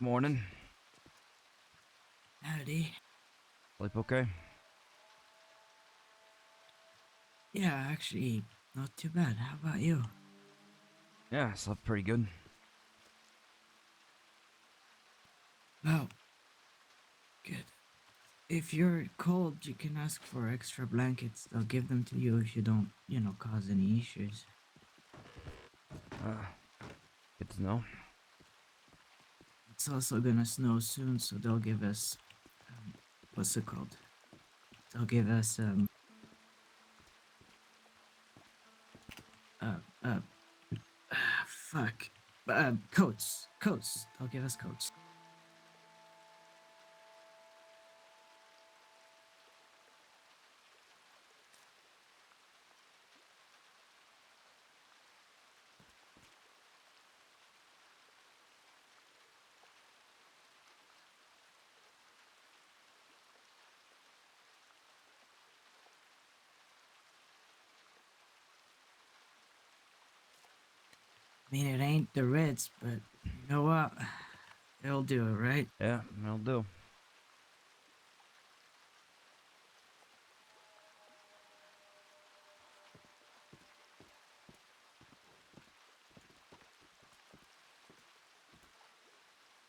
Morning. Howdy. Sleep okay? Yeah, actually, not too bad. How about you? Yeah, I slept pretty good. Well, good. If you're cold, you can ask for extra blankets. They'll give them to you if you don't, cause any issues. Uh, Good to know. It's also gonna snow soon, so they'll give us, what's it called? They'll give us, uh, uh, fuck. Coats. Coats. They'll give us coats. I mean, it ain't the Reds, but you know what? They'll do it, right? Yeah, that'll do.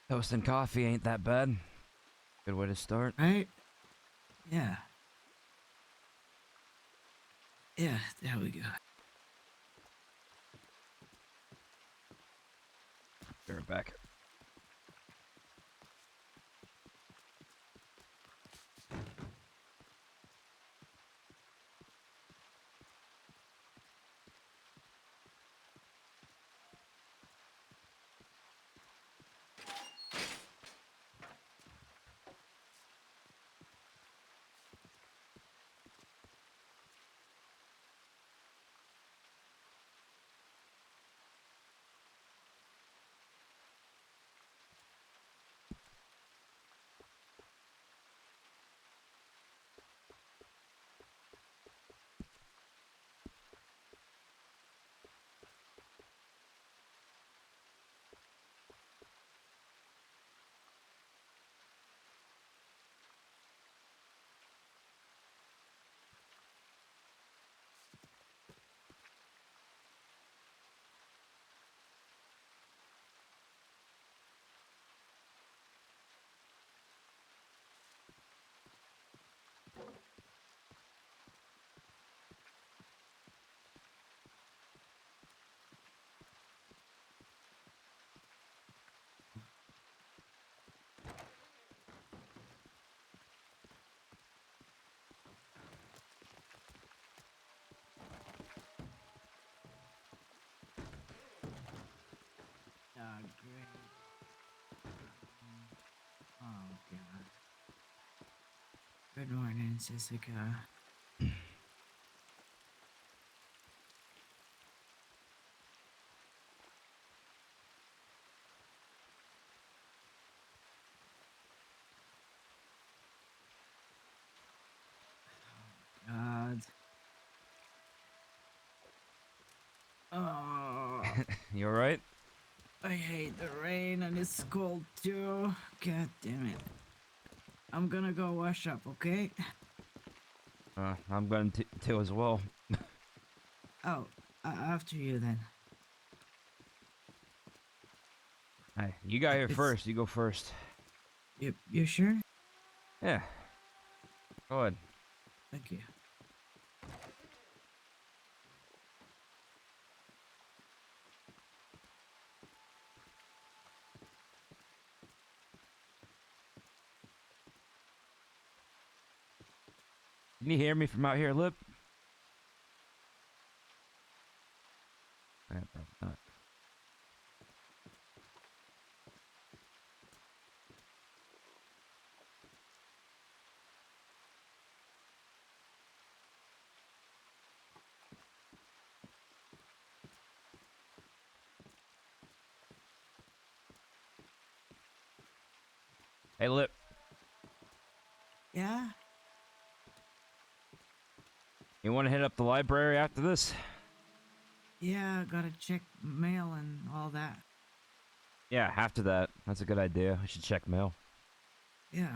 Toast and coffee ain't that bad. Good way to start. Right? Yeah. Yeah, there we go. Be right back. Great. Oh, God. Good morning, Jessica. God. Oh, You alright? I hate the rain and it's cold too. God damn it. I'm gonna go wash up, okay? I'm going to as well. Oh, after you then. Hey, you got here It's first. You go first. you sure? Yeah, go ahead. Thank you. Can you hear me from out here, Lip? Yeah, probably not. Hey, Lip. Yeah? You want to hit up the library after this? Yeah, gotta check mail and all that. Yeah, after that. That's a good idea. I should check mail. Yeah.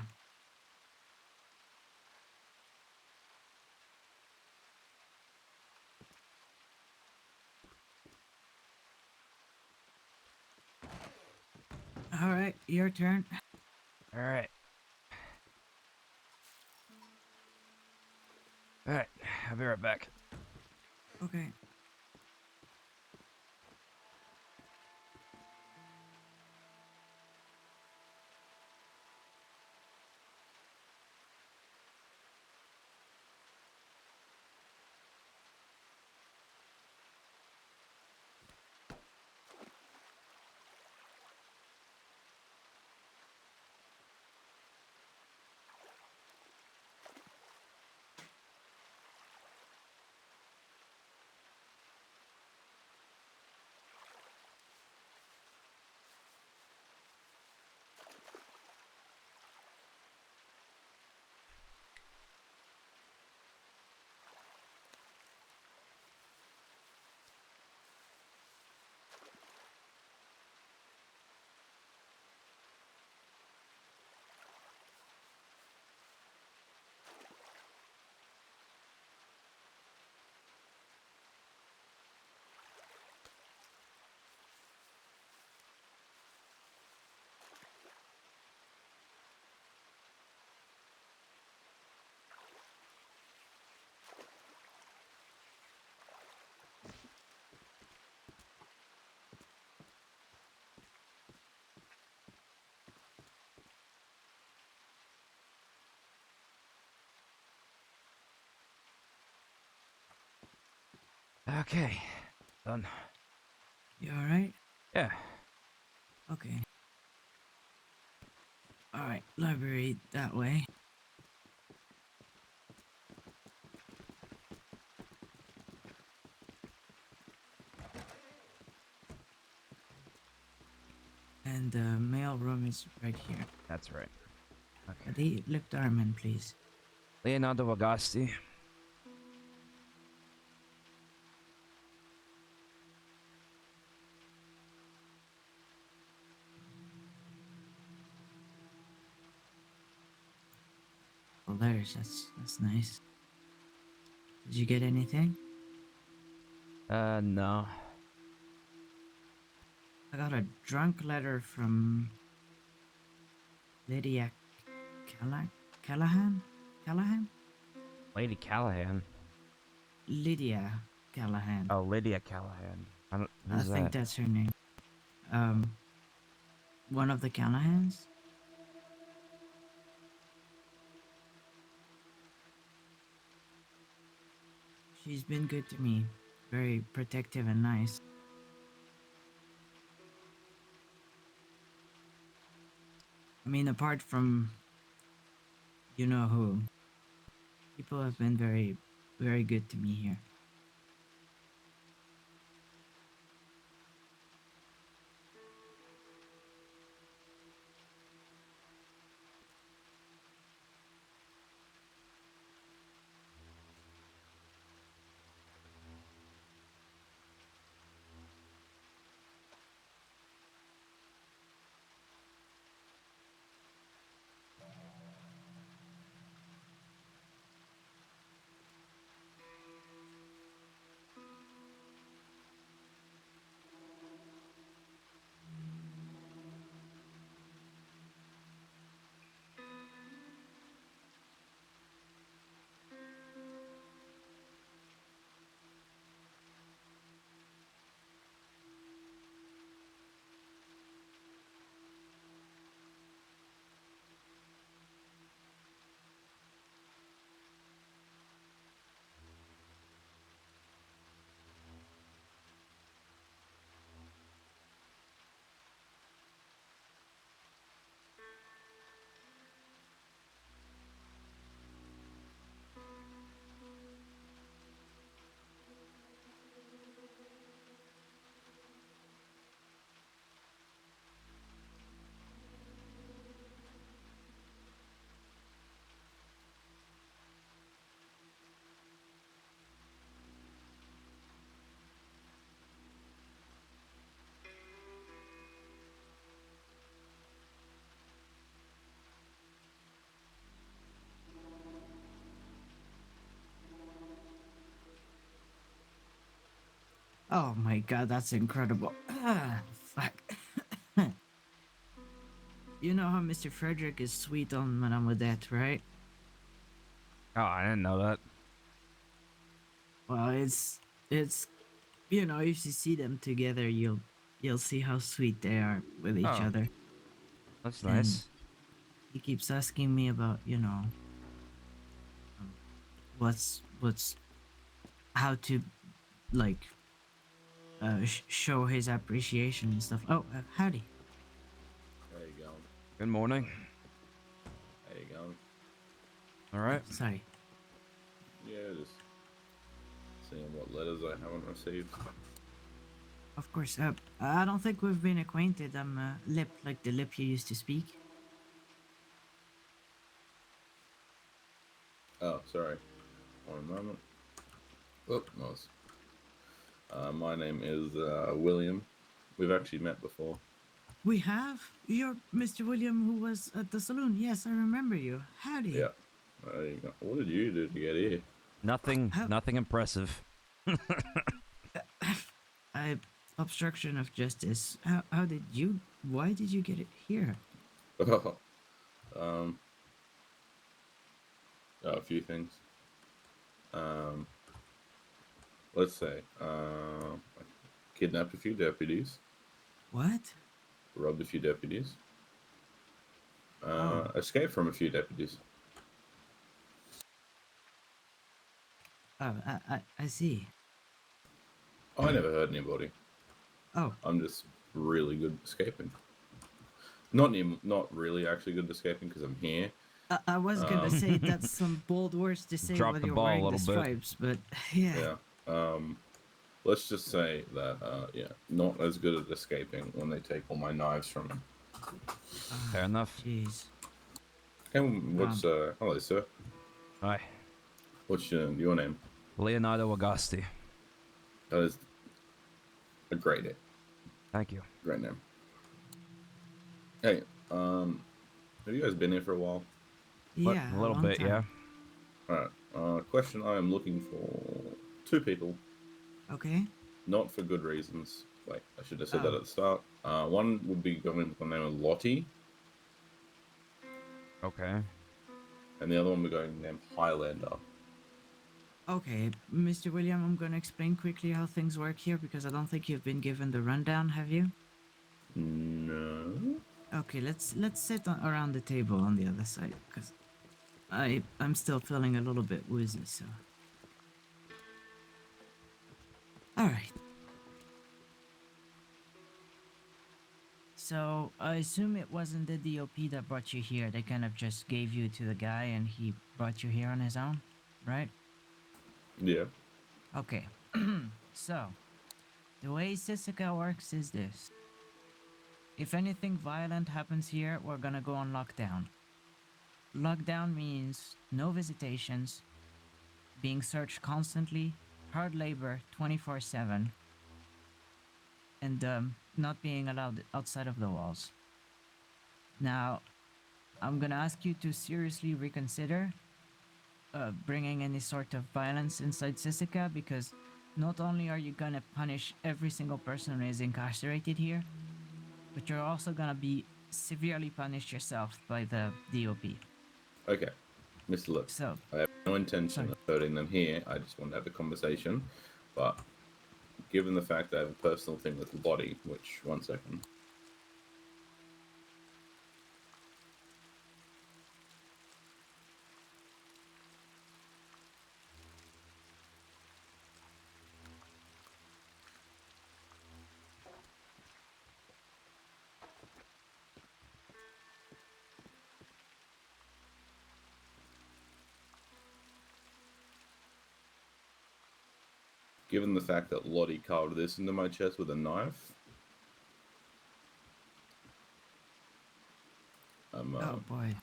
All right, your turn. All right. All right. I'll be right back. Okay. Okay. Done. You all right? Yeah. Okay. All right, library that way. And the mail room is right here. That's right. Okay. The left arm in, please. Leonardo Agosti. Oh, there's that's nice. Did you get anything? No. I got a drunk letter from Lydia Callahan? Callahan? Lady Callahan. Lydia Callahan. Oh, Lydia Callahan. I don't. I Who's think that? that's her name. Um, one of the Callahans? She's been good to me. Very protective and nice. I mean, apart from you know who, people have been very good to me here. Oh my god, that's incredible. Ah, fuck. You know how Mr. Frederick is sweet on Madame Odette, right? Oh, I didn't know that. Well, it's you know, if you see them together, you'll see how sweet they are with each Oh, other. that's And nice. he keeps asking me about, um, what's how to like show his appreciation and stuff. Oh, howdy. How you going? Good morning. How you going? All Oh, right. sorry. Yeah, just seeing what letters I haven't received. Of course. I don't think we've been acquainted. I'm Lip, like the lip you used to speak. Oh, sorry. One moment. Oh, nice. My name is William. We've actually met before. We have. You're Mr. William who was at the saloon. Yes, I remember you. Howdy. Yeah. There you go. What did you do to get here? Nothing. How? Nothing impressive. I obstruction of justice. How did you? Why did you get it here? um, a few things. Um, let's say, I kidnapped a few deputies, What? robbed a few deputies, Oh, escaped from a few deputies. I see. I never hurt anybody. Oh, I'm just really good at escaping. Not really actually good at escaping because I'm here. I was gonna Um, say that's some bold words to say Drop while the you're ball a wearing the little bit. stripes, but yeah. yeah. Let's just say that yeah, not as good at escaping when they take all my knives from me. Fair Ah, enough. jeez. And what's Um, hello sir? Hi, What's your name? Leonardo Agosti. That is a great name. Thank you. Great name. Hey, have you guys been here for a while? What? yeah, A a little long bit, yeah. time. All right. Question: I am looking for two people, Okay. not for good reasons. Wait, I should have said that Oh, at the start. One would be going with the name of Lottie, Okay. and the other one would be going named Highlander. okay, Mr. William. I'm gonna explain quickly how things work here because I don't think you've been given the rundown, have you? No. Okay, let's sit around the table on the other side because I'm still feeling a little bit woozy. So, all right. So I assume it wasn't the DOP that brought you here. They kind of just gave you to the guy and he brought you here on his own, right? Yeah. Okay. So, the way Sisika works is this. If anything violent happens here, we're gonna go on lockdown. Lockdown means no visitations, being searched constantly, hard labor 24/7, and not being allowed outside of the walls. Now, I'm gonna ask you to seriously reconsider bringing any sort of violence inside Sisika because not only are you gonna punish every single person who is incarcerated here, but you're also gonna be severely punished yourself by the DOP. Okay, Mr. Lip. So, I have no intention sorry. of hurting them here. I just want to have a conversation. But given the fact I have a personal thing with the body, which, one second. Given the fact that Lottie carved this into my chest with a knife, I'm Oh boy.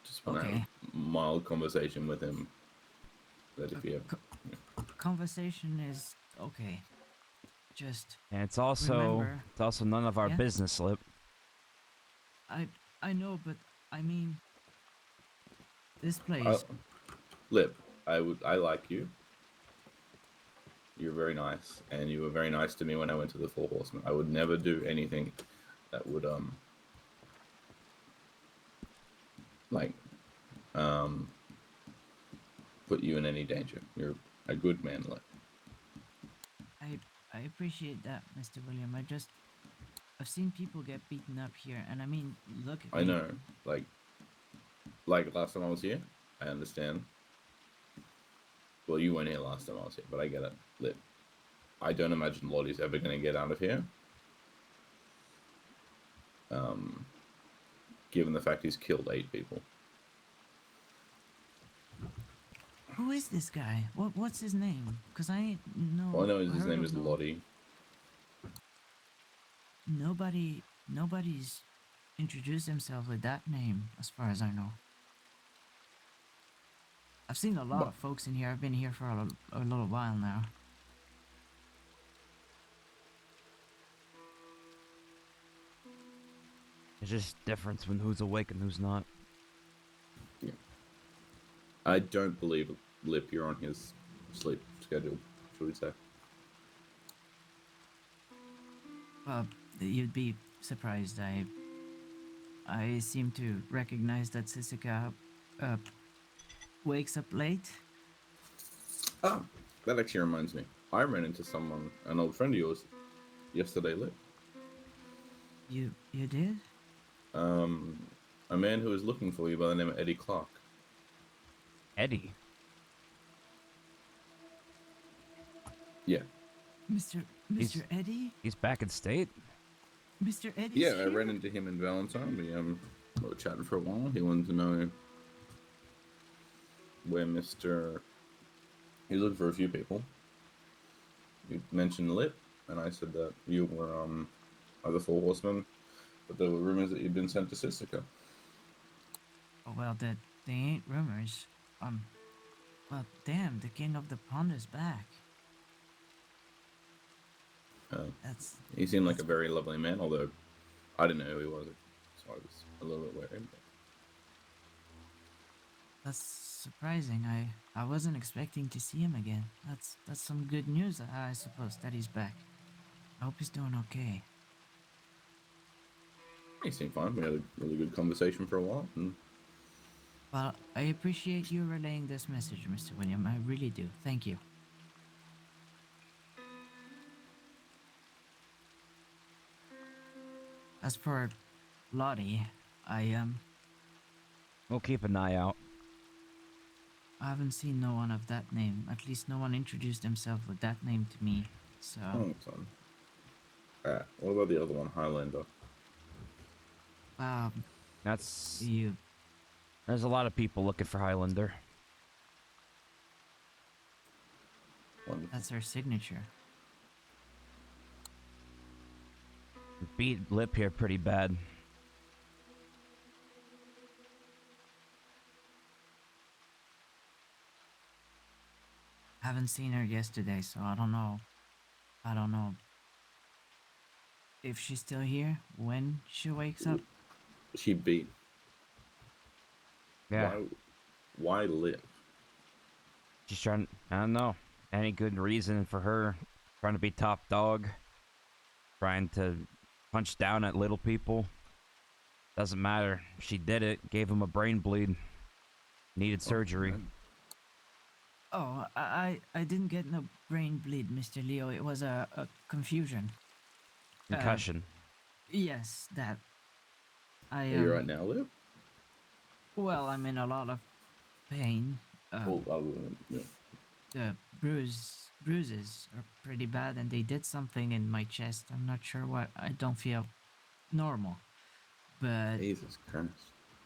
just want to have Okay. a mild conversation with him. That Uh, if you have, co- conversation is okay. Just And remember. it's also none of our Yeah. business, Lip. I I know, but I mean this I, place. Lip, I like you. You're very nice, and you were very nice to me when I went to the Four Horsemen. I would never do anything that would like um put you in any danger. You're a good man, like. I appreciate that, Mr. William. I've seen people get beaten up here, and I mean, look at I me. know, like last time I was here. I understand. Well, you weren't here last time I was here, but I get it. Lip. I don't imagine Lottie's ever going to get out of here. Given the fact he's killed 8 people. Who is this guy? What's his name? Cause I ain't no. All I know is his heard name of is no- Lottie. Nobody's introduced himself with that name, as far as I know. I've seen a lot But of folks in here. I've been here for a little while now. There's just difference when who's awake and who's not. yeah. I don't believe Lip you're on his sleep schedule, should we say. Well, you'd be surprised. I seem to recognize that Sisika wakes up late. Ah, that actually reminds me. I ran into an old friend of yours, yesterday, Lip. You did? A man who was looking for you by the name of Eddie Clark. Eddie. Yeah. Mr. He's- Eddie? He's back in state. Mr. Eddie's Yeah, I here? ran into him in Valentine. We were chatting for a while. He wanted to know where Mr. He was looking for a few people. You mentioned Lip, and I said that you were other Four Horsemen, but there were rumors that you'd been sent to Sisika. Oh, well, they ain't rumors. Well, damn, the king of the pond is back. That's He seemed like a very lovely man, although I didn't know who he was, so I was a little bit wary. that's surprising. I wasn't expecting to see him again. That's some good news, I suppose, that he's back. I hope he's doing okay. He seemed fine. We had a really good conversation for a while, and Well, I appreciate you relaying this message, Mr. William. I really do. Thank you. As for Lottie, We'll keep an eye out. I haven't seen no one of that name. At least no one introduced himself with that name to me. So, it's on. What about the other one, Highlander? That's you there's a lot of people looking for Highlander. One. that's her signature. Beat Lip here pretty bad. Haven't seen her yesterday, so I don't know. If she's still here, when she wakes up. She beat. Yeah. Why Lip? She's trying. I don't know. Any good reason for her trying to be top dog? Trying to punch down at little people? Doesn't matter. She did it. Gave him a brain bleed. Needed surgery. man. Oh, I didn't get no brain bleed, Mr. Leo. It was a confusion. Concussion. Yes, that. Are you right now, Lip? Well, I'm in a lot of pain. Yeah. The bruises are pretty bad, and they did something in my chest. I'm not sure what. I don't feel normal, but Jesus Christ.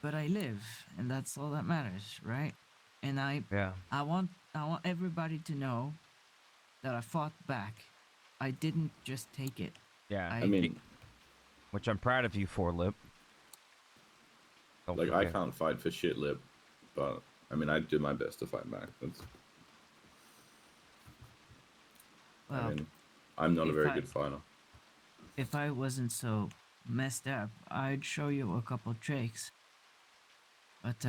I live, and that's all that matters, right? And Yeah. I want everybody to know that I fought back. I didn't just take it. Yeah. I mean, Which I'm proud of you for, Lip. Don't like, I forget. can't fight for shit, Lip, but I mean, I do my best to fight back. Well, I mean, I'm not a if very I- good fighter. if I wasn't so messed up, I'd show you a couple tricks. But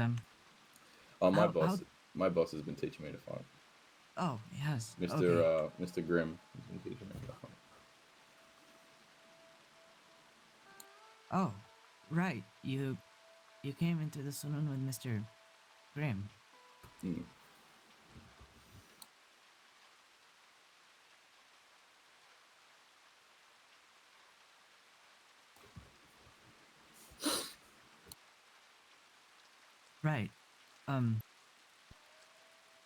Oh, how- my boss has been teaching me to fight. Oh, yes. Mr. Okay. Mr. Grimm is going to teach me about that. Oh, right. You came into the saloon with Mr. Grimm. Mm. Right. Um.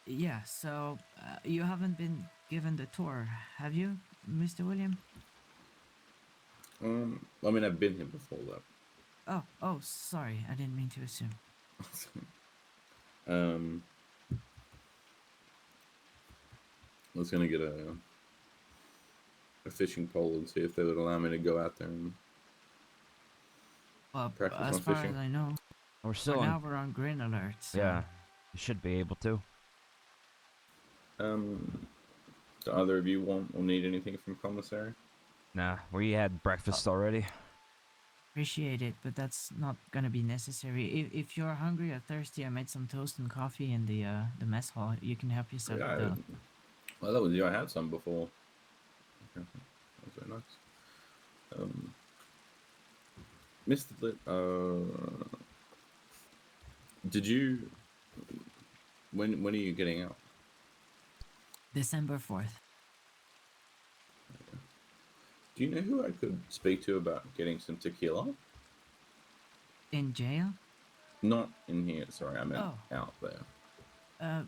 Yeah. So you haven't been given the tour, have you, Mr. William? I mean, I've been here before, Oh. Oh. Sorry. I didn't mean to assume. though. I was going to get a fishing pole and see if they would allow me to go out there and Well, practice as my far as fishing. I know, We're for still on. now we're on green alert. So. Yeah, you should be able to. Do either of you want or need anything from commissary? Nah, we had Uh, breakfast already. Appreciate it, but that's not gonna be necessary. If you're hungry or thirsty, I made some toast and coffee in the mess hall. You can help yourself Yeah, though. well, that was you. I had some before. Okay. That was very nice. Mr. Lit, did you? When are you getting out? December 4th. Do you know who I could speak to about getting some tequila? In jail? Not in here. Sorry, I meant Oh, out there. uh,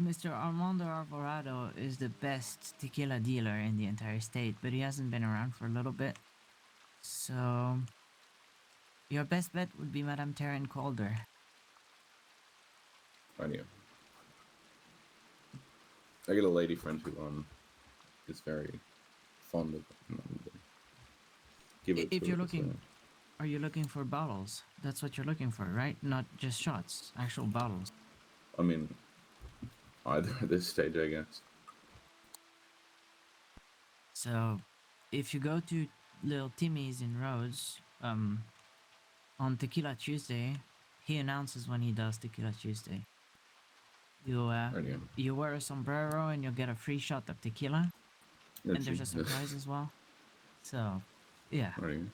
Mr. Armando Alvarado is the best tequila dealer in the entire state, but he hasn't been around for a little bit. So, your best bet would be Madame Taryn Calder. Right here. I got a lady friend who is very fond of it. And give it to If her you're to say. looking, are you looking for bottles? That's what you're looking for, right? Not just shots, actual bottles. I mean, either at this stage, I guess. So, if you go to Little Timmy's in Rhodes, on Tequila Tuesday, he announces when he does Tequila Tuesday. You Right here. you wear a sombrero and you'll get a free shot of tequila, and That's there's you. a surprise as well. So, yeah, Right here.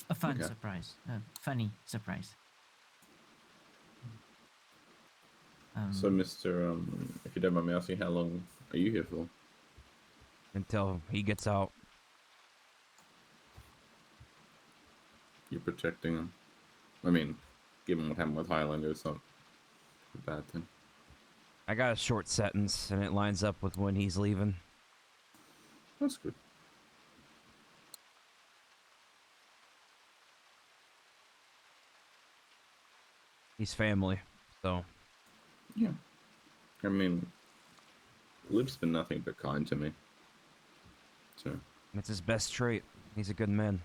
a fun Okay. surprise, a funny surprise. So, Um, Mr. If you don't mind me asking, how long are you here for? Until he gets out. You're protecting them. I mean, given what happened with Highlander, it's not a bad thing. I got a short sentence, and it lines up with when he's leaving. That's good. He's family, so Yeah. I mean, Liv's been nothing but kind to me. So, it's his best trait. He's a good man.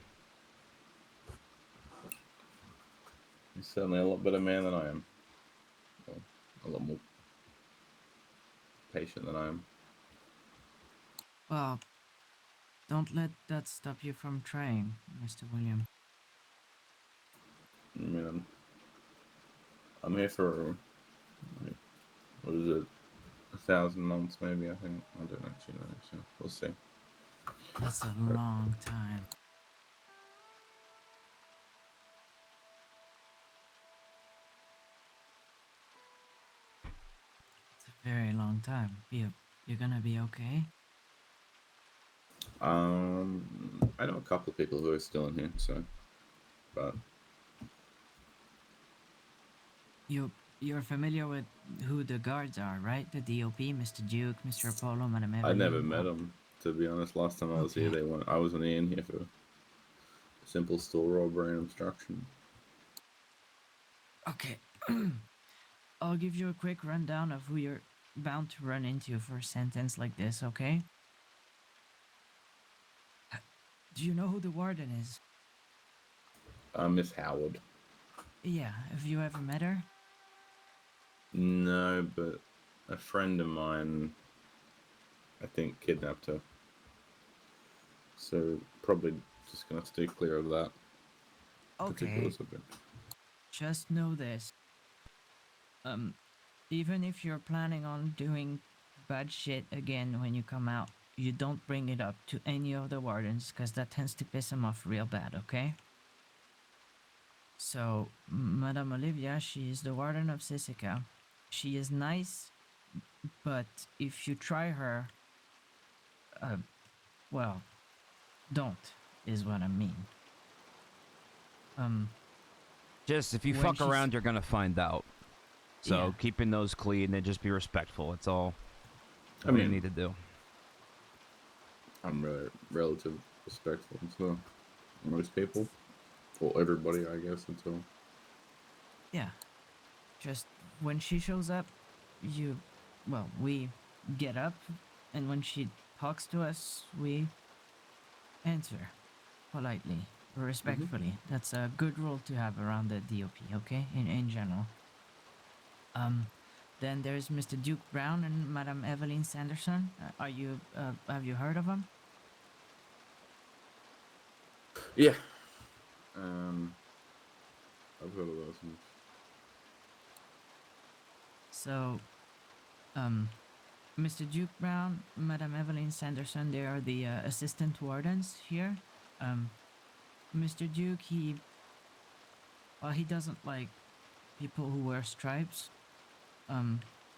he's certainly a lot better man than I am. Well, a lot more patient than I am. well, don't let that stop you from trying, Mr. William. I mean, I'm here for, like, what is it, 1,000 months maybe, I think. I don't actually know, so we'll see. That's a But long time. It's a very long time. You're gonna be okay. I know a couple of people who are still in here, so, but You're familiar with who the guards are, right? The DOP, Mr. Duke, Mr. Apollo, Madame I never Evelyn. met them, to be honest. Last time I was here, Okay. I was only in here for simple store robbery and obstruction. Okay. I'll give you a quick rundown of who you're bound to run into for a sentence like this, okay? Do you know who the warden is? Miss Howard. Yeah, have you ever met her? No, but a friend of mine, I think, kidnapped her. So probably just gonna stay clear of that particular Okay, subject. just know this. Um, even if you're planning on doing bad shit again when you come out, you don't bring it up to any of the wardens because that tends to piss them off real bad, okay? So, Madame Olivia, she is the warden of Sisica. She is nice, but if you try her, uh, well, don't, is what I mean. Just if you When fuck she's- around, you're gonna find out. So Yeah. keeping those clean and just be respectful. That's all. I All you mean- need to do. I'm relative respectful to most people. Well, everybody, I guess, until Yeah. Just when she shows up, we get up, and when she talks to us, we answer politely, respectfully. That's a good rule to have around the DOP, okay? In general. Then there's Mr. Duke Brown and Madame Evelyn Sanderson. Have you heard of them? yeah. I've heard of those ones. So, Mr. Duke Brown, Madame Evelyn Sanderson, they are the assistant wardens here. Mr. Duke, he doesn't like people who wear stripes.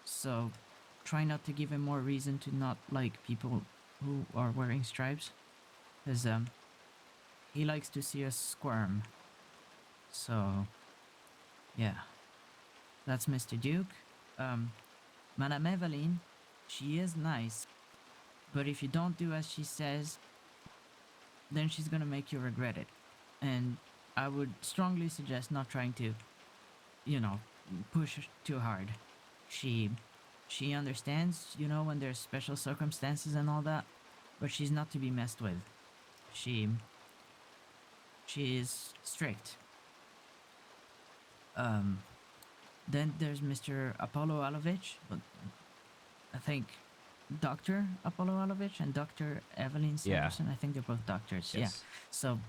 So try not to give him more reason to not like people who are wearing stripes. Cause he likes to see us squirm. So yeah. That's Mr. Duke. Madame Evelyn, she is nice. But if you don't do as she says, then she's gonna make you regret it. And I would strongly suggest not trying to, push too hard. She she understands, when there's special circumstances and all that, but she's not to be messed with. She she is strict. Then there's Mr. Apollo Alovich, but I think Dr. Apollo Alovich and Dr. Evelyn Yeah. Sanderson. I think they're both doctors. Yeah. Yes. So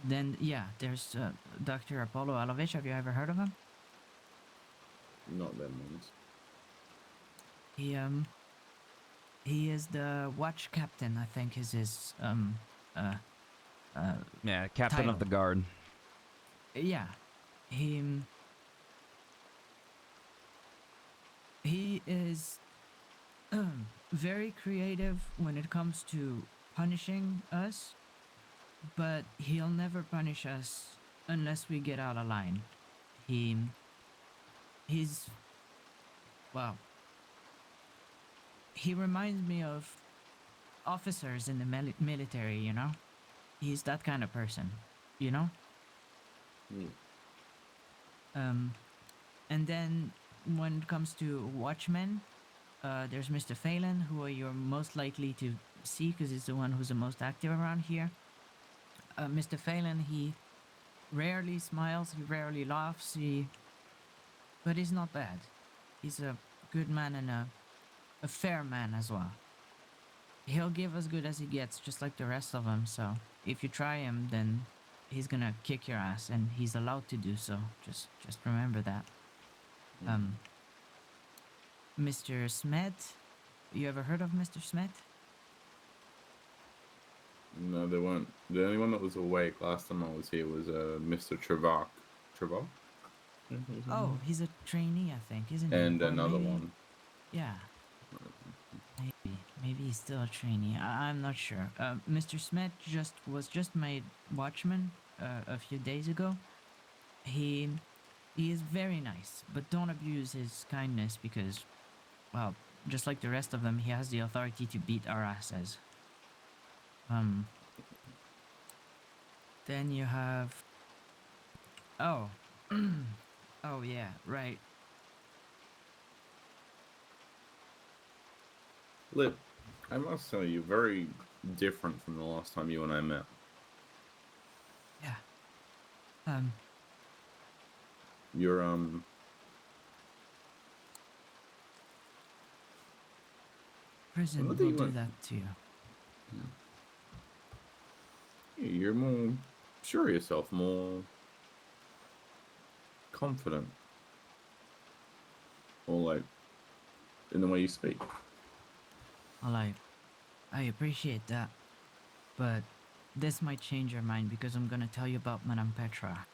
then, there's Dr. Apollo Alovich. Have you ever heard of him? Not them ones. He is the watch captain. I think is his Yeah, captain Title. of the guard. yeah. He is very creative when it comes to punishing us, but he'll never punish us unless we get out of line. He's well. He reminds me of officers in the military. He's that kind of person. You know. Mm. And then when it comes to watchmen, there's Mr. Phelan, who you're most likely to see because he's the one who's the most active around here. Mr. Phelan, he rarely smiles, he rarely laughs, but he's not bad. He's a good man and a fair man as well. He'll give as good as he gets, just like the rest of them. So if you try him, then he's gonna kick your ass, and he's allowed to do so. Just remember that. Mr. Smet, you ever heard of Mr. Smet? No, they weren't. The only one that was awake last time I was here was Mr. Trevak. Trevak? Oh, he's a trainee, I think, isn't he? And Or another maybe- one. Yeah. Maybe he's still a trainee. I'm not sure. Mr. Smet was just made watchman a few days ago. He is very nice, but don't abuse his kindness because, well, just like the rest of them, he has the authority to beat our asses. Then you have. Oh. Oh yeah, right. Lip, I must tell you, very different from the last time you and I met. Yeah. You're Prison What will do you do want? that to you. you're more sure of yourself, more confident. or like in the way you speak. Well, I appreciate that, but this might change your mind because I'm gonna tell you about Madame Petra.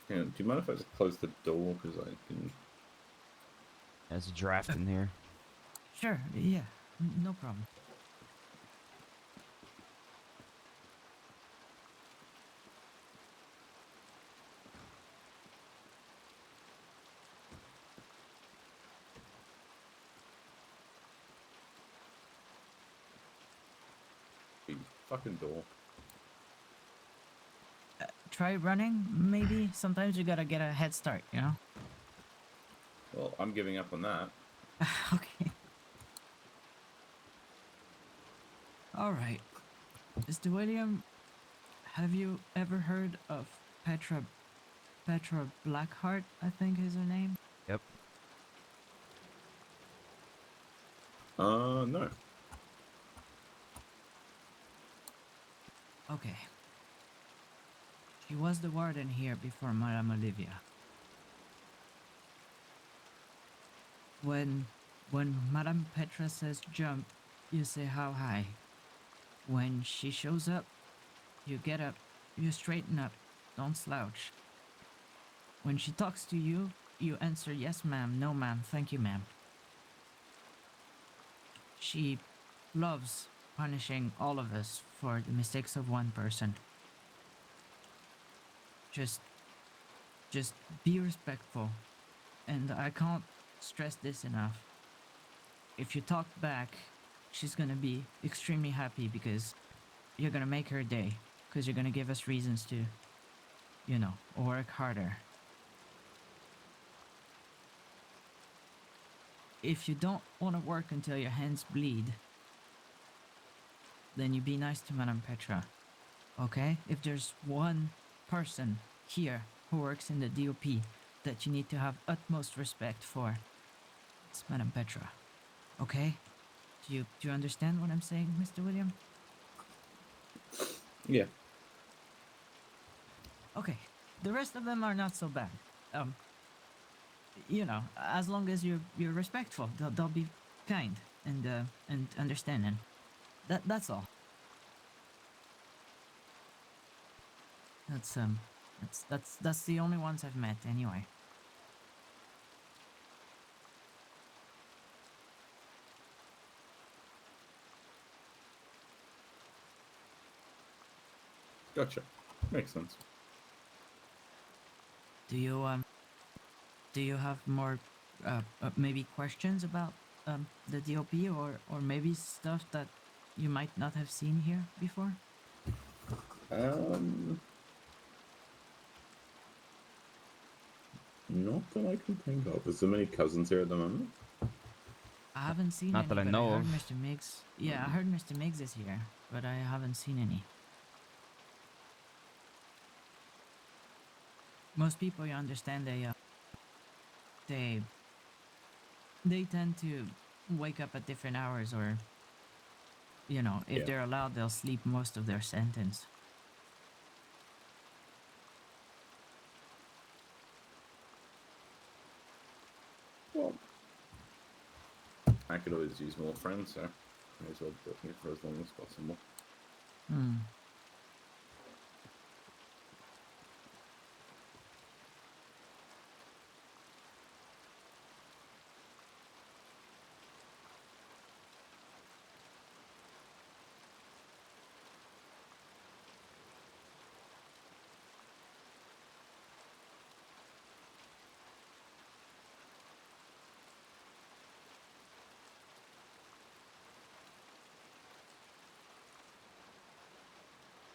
Yeah, do you mind if I just close the door because I can? There's a draft in here. Sure, yeah, no problem. The fucking door. Try running, maybe? Sometimes you gotta get a head start, you know? Well, I'm giving up on that. Okay. Alright. Mr. William, have you ever heard of Petra Blackheart, I think is her name? Yep. No. Okay. She was the warden here before Madame Olivia. When Madame Petra says jump, you say how high. When she shows up, you get up, you straighten up, don't slouch. When she talks to you, you answer yes ma'am, no ma'am, thank you ma'am. She loves punishing all of us for the mistakes of one person. Just be respectful, and I can't stress this enough. If you talk back, she's gonna be extremely happy because you're gonna make her day, because you're gonna give us reasons to, you know, work harder. If you don't want to work until your hands bleed, then you be nice to Madame Petra, okay? If there's one person here who works in the DOP that you need to have utmost respect for, it's Madame Petra, okay? Do you understand what I'm saying, Mr. William? Yeah. Okay, the rest of them are not so bad. You know, as long as you're respectful, they'll be kind and understanding. That's all. That's the only ones I've met anyway. Gotcha. Makes sense. Do you have more maybe questions about the DOP or maybe stuff that you might not have seen here before? Not that I can think of. Is there many cousins here at the moment? I haven't seen Not any, that I but I know heard of. Mr. Miggs. Yeah, I heard Mr. Miggs is here, but I haven't seen any. Most people, you understand, they they tend to wake up at different hours, or you know, if Yeah. they're allowed, they'll sleep most of their sentence. Well, I could always use more friends, so may as well book me for as long as possible. Hmm.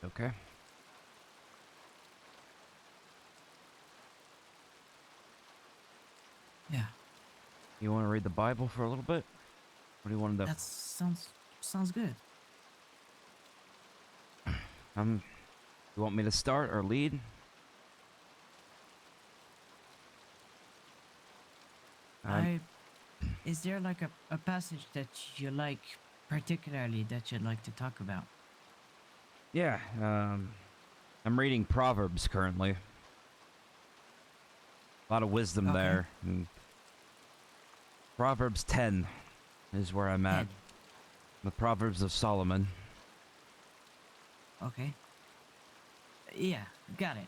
Okay. Yeah, You want to read the Bible for a little bit? What do you want to do? that sounds good. You want me to start or lead? Is there like a passage that you like particularly that you'd like to talk about? Yeah. I'm reading Proverbs currently. A lot of wisdom Okay. there. And Proverbs 10 is where I'm at. 10. The Proverbs of Solomon. Okay. Yeah, got it.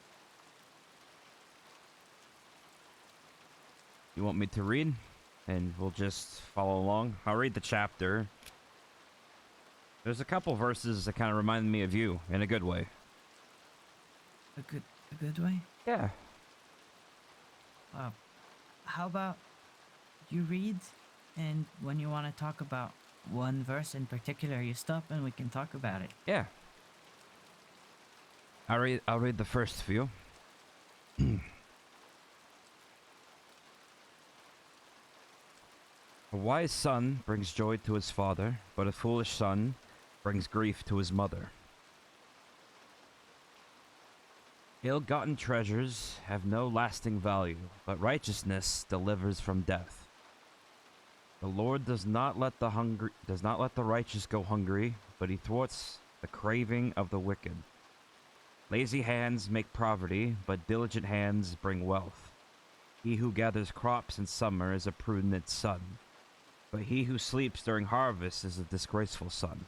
You want me to read? And we'll just follow along. I'll read the chapter. There's a couple verses that kind of remind me of you in a good way. A good way? Yeah. How about you read, and when you want to talk about one verse in particular, you stop and we can talk about it. Yeah. I'll read the first few. A wise son brings joy to his father, but a foolish son brings grief to his mother. Ill-gotten treasures have no lasting value, but righteousness delivers from death. The Lord does not let the righteous go hungry, but he thwarts the craving of the wicked. Lazy hands make poverty, but diligent hands bring wealth. He who gathers crops in summer is a prudent son, but he who sleeps during harvest is a disgraceful son.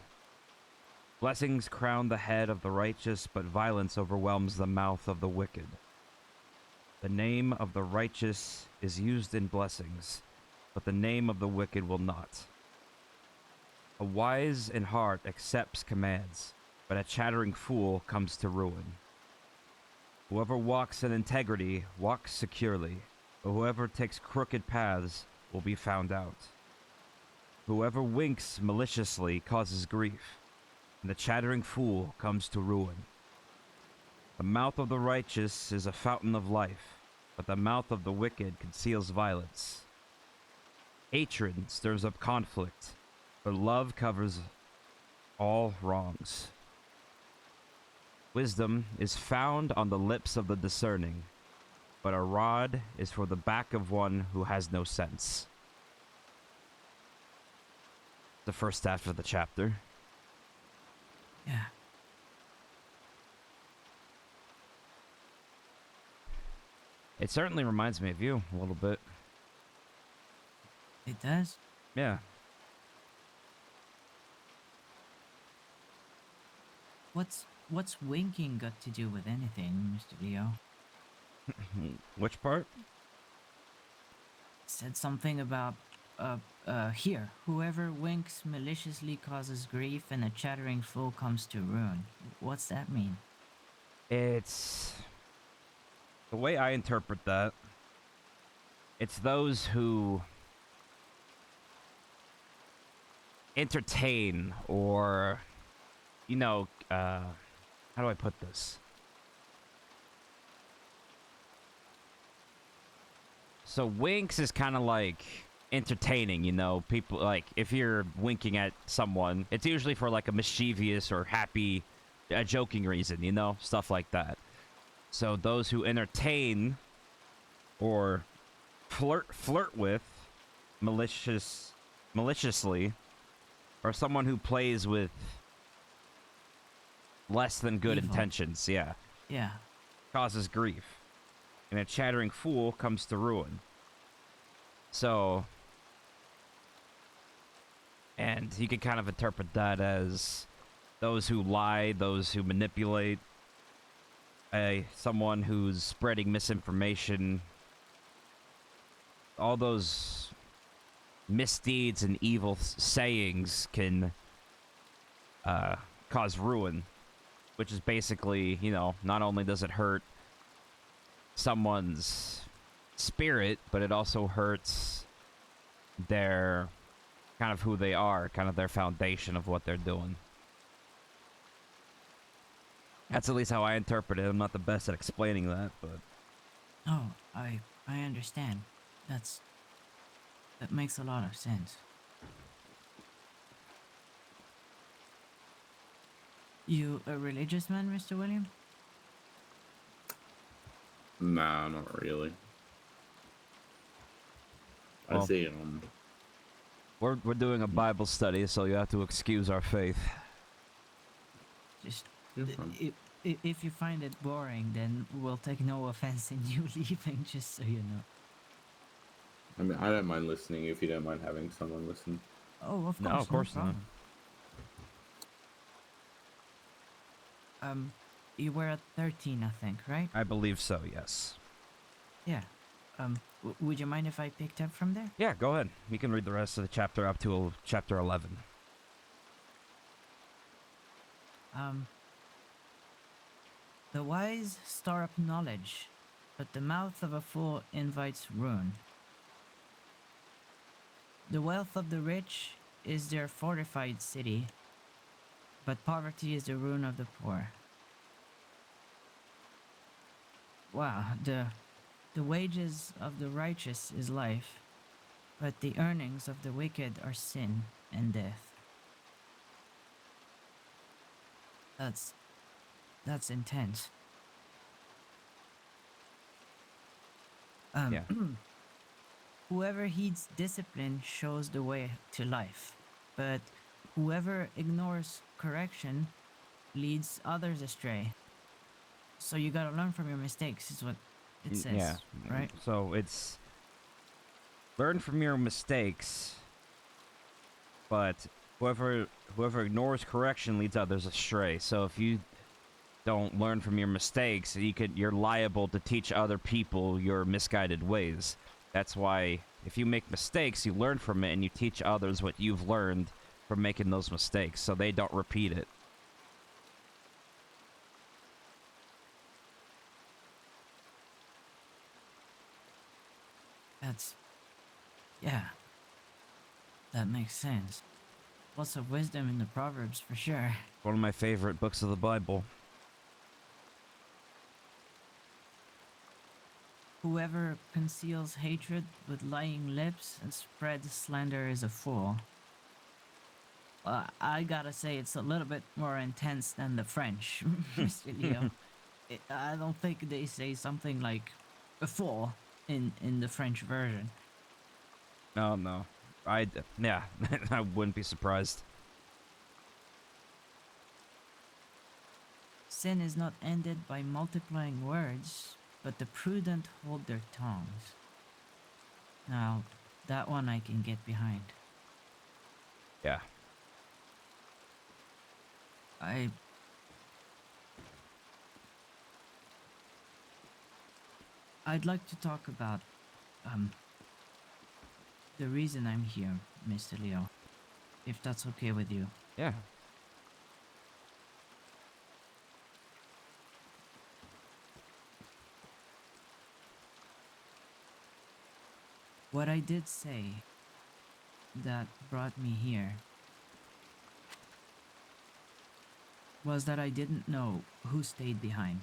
Blessings crown the head of the righteous, but violence overwhelms the mouth of the wicked. The name of the righteous is used in blessings, but the name of the wicked will not. A wise in heart accepts commands, but a chattering fool comes to ruin. Whoever walks in integrity walks securely, but whoever takes crooked paths will be found out. Whoever winks maliciously causes grief, and the chattering fool comes to ruin. The mouth of the righteous is a fountain of life, but the mouth of the wicked conceals violence. Hatred stirs up conflict, but love covers all wrongs. Wisdom is found on the lips of the discerning, but a rod is for the back of one who has no sense. The first half of the chapter. Yeah. It certainly reminds me of you a little bit. It does? Yeah. What's winking got to do with anything, Mr. Leo? Which part? Said something about here. Whoever winks maliciously causes grief, and a chattering fool comes to ruin. What's that mean? It's the way I interpret that. It's those who entertain or, how do I put this? So winks is kind of like entertaining, people like if you're winking at someone, it's usually for like a mischievous or happy, a joking reason, stuff like that. So those who entertain or flirt with maliciously, or someone who plays with less than good Evil. intentions, yeah, Yeah. causes grief. And a chattering fool comes to ruin. So, and you can kind of interpret that as those who lie, those who manipulate, someone who's spreading misinformation, all those misdeeds and evil sayings can cause ruin, which is basically, not only does it hurt someone's spirit, but it also hurts their kind of who they are, kind of their foundation of what they're doing. That's at least how I interpret it. I'm not the best at explaining that, but Oh, I understand. That makes a lot of sense. You a religious man, Mr. William? Nah, not really. I Well, see. we're doing a Bible study, so you have to excuse our faith. Just You're fine. If you find it boring, then we'll take no offense in you leaving, just so you know. I mean, I don't mind listening if you don't mind having someone listen. Oh, of No, course, of course no not. problem. Um, you were at 13, I think, right? I believe so, yes. Yeah. Would you mind if I picked up from there? Yeah, go ahead. You can read the rest of the chapter up to chapter 11. Um, the wise store up knowledge, but the mouth of a fool invites ruin. The wealth of the rich is their fortified city, but poverty is the ruin of the poor. Wow, the wages of the righteous is life, but the earnings of the wicked are sin and death. That's that's intense. Yeah. Whoever heeds discipline shows the way to life, but whoever ignores correction leads others astray. So you gotta learn from your mistakes, is what it Yeah. says, right? So it's learn from your mistakes, but whoever ignores correction leads others astray. So if you don't learn from your mistakes, you're liable to teach other people your misguided ways. That's why if you make mistakes, you learn from it and you teach others what you've learned from making those mistakes so they don't repeat it. That's, yeah, that makes sense. Lots of wisdom in the Proverbs for sure. One of my favorite books of the Bible. Whoever conceals hatred with lying lips and spreads slander is a fool. I gotta say, it's a little bit more intense than the French, Mr. Leo. I don't think they say something like a fool in the French version. Oh no. Yeah, I wouldn't be surprised. Sin is not ended by multiplying words, but the prudent hold their tongues. Now, that one I can get behind. Yeah. I'd like to talk about the reason I'm here, Mr. Leo, if that's okay with you. Yeah. What I did say that brought me here was that I didn't know who stayed behind.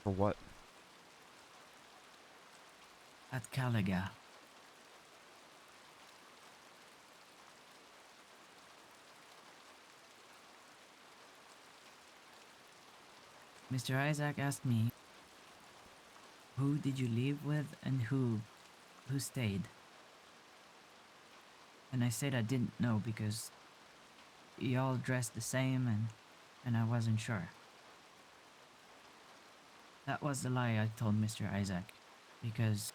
For what? At Caliga. Mr. Isaac asked me, who did you leave with and who stayed? And I said I didn't know because y'all dressed the same and I wasn't sure. That was the lie I told Mr. Isaac because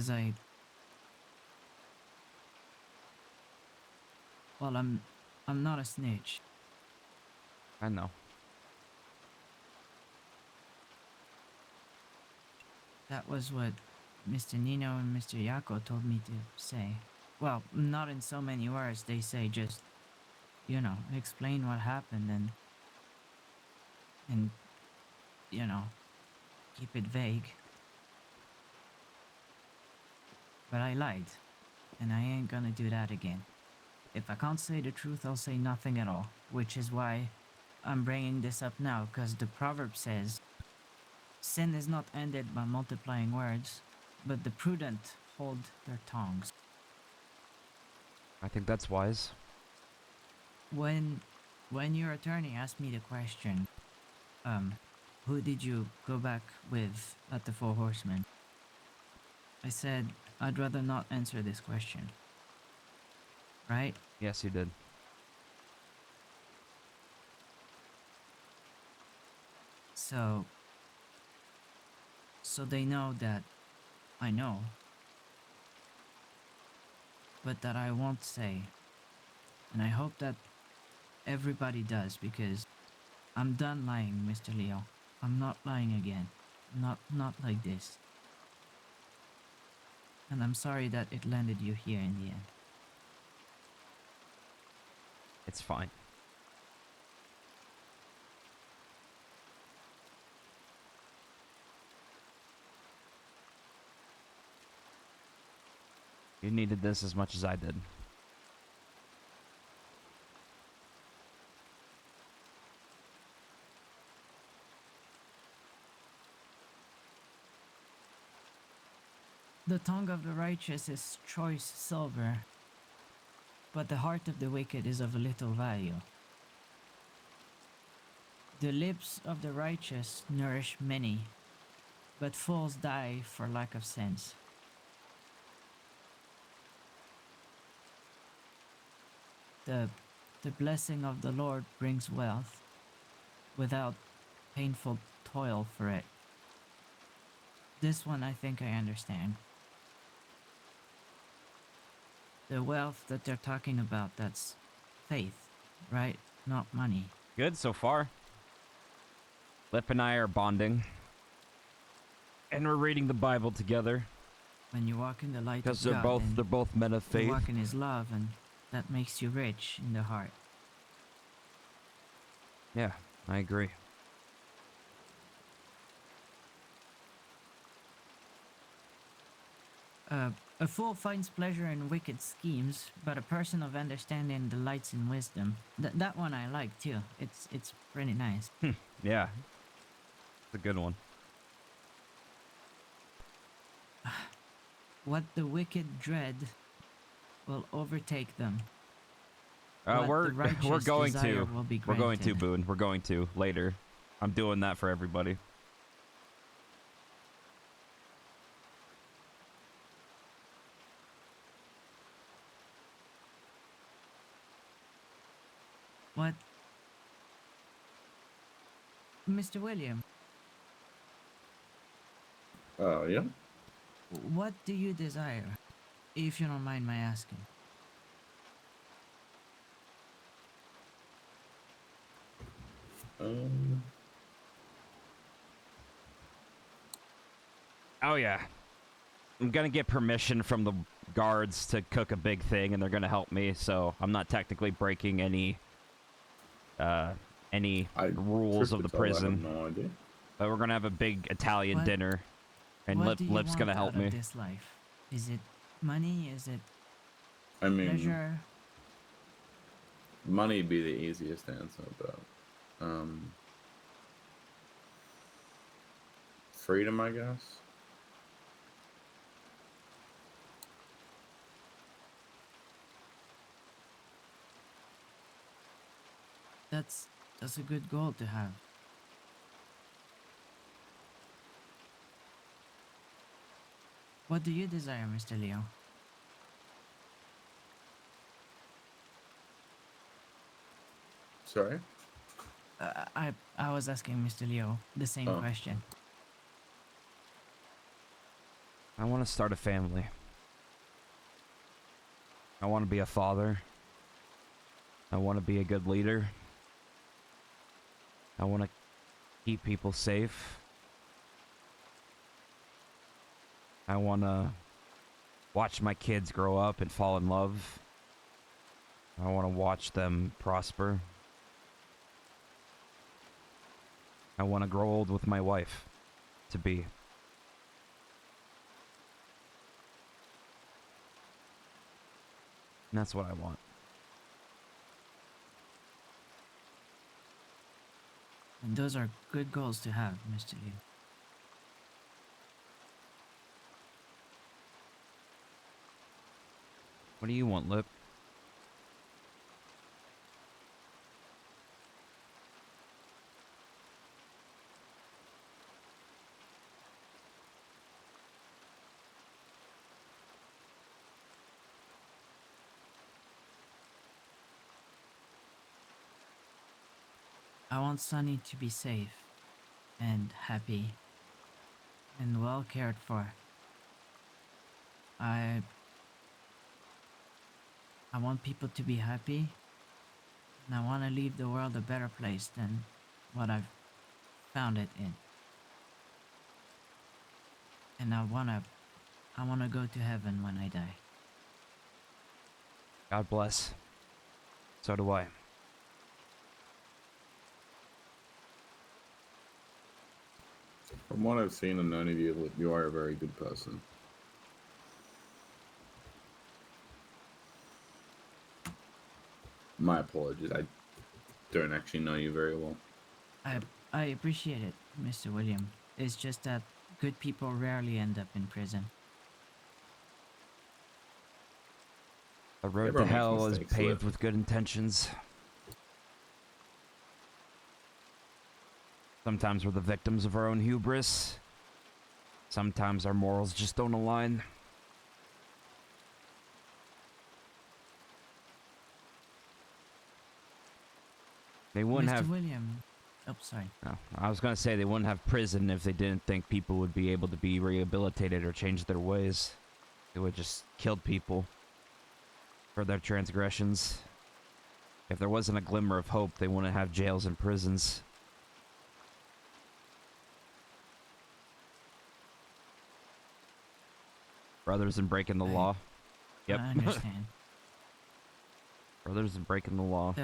I, well, I'm not a snitch. I know. That was what Mr. Nino and Mr. Yako told me to say. Well, not in so many words. They say just, explain what happened and keep it vague. But I lied, and I ain't gonna do that again. If I can't say the truth, I'll say nothing at all, which is why I'm bringing this up now, because the proverb says, sin is not ended by multiplying words, but the prudent hold their tongues. I think that's wise. When your attorney asked me the question, who did you go back with at the Four Horsemen? I said, I'd rather not answer this question. right? Yes, you did. So, so they know that I know, but that I won't say. And I hope that everybody does because I'm done lying, Mr. Leo. I'm not lying again. Not like this. And I'm sorry that it landed you here in the end. It's fine. You needed this as much as I did. The tongue of the righteous is choice silver, but the heart of the wicked is of little value. The lips of the righteous nourish many, but fools die for lack of sense. The, the blessing of the Lord brings wealth without painful toil for it. This one I think I understand. The wealth that they're talking about, that's faith, right? Not money. Good so far. Lip and I are bonding. And we're reading the Bible together. When you walk in the light Because of God, they're both men of you faith. walk in His love, and that makes you rich in the heart. Yeah, I agree. A fool finds pleasure in wicked schemes, but a person of understanding delights in wisdom. That one I like too. It's pretty nice. Yeah. It's a good one. What the wicked dread will overtake them. What We're the righteous we're going desire to. will be We're going to, granted. Boone. We're going to later. I'm doing that for everybody. What? Mr. William, Yeah. what do you desire? If you don't mind my asking. Um, Oh, yeah. I'm going to get permission from the guards to cook a big thing, and they're going to help me, so I'm not technically breaking any rules truth of be the told, I prison. have no idea. But we're going to have a big Italian What- dinner, and What do you Lip's going want to help out me. of this life? Is it money? Is it I mean, pleasure? money be the easiest answer, but freedom, I guess. That's a good goal to have. What do you desire, Mr. Leo? Sorry. I was asking Mr. Leo the same Oh. question. I want to start a family. I want to be a father. I want to be a good leader. I want to keep people safe. I want to watch my kids grow up and fall in love. I want to watch them prosper. I want to grow old with my wife to be. And that's what I want. And those are good goals to have, Mr. Leo. What do you want, Lip? I want Sunny to be safe and happy and well cared for. I I want people to be happy, and I want to leave the world a better place than what I've found it in. And I want to go to heaven when I die. God bless. So do I. From what I've seen and known of you, you are a very good person. My apologies. I don't actually know you very well. I appreciate it, Mr. William. It's just that good people rarely end up in prison. The road to Everyone makes hell is mistakes, paved Lip. with good intentions. Sometimes we're the victims of our own hubris. Sometimes our morals just don't align. They wouldn't Mr. have... William. Oh, sorry. No, I was gonna say they wouldn't have prison if they didn't think people would be able to be rehabilitated or change their ways. They would just killed people for their transgressions. If there wasn't a glimmer of hope, they wouldn't have jails and prisons. Brothers in breaking the law. Yep. I understand. Brothers in breaking the law.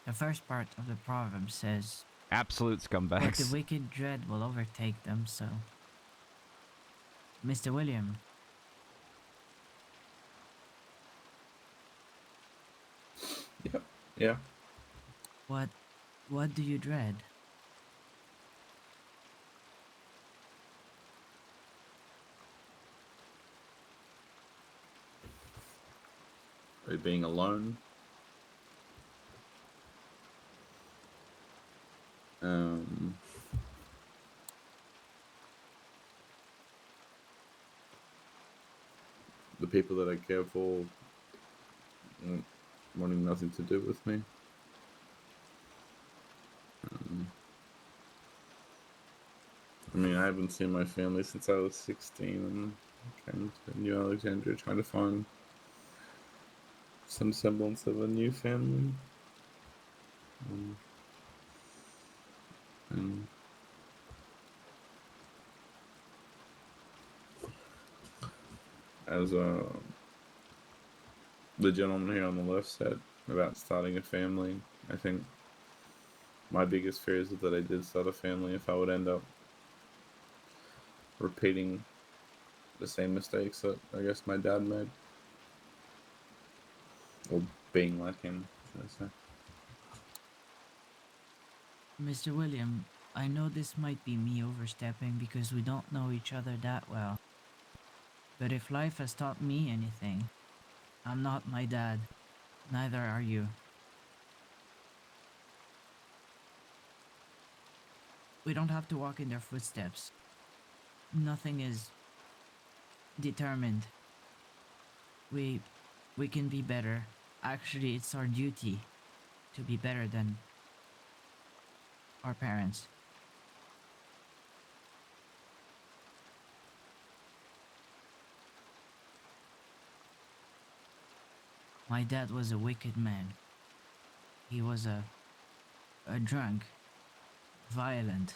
The first part of the proverb says, Absolute "But the scumbags. wicked dread will overtake them." So, Mr. William, Yep. Yeah. what do you dread? Are you being alone? The people that I care for wanting nothing to do with me. I mean, I haven't seen my family since I was 16 and came to New Alexandria trying to find some semblance of a new family. And as the gentleman here on the left said about starting a family, I think my biggest fear is that I did start a family, if I would end up repeating the same mistakes that I guess my dad made. Or being like him, should I say. Mr. William, I know this might be me overstepping because we don't know each other that well. But if life has taught me anything, I'm not my dad. Neither are you. We don't have to walk in their footsteps. Nothing is determined. We can be better. Actually, it's our duty to be better than our parents. My dad was a wicked man. He was a drunk, violent,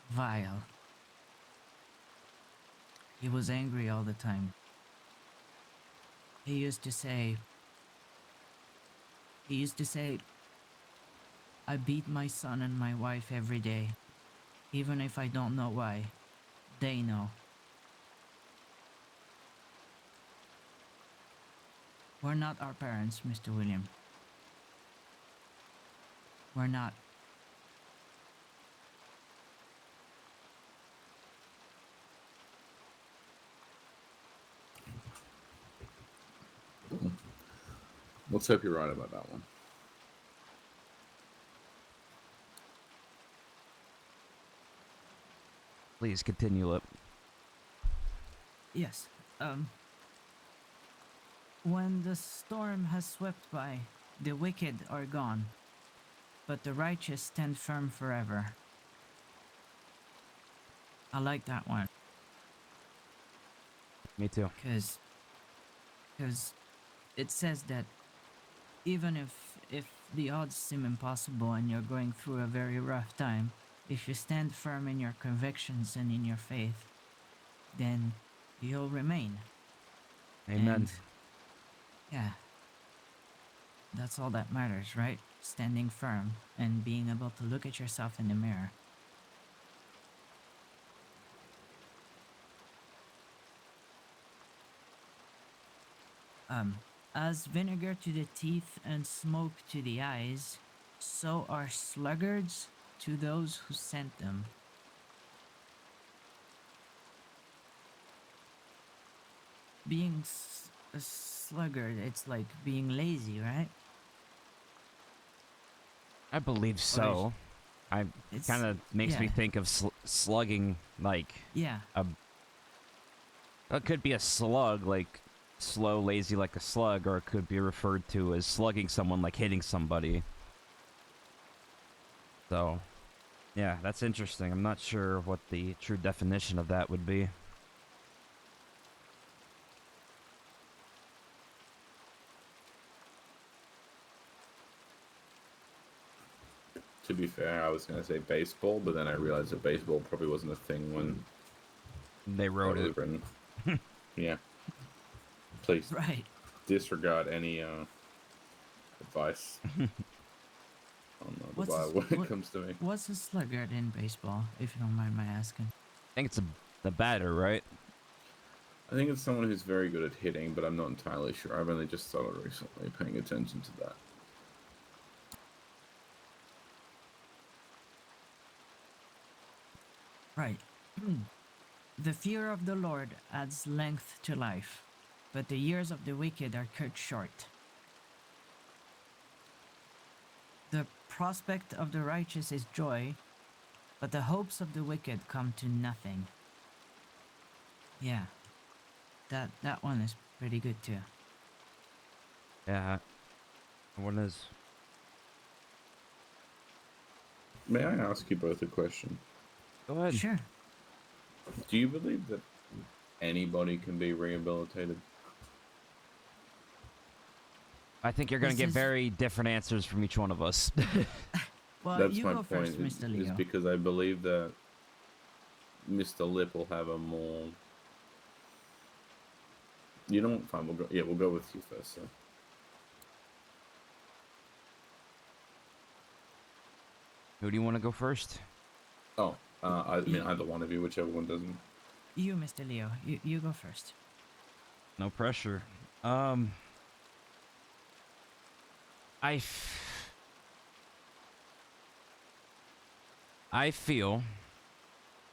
vile. He was angry all the time. He used to say, I beat my son and my wife every day, even if I don't know why. They know. We're not our parents, Mr. William. We're not. Let's hope you're right about that one. Please continue, Lip. Yes. When the storm has swept by, the wicked are gone. but the righteous stand firm forever. I like that one, Me too. cause it says that even if the odds seem impossible and you're going through a very rough time, if you stand firm in your convictions and in your faith, then you'll remain. Amen. And yeah, that's all that matters, right? Standing firm and being able to look at yourself in the mirror. As vinegar to the teeth and smoke to the eyes, so are sluggards to those who sent them. Being a sluggard, it's like being lazy, right? I believe so. I It's kind of makes me yeah, think of slugging like yeah, a. It could be a slug, like slow, lazy, like a slug, or it could be referred to as slugging someone, like hitting somebody. So, yeah, that's interesting. I'm not sure what the true definition of that would be. To be fair, I was going to say baseball, but then I realized that baseball probably wasn't a thing when They that wrote was it. written. Yeah. Please right. disregard any advice on the What's a, Bible s- when it what comes to me. what's a sluggard in baseball, if you don't mind my asking? I think it's the batter, right? I think it's someone who's very good at hitting, but I'm not entirely sure. I've only just started recently paying attention to that. Right. The fear of the Lord adds length to life, but the years of the wicked are cut short. The prospect of the righteous is joy, but the hopes of the wicked come to nothing. Yeah, that one is pretty good too. Yeah. One is. May I ask you both a question? Go ahead. Sure. Do you believe that anybody can be rehabilitated? I think you're going to This get is very different answers from each one of us. well. That's You my go point. first, Mr. Is Leo. because I believe that Mr. Lip will have a more. You know what? Fine. We'll go. Yeah, we'll go with you first. So. Who do you want to go first? Oh, I mean either one of you, whichever one doesn't. You, Mr. Leo. You go first. No pressure. I feel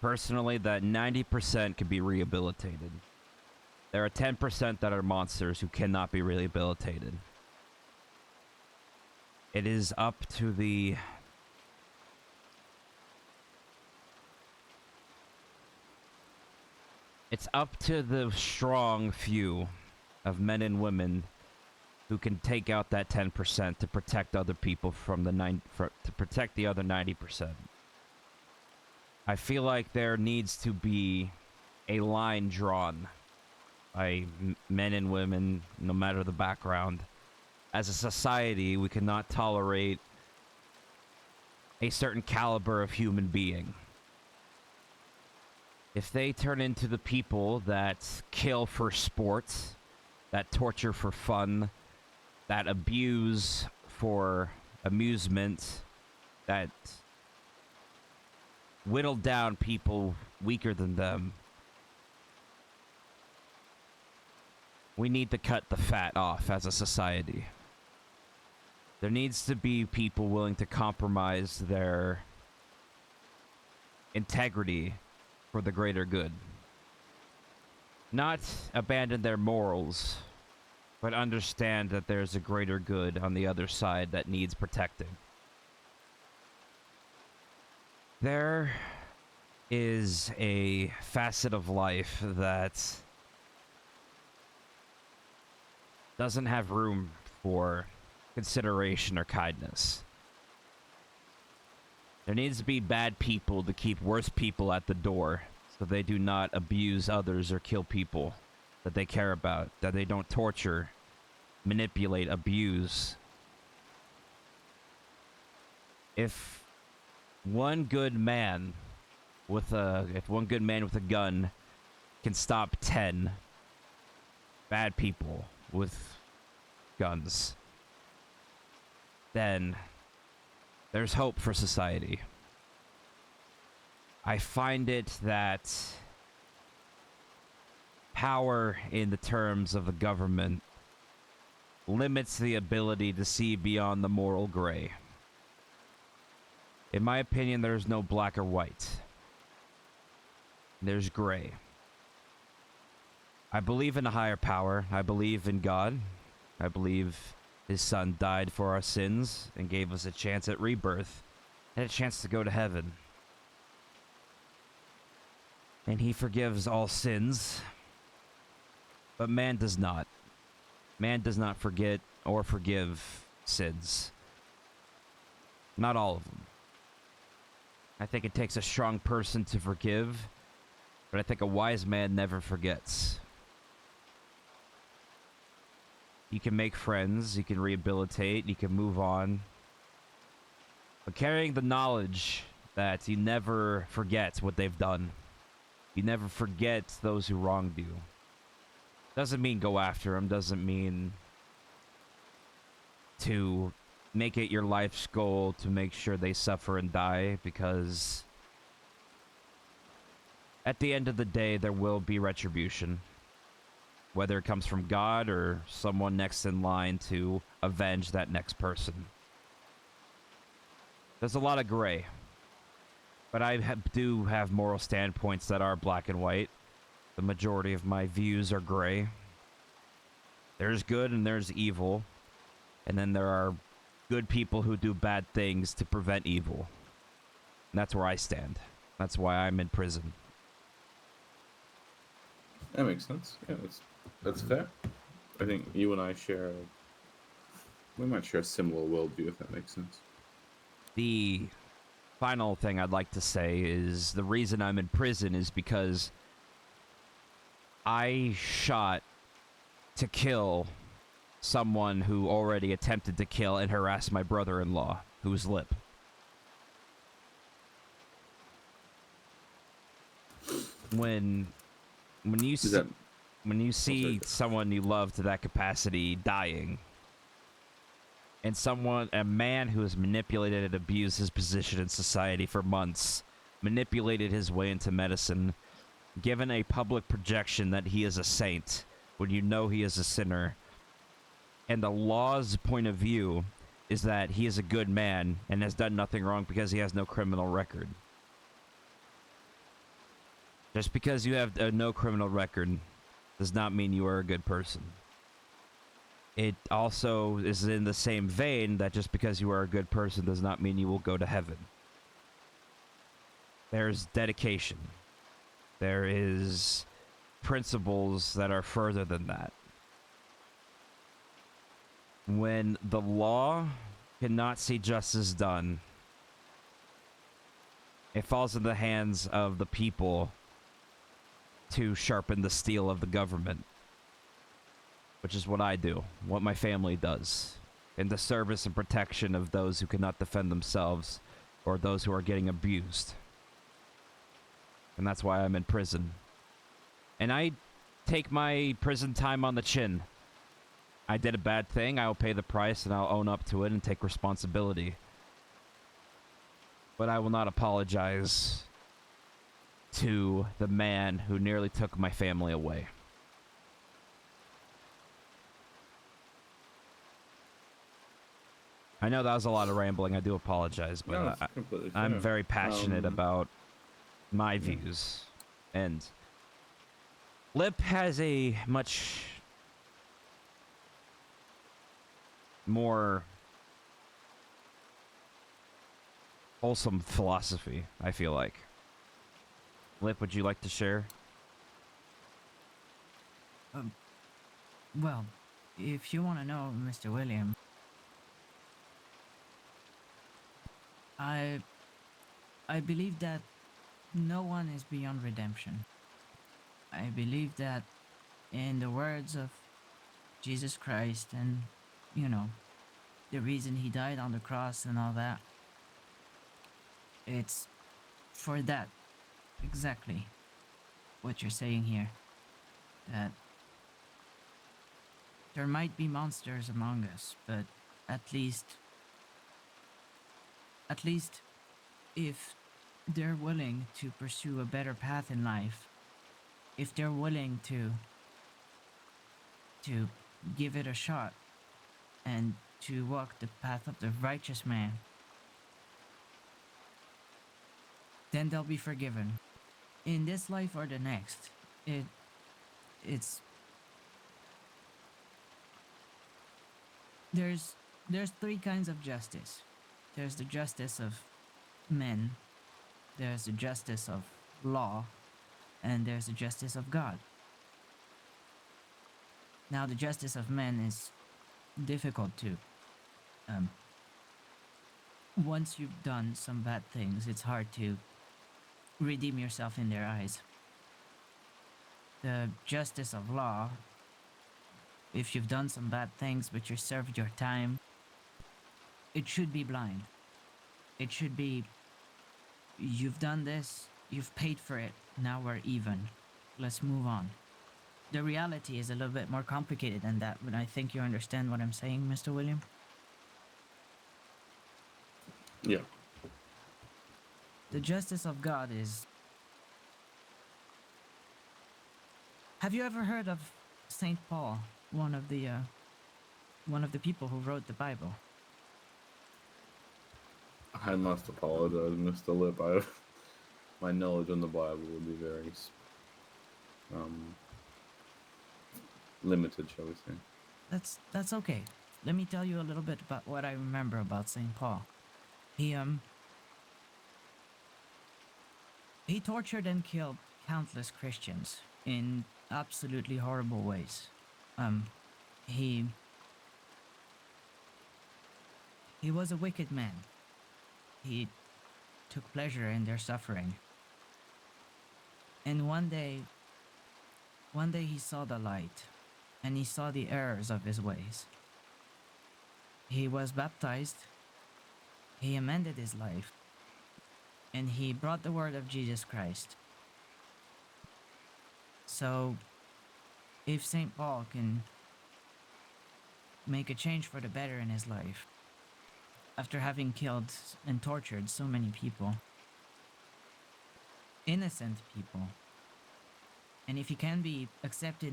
personally that 90% can be rehabilitated. There are 10% that are monsters who cannot be rehabilitated. It is up to the strong few of men and women who can take out that 10% to protect other people from to protect the other 90%. I feel like there needs to be a line drawn by men and women, no matter the background. As a society, we cannot tolerate a certain caliber of human being. If they turn into the people that kill for sport, that torture for fun, that abuse for amusement, that whittle down people weaker than them, we need to cut the fat off as a society. There needs to be people willing to compromise their integrity for the greater good. Not abandon their morals, but understand that there's a greater good on the other side that needs protecting. There is a facet of life that doesn't have room for consideration or kindness. There needs to be bad people to keep worse people at the door, so they do not abuse others or kill people that they care about, that they don't torture, manipulate, abuse. If one good man with a gun can stop 10 bad people with guns, then there's hope for society. I find it that power in the terms of the government limits the ability to see beyond the moral gray. In my opinion, there's no black or white. There's gray. I believe in a higher power. I believe in God. I believe his son died for our sins and gave us a chance at rebirth and a chance to go to heaven. And he forgives all sins. But man does not. Man does not forget or forgive sins. Not all of them. I think it takes a strong person to forgive, but I think a wise man never forgets. You can make friends, you can rehabilitate, you can move on. But carrying the knowledge that you never forget what they've done. You never forget those who wronged you. Doesn't mean go after them, doesn't mean to make it your life's goal to make sure they suffer and die, because at the end of the day, there will be retribution. Whether it comes from God or someone next in line to avenge that next person. There's a lot of gray. But I do have moral standpoints that are black and white. The majority of my views are gray. There's good and there's evil. And then there are good people who do bad things to prevent evil. And that's where I stand. That's why I'm in prison. That makes sense. Yeah, that's fair. I think you and I we might share a similar worldview, if that makes sense. The final thing I'd like to say is the reason I'm in prison is because I shot to kill someone who already attempted to kill and harass my brother-in-law, who's lip. When you see someone you love to that capacity dying, and a man who has manipulated and abused his position in society for months, manipulated his way into medicine, given a public projection that he is a saint when you know he is a sinner, and the law's point of view is that he is a good man and has done nothing wrong because he has no criminal record. Just because you have no criminal record does not mean you are a good person. It also is in the same vein that just because you are a good person does not mean you will go to heaven. There's dedication. There is principles that are further than that. When the law cannot see justice done, it falls in the hands of the people to sharpen the steel of the government. Which is what I do, what my family does, in the service and protection of those who cannot defend themselves or those who are getting abused. And that's why I'm in prison. And I take my prison time on the chin. I did a bad thing, I'll pay the price and I'll own up to it and take responsibility. But I will not apologize to the man who nearly took my family away. I know that was a lot of rambling. I do apologize, but No, I'm very passionate about my views. And Lip has a much more wholesome philosophy, I feel like. Lip, would you like to share? Well, if you want to know, Mr. William, I I believe that no one is beyond redemption. I believe that in the words of Jesus Christ and, you know, the reason he died on the cross and all that, it's for that exactly what you're saying here. That there might be monsters among us, but at least, at least if they're willing to pursue a better path in life, if they're willing to give it a shot and to walk the path of the righteous man, then they'll be forgiven. In this life or the next, it it's there's there's three kinds of justice. There's the justice of men, there's the justice of law, and there's the justice of God. Now the justice of men is difficult to um once you've done some bad things, it's hard to redeem yourself in their eyes. The justice of law, if you've done some bad things but you served your time, it should be blind. It should be, you've done this, you've paid for it, now we're even. Let's move on. The reality is a little bit more complicated than that, but I think you understand what I'm saying, Mr. William. Yeah. The justice of God is. Have you ever heard of Saint Paul, one of the people who wrote the Bible? I must apologize, Mr. Lip. My knowledge on the Bible would be very limited, shall we say. That's okay. Let me tell you a little bit about what I remember about Saint Paul. He tortured and killed countless Christians in absolutely horrible ways. He he was a wicked man. He took pleasure in their suffering. And one day he saw the light, and he saw the errors of his ways. He was baptized, he amended his life, and he brought the word of Jesus Christ. So, if St. Paul can make a change for the better in his life, after having killed and tortured so many people, innocent people, and if he can be accepted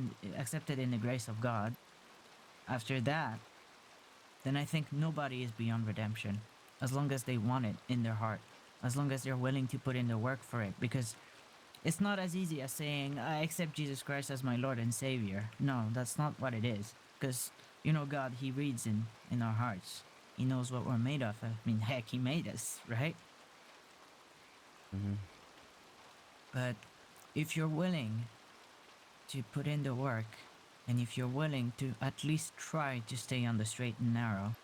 in the grace of God, after that, then I think nobody is beyond redemption, as long as they want it in their heart, as long as they're willing to put in the work for it, because it's not as easy as saying, I accept Jesus Christ as my Lord and Savior. No, that's not what it is, because, God, he reads in our hearts. He knows what we're made of. I mean, heck, he made us, right? Mm-hmm. But if you're willing to put in the work, and if you're willing to at least try to stay on the straight and narrow,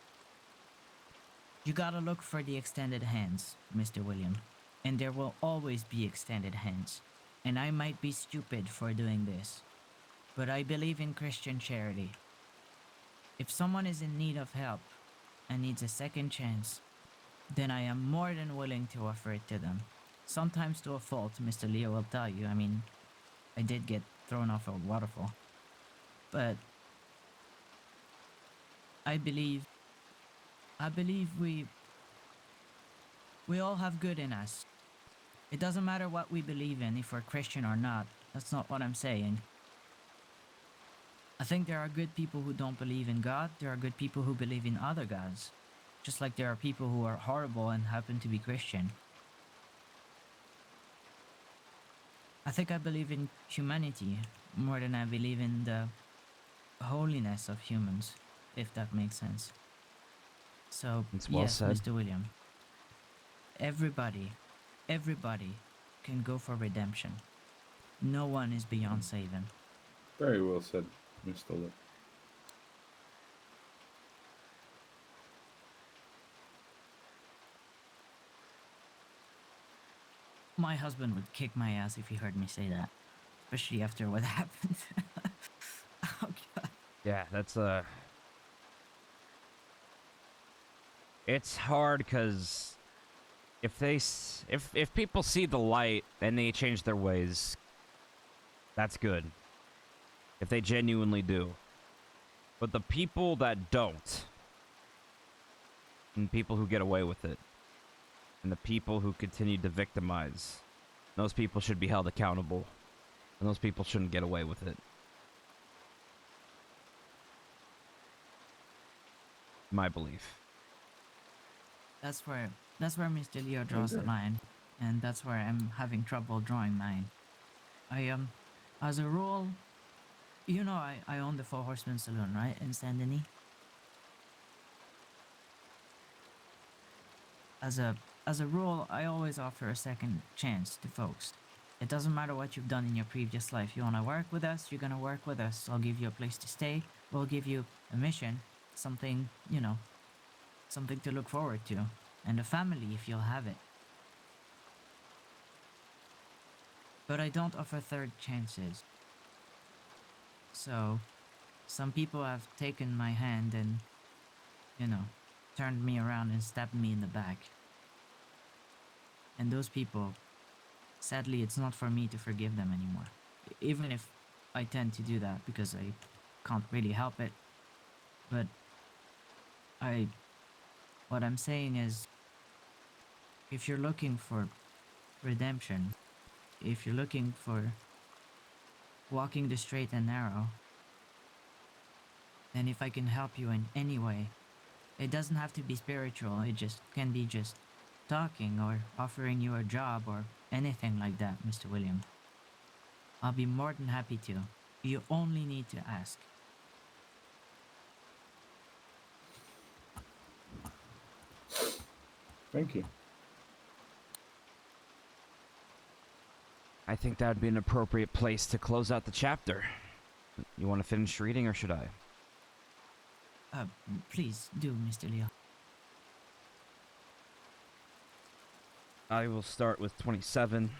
you gotta look for the extended hands, Mr. William. And there will always be extended hands. And I might be stupid for doing this, but I believe in Christian charity. If someone is in need of help and needs a second chance, then I am more than willing to offer it to them. Sometimes to a fault, Mr. Leo will tell you. I mean, I did get thrown off a waterfall. But I believe we all have good in us. It doesn't matter what we believe in, if we're Christian or not. That's not what I'm saying. I think there are good people who don't believe in God. There are good people who believe in other gods. Just like there are people who are horrible and happen to be Christian. I think I believe in humanity more than I believe in the holiness of humans, if that makes sense. So, It's well yes, said. Mr. William. Everybody can go for redemption. No one is beyond saving. Very well said, Mr. Lip. My husband would kick my ass if he heard me say that, especially after what happened. Oh god. Yeah, that's it's hard because if people see the light and they change their ways, that's good. If they genuinely do. But the people that don't, and people who get away with it, and the people who continue to victimize, those people should be held accountable. And those people shouldn't get away with it. My belief. That's where Mr. Leo draws the Okay. line, and that's where I'm having trouble drawing mine. I as a rule, you know, I own the Four Horsemen Saloon, right, in Saint Denis. As a rule, I always offer a second chance to folks. It doesn't matter what you've done in your previous life. You wanna work with us, you're gonna work with us. I'll give you a place to stay. We'll give you a mission, something, you know, something to look forward to, and a family if you'll have it. But I don't offer third chances. So, some people have taken my hand and, you know, turned me around and stabbed me in the back. And those people, sadly, it's not for me to forgive them anymore. Even if I tend to do that because I can't really help it. But what I'm saying is, if you're looking for redemption, if you're looking for walking the straight and narrow, then if I can help you in any way, it doesn't have to be spiritual, it just can be just talking or offering you a job or anything like that, Mr. William. I'll be more than happy to. You only need to ask. Thank you. I think that would be an appropriate place to close out the chapter. You want to finish reading, or should I? Please do, Mr. Leo. I will start with 27.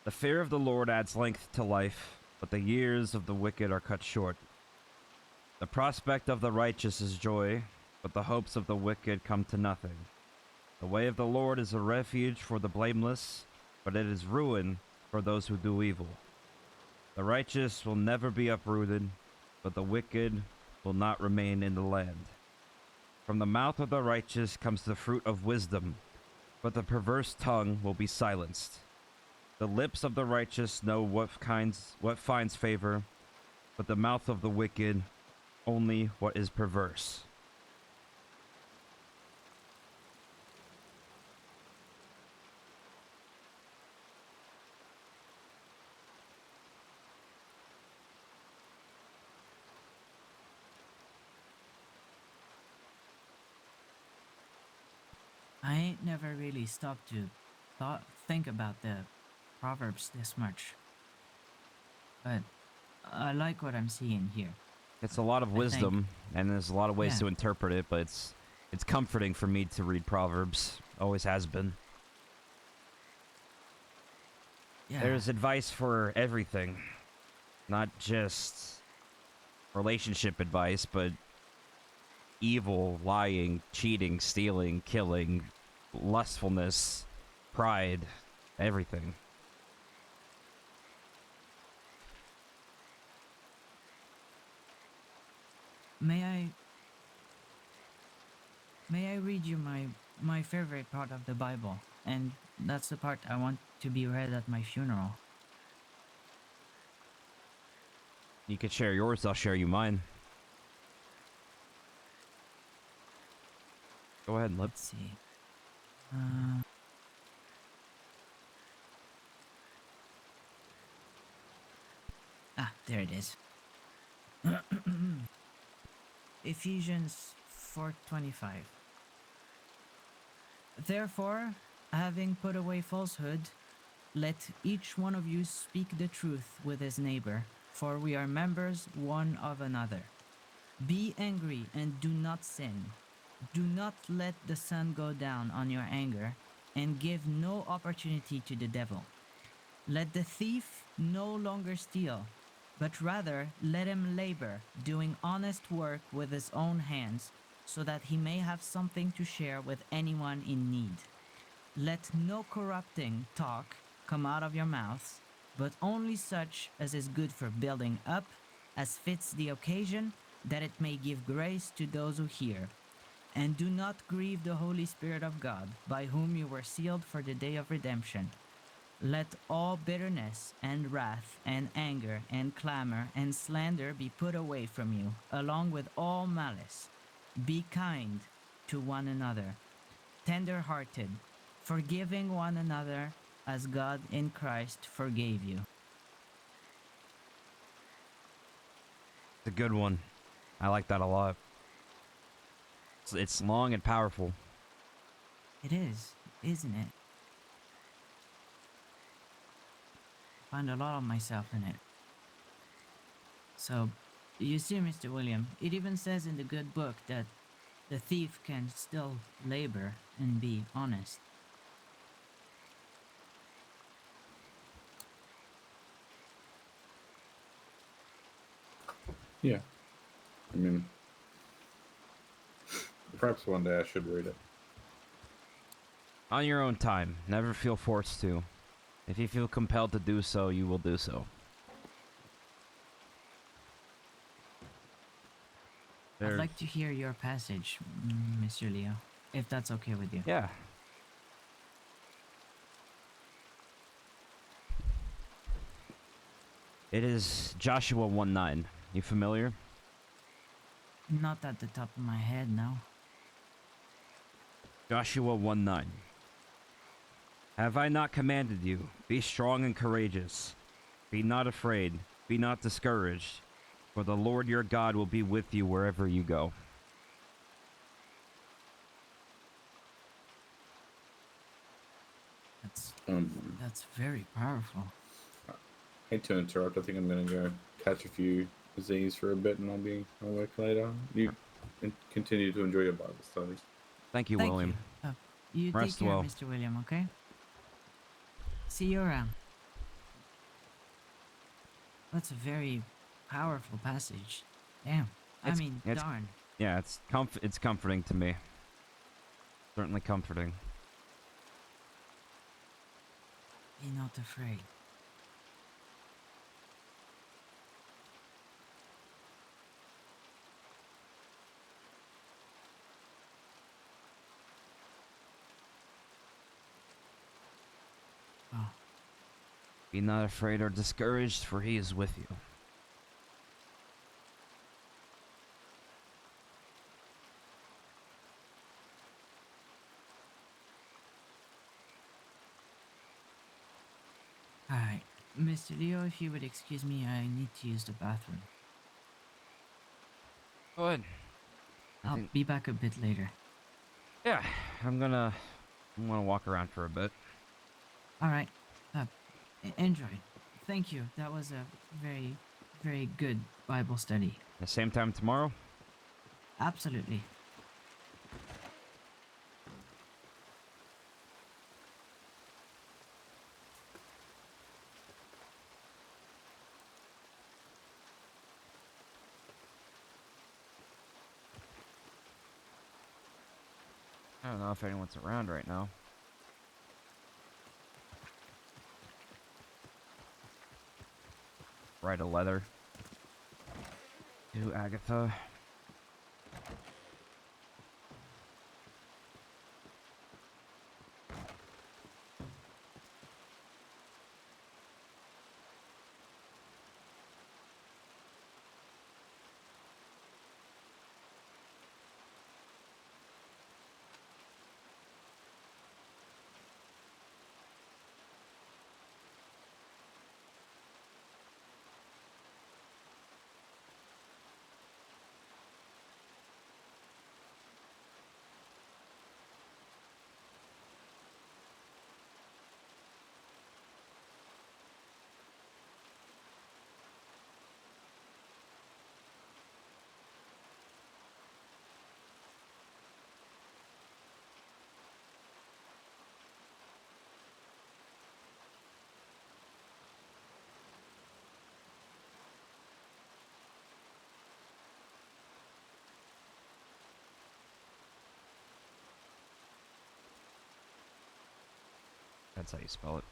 The fear of the Lord adds length to life, but the years of the wicked are cut short. The prospect of the righteous is joy, but the hopes of the wicked come to nothing. The way of the Lord is a refuge for the blameless, but it is ruin for those who do evil. The righteous will never be uprooted, but the wicked will not remain in the land. From the mouth of the righteous comes the fruit of wisdom, but the perverse tongue will be silenced. The lips of the righteous know what finds favor, but the mouth of the wicked only what is perverse. I ain't never really stopped to think about the Proverbs this much. But I like what I'm seeing here. It's a lot of I think- wisdom, and there's a lot of ways Yeah. to interpret it, but it's comforting for me to read Proverbs. Always has been. Yeah. There's advice for everything. Not just relationship advice, but evil, lying, cheating, stealing, killing, lustfulness, pride, everything. May I read you my favorite part of the Bible, and that's the part I want to be read at my funeral. You could share yours, I'll share you mine. Go ahead, Let's see. There it is. Ephesians 4:25. Therefore, having put away falsehood, let each one of you speak the truth with his neighbor, for we are members one of another. Be angry and do not sin. Do not let the sun go down on your anger, and give no opportunity to the devil. Let the thief no longer steal, but rather let him labor, doing honest work with his own hands, so that he may have something to share with anyone in need. Let no corrupting talk come out of your mouths, but only such as is good for building up, as fits the occasion, that it may give grace to those who hear. And do not grieve the Holy Spirit of God, by whom you were sealed for the day of redemption. Let all bitterness and wrath and anger and clamor and slander be put away from you, along with all malice. Be kind to one another, tender-hearted, forgiving one another as God in Christ forgave you. It's a good one. I like that a lot. It's long and powerful. It is, isn't it? I find a lot of myself in it. So, you see, Mr. William, it even says in the good book that the thief can still labor and be honest. Yeah. I mean, perhaps one day I should read it. On your own time. Never feel forced to. If you feel compelled to do so, you will do so. I'd like to hear your passage, Mr. Leo, if that's okay with you. Yeah. It is Joshua 1:9. You familiar? Not at the top of my head, no. Joshua 1:9. Have I not commanded you? Be strong and courageous. Be not afraid. Be not discouraged. For the Lord your God will be with you wherever you go. That's very powerful. Hate to interrupt. I think I'm gonna go catch a few Z's for a bit, and I'll work later. You continue to enjoy your Bible studies. Thank you, Thank William. you. You Rest take care, well. Mr. William, okay? See you around. That's a very powerful passage. Damn. I mean, darn. Yeah, it's comforting to me. Certainly comforting. Be not afraid. Oh, Be not afraid or discouraged, for he is with you. alright. Mr. Leo, if you would excuse me, I need to use the bathroom. Go ahead. I'll be back a bit later. Yeah, I'm gonna walk around for a bit. Alright. Enjoy. Thank you. That was a very, very good Bible study. The same time tomorrow? Absolutely. I don't know if anyone's around right now. Write a letter to Agatha. That's how you spell it.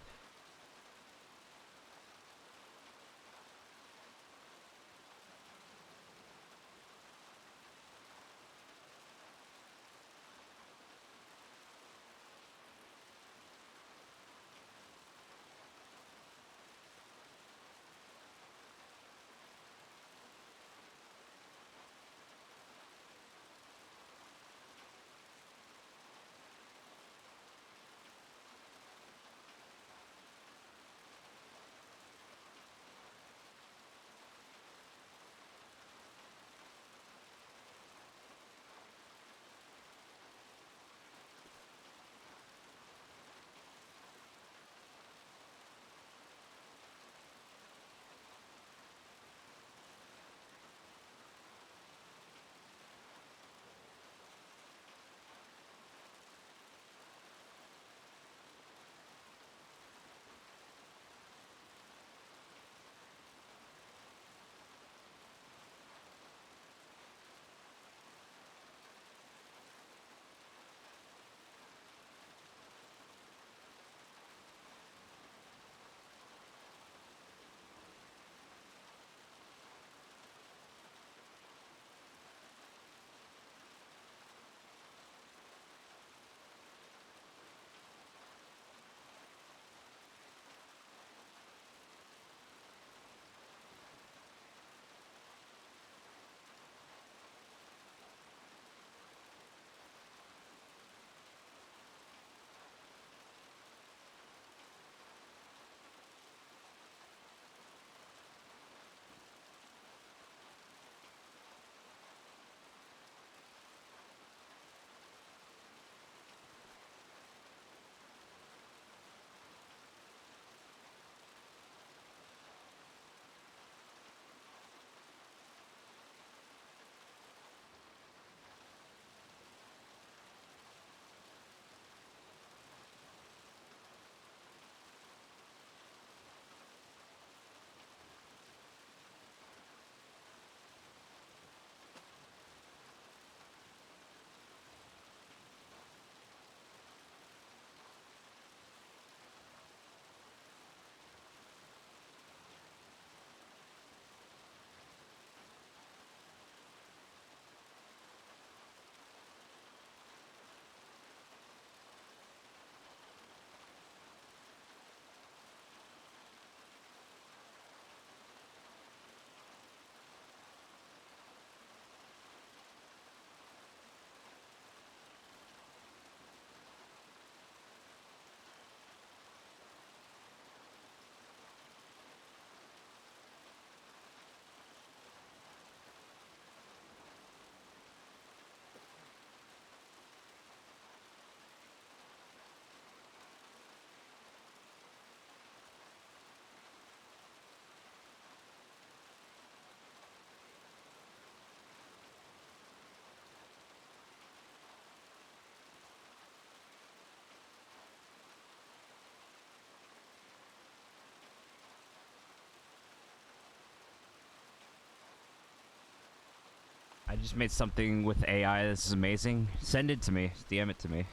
I just made something with AI. This is amazing. Send it to me. DM it to me.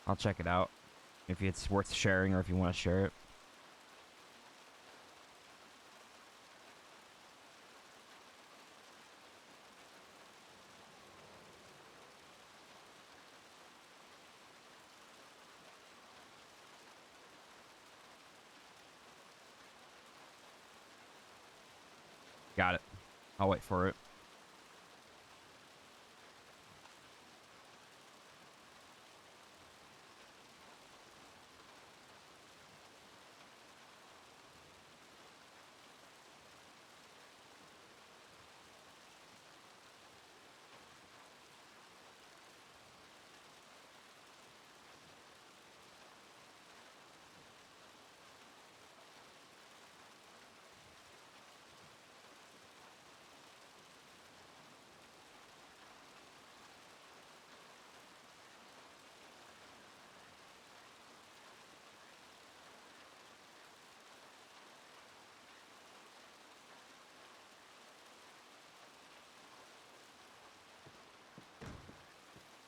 I'll check it out. If it's worth sharing or if you want to share it. Got it. I'll wait for it.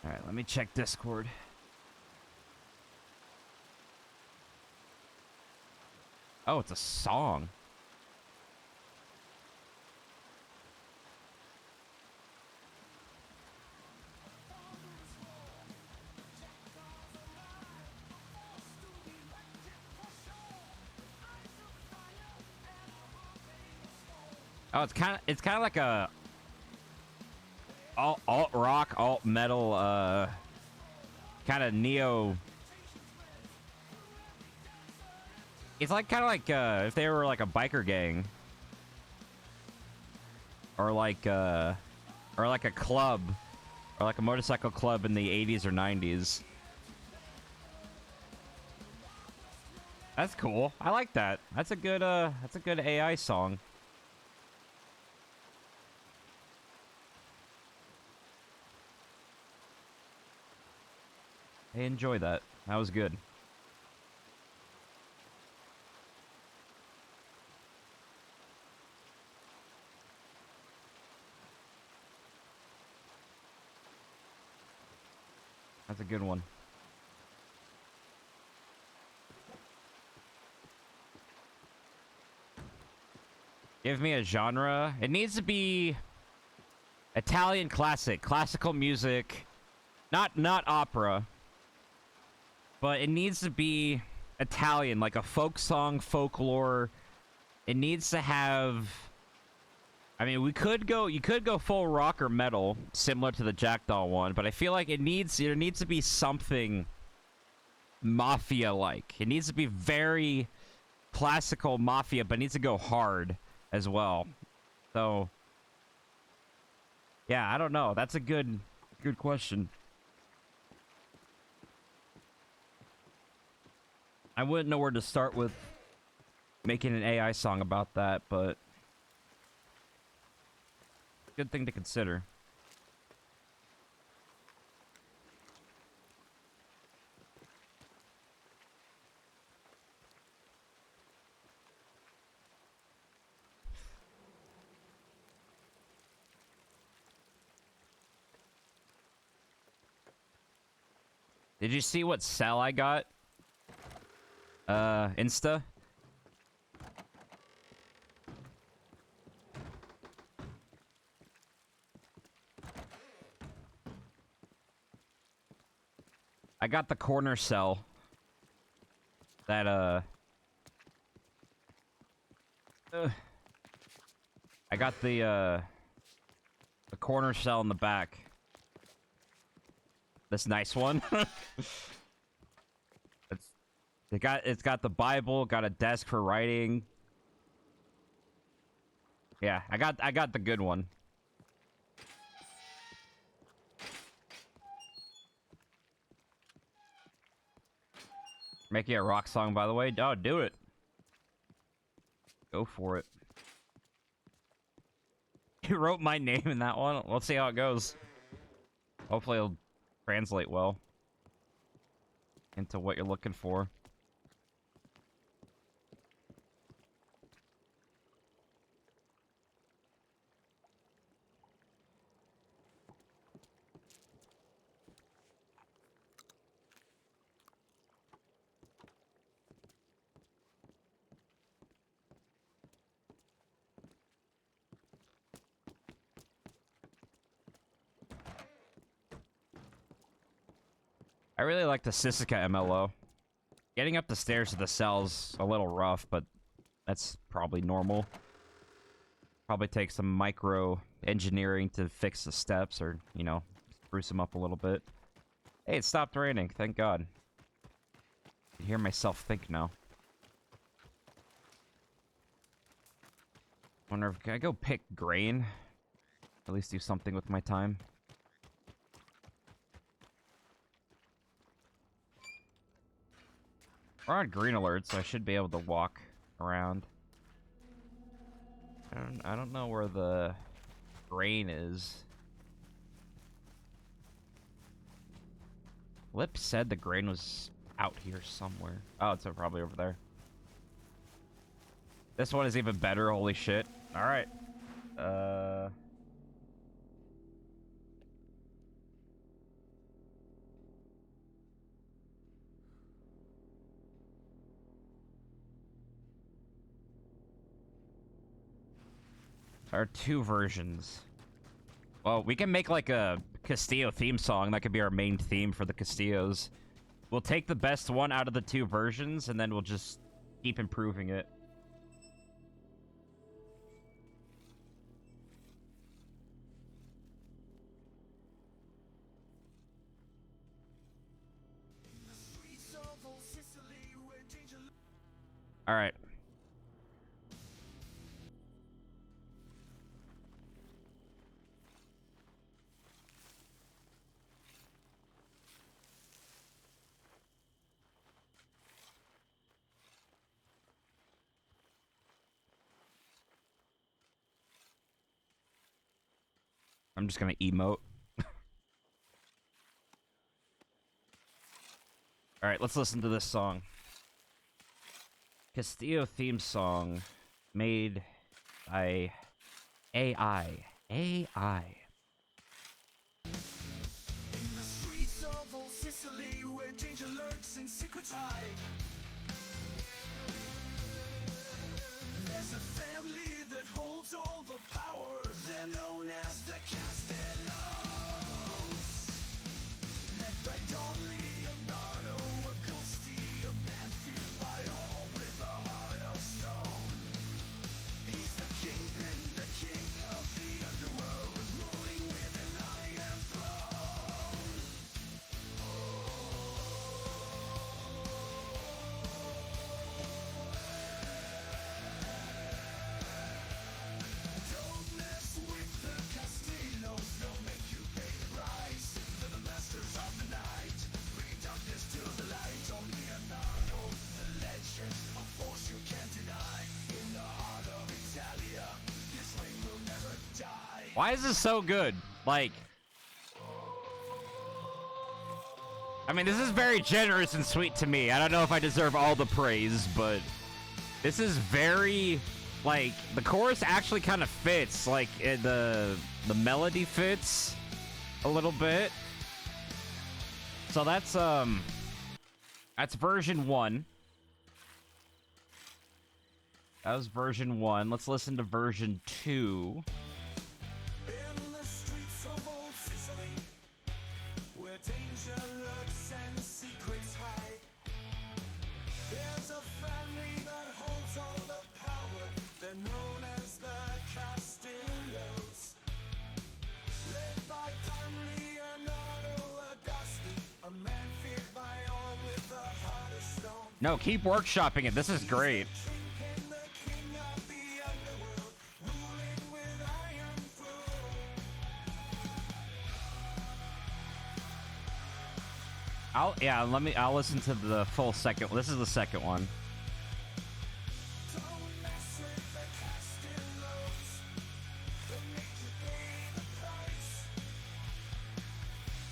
All right, let me check Discord. Oh, it's a song. Oh, it's kind of like a alt rock, alt metal, kind of neo. It's like kind of like if they were like a biker gang, or like a club, or like a motorcycle club in the 80s or 90s. That's cool. I like that. That's a good AI song. I enjoy that. That was good. That's a good one. Give me a genre. It needs to be Italian classical music. Not opera. But it needs to be Italian, like a folk song, folklore. It needs to have, I mean, you could go full rock or metal, similar to the Jackdaw one, but I feel like there needs to be something mafia-like. It needs to be very classical mafia, but it needs to go hard as well. So, yeah, I don't know. That's a good question. I wouldn't know where to start with making an AI song about that, but good thing to consider. Did you see what cell I got? Insta? I got the corner cell. That, I got the corner cell in the back. This nice one. It's got the Bible, got a desk for writing. Yeah, I got the good one. Making a rock song, by the way. Oh, do it. Go for it. You wrote my name in that one. Let's see how it goes. Hopefully it'll translate well into what you're looking for. I really like the Sisica MLO. Getting up the stairs to the cell's a little rough, but that's probably normal. Probably take some micro engineering to fix the steps or, you know, spruce them up a little bit. Hey, it stopped raining. Thank God. I can hear myself think now. Wonder if can I go pick grain? At least do something with my time. We're on green alert, so I should be able to walk around. I don't know where the grain is. Lip said the grain was out here somewhere. Oh, it's probably over there. This one is even better, holy shit. Alright. are two versions. Well, we can make like a Castillo theme song. That could be our main theme for the Castillos. We'll take the best one out of the two versions, and then we'll just keep improving it. All right. I'm just gonna emote. All right, let's listen to this song. Castillo theme song made by AI. AI. In the streets of old Sicily, where danger lurks in secret hide, there's a family that holds all the power. They're known as the Castellos. Led by Don Leonardo, Agosti, a man feared by all with a heart of stone. He's the kingpin, the king of the underworld, ruling with an iron throne. Don't mess with the Castellos, they'll make you pay the price. They're the masters of the night, bringing darkness to the light. Don Leonardo, the legend, a force you can't deny. In the heart of Italia, this flame will never die. Why is this so good? Like, I mean, this is very generous and sweet to me. I don't know if I deserve all the praise, but this is very, like, the chorus actually kind of fits. Like, the melody fits a little bit. So that's version 1. That was version 1. Let's listen to version 2. In the streets of old Sicily, where danger lurks and secrets hide, there's a family that holds all the power. They're known as the Castellos. Led by Don Leonardo Agosti, a man feared by all with a heart of stone. No, keep workshopping it. This is great. Kingpin, the king of the underworld, ruling with iron throne. I'll listen to the full second. This is the second one. Don't mess with the Castellos, they'll make you pay the price.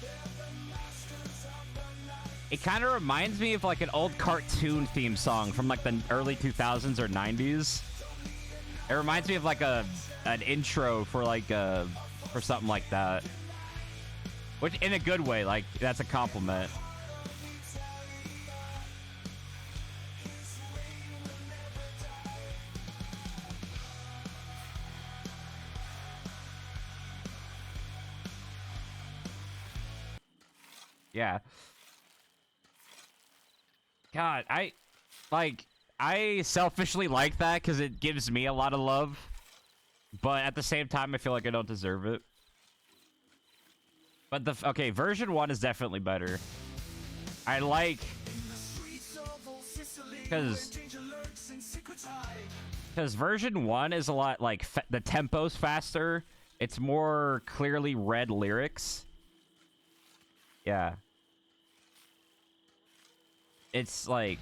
They're the masters of the night. It kind of reminds me of like an old cartoon theme song from like the early 2000s or 90s. It reminds me of like an intro for like for something like that. Which in a good way, like that's a compliment. Yeah. God, I selfishly like that because it gives me a lot of love. But at the same time, I feel like I don't deserve it. But okay, version 1 is definitely better. I like, because version 1 is a lot like the tempo's faster. It's more clearly read lyrics. Yeah. It's like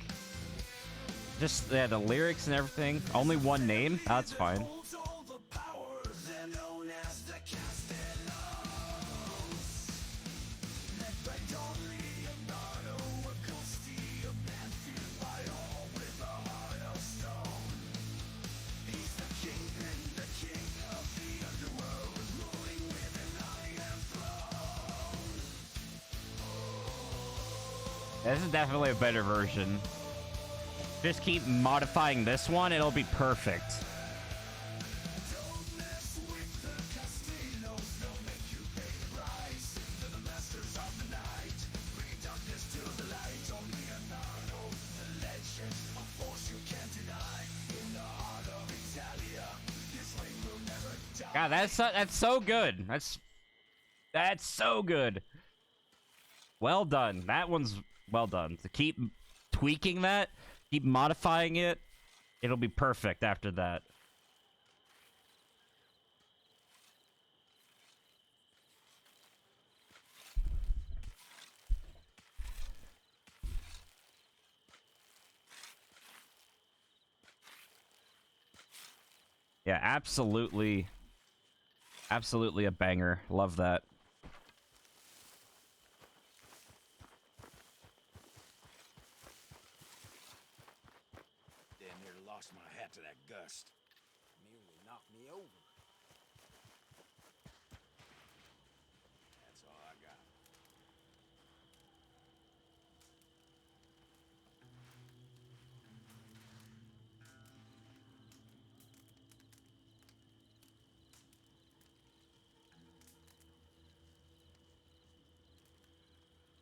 just the lyrics and everything. Only one name. That's fine. Holds all the power. They're known as the Castellos. Led by Don Leonardo Agosti, a man feared by all with a heart of stone. He's the kingpin, the king of the underworld, ruling with an iron throne. This is definitely a better version. Just keep modifying this one, it'll be perfect. Don't mess God, that's so good. That's so good. Well done. That one's well done. To keep tweaking that, keep modifying it, it'll be perfect after that. Yeah, absolutely. Absolutely a banger. Love that. Damn near lost my hat to that gust. Nearly knocked me over. That's all I got.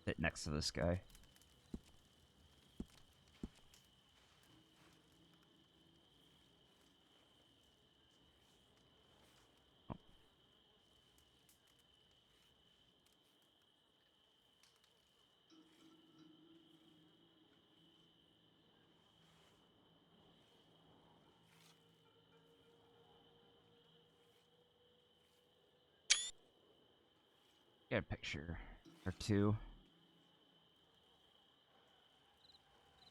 Sit next to this guy. Get a picture or two.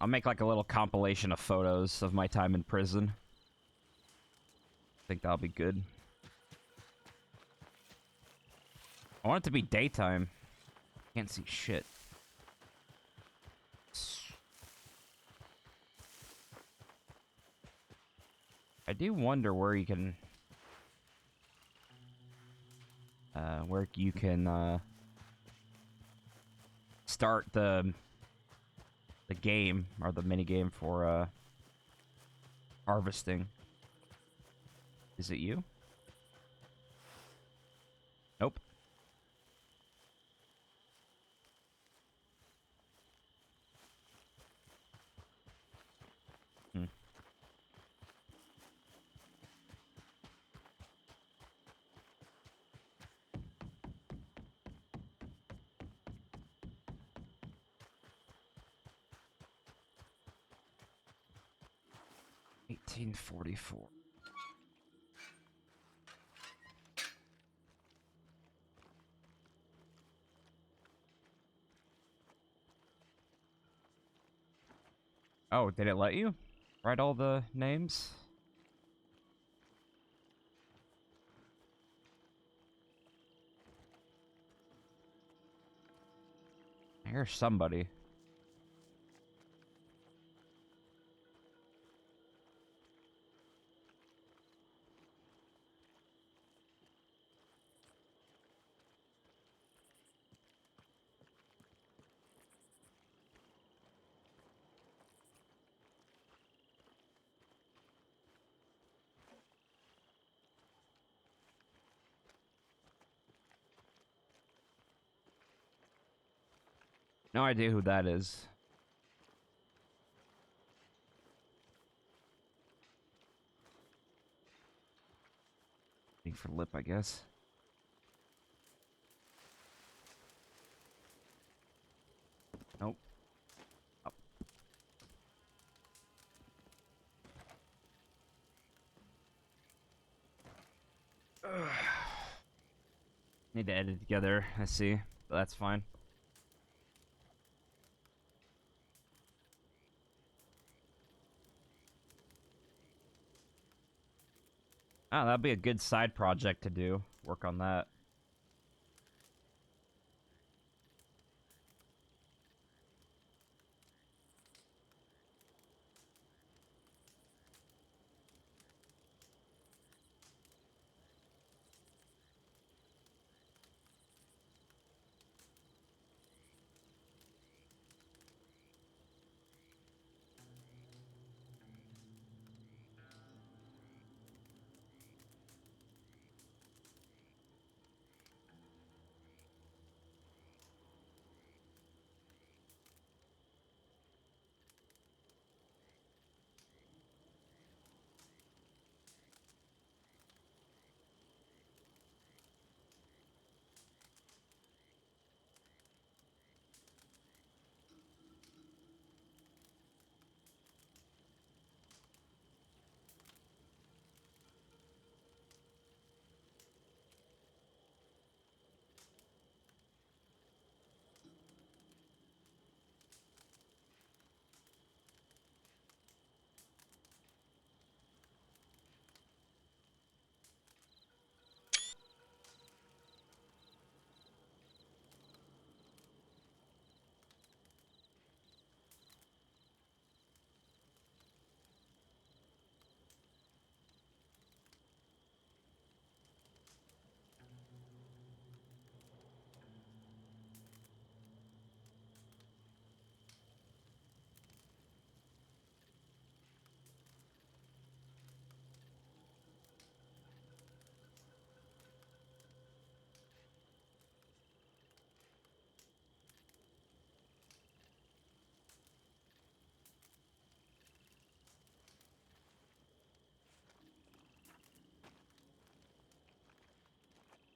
I'll make like a little compilation of photos of my time in prison. I think that'll be good. I want it to be daytime. Can't see shit. I do wonder where you can... start the game, or the mini game for, harvesting. Is it you? Nope. Hmm. $18.44. Oh, did it let you write all the names? I hear somebody. No idea who that is. Waiting for Lip, I guess. Nope. Oh. Need to edit together, I see. But that's fine. Ah, that'd be a good side project to do. Work on that.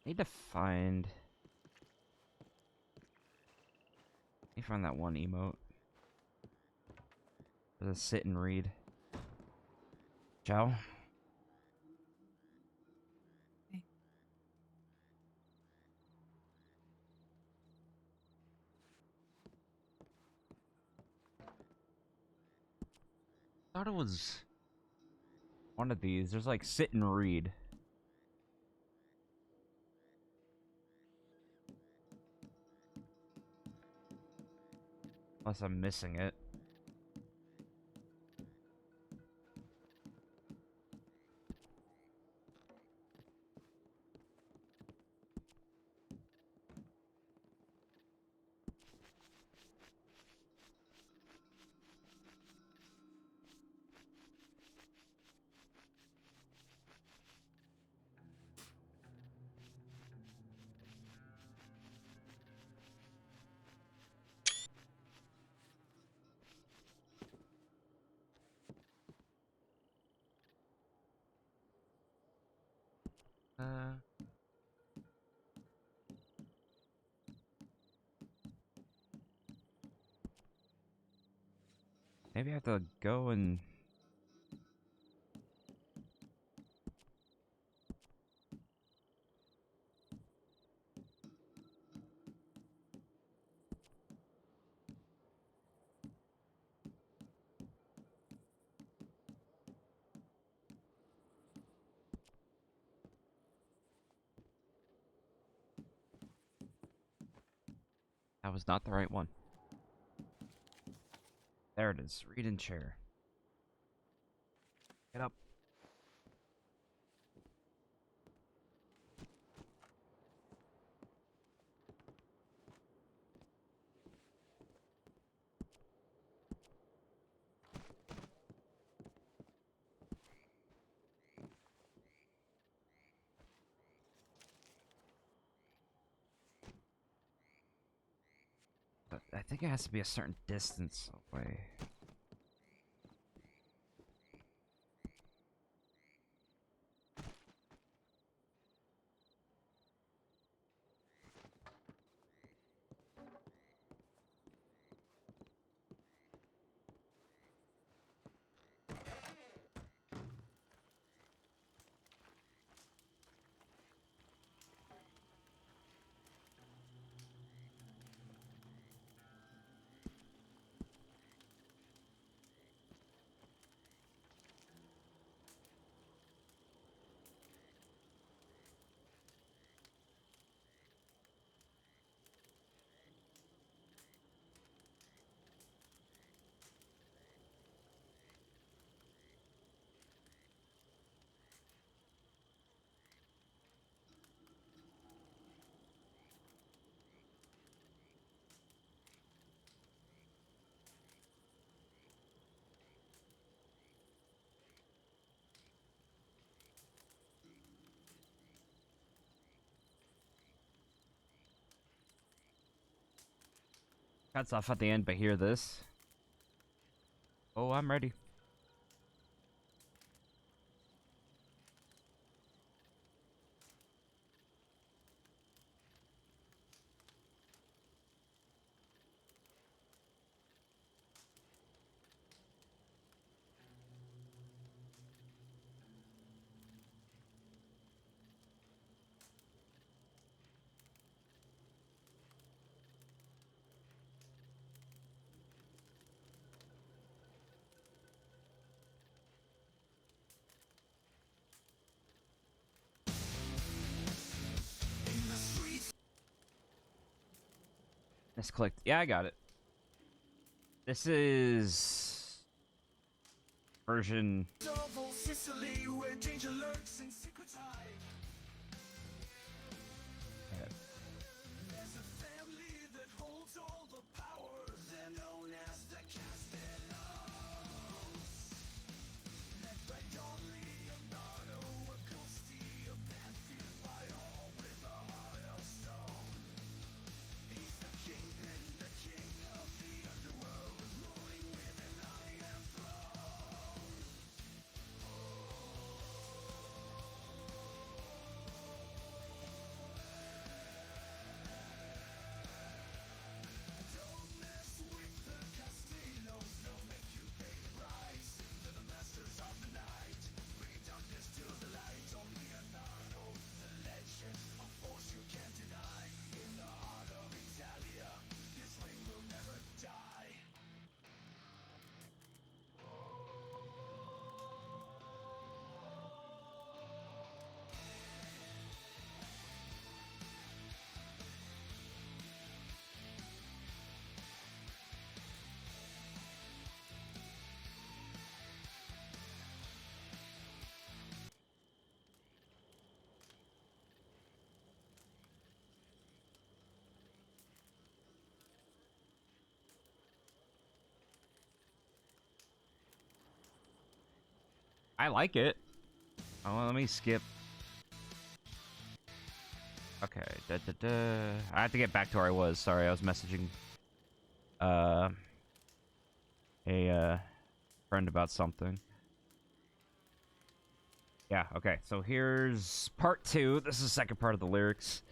Need to find. Let me find that one emote. For the sit and read. Joe? Hey. I thought it was one of these. There's like sit and read. Unless I'm missing it. Uh, Maybe I have to go and. That was not the right one. There it is. Read and chair. Get up. But I think it has to be a certain distance away. Cuts off at the end, but hear this. Oh, I'm ready. Misclicked. Yeah, I got it. This is version. Of old Sicily, where danger lurks and secrets hide. There's a family that holds all the power. They're known as the Castellanos. Led by Don Leonardo, Agosti, a man feared by all with a heart of stone. He's the kingpin, the king of the underworld, ruling with an iron throne. I like it. Oh, well, let me skip. Okay. I have to get back to where I was. Sorry, I was messaging a friend about something. Yeah, okay. So here's part 2. This is the second part of the lyrics.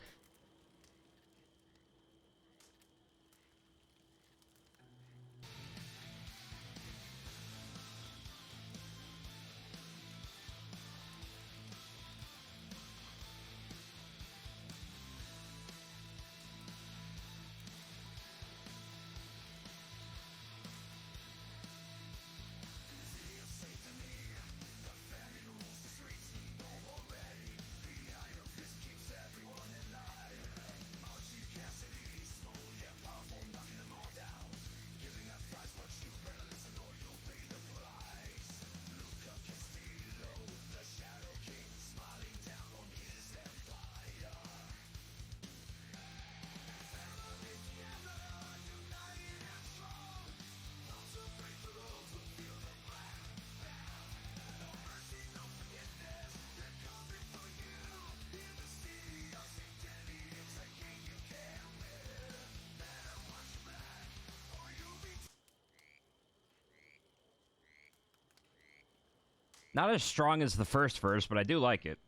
Not as strong as the first verse, but I do like it.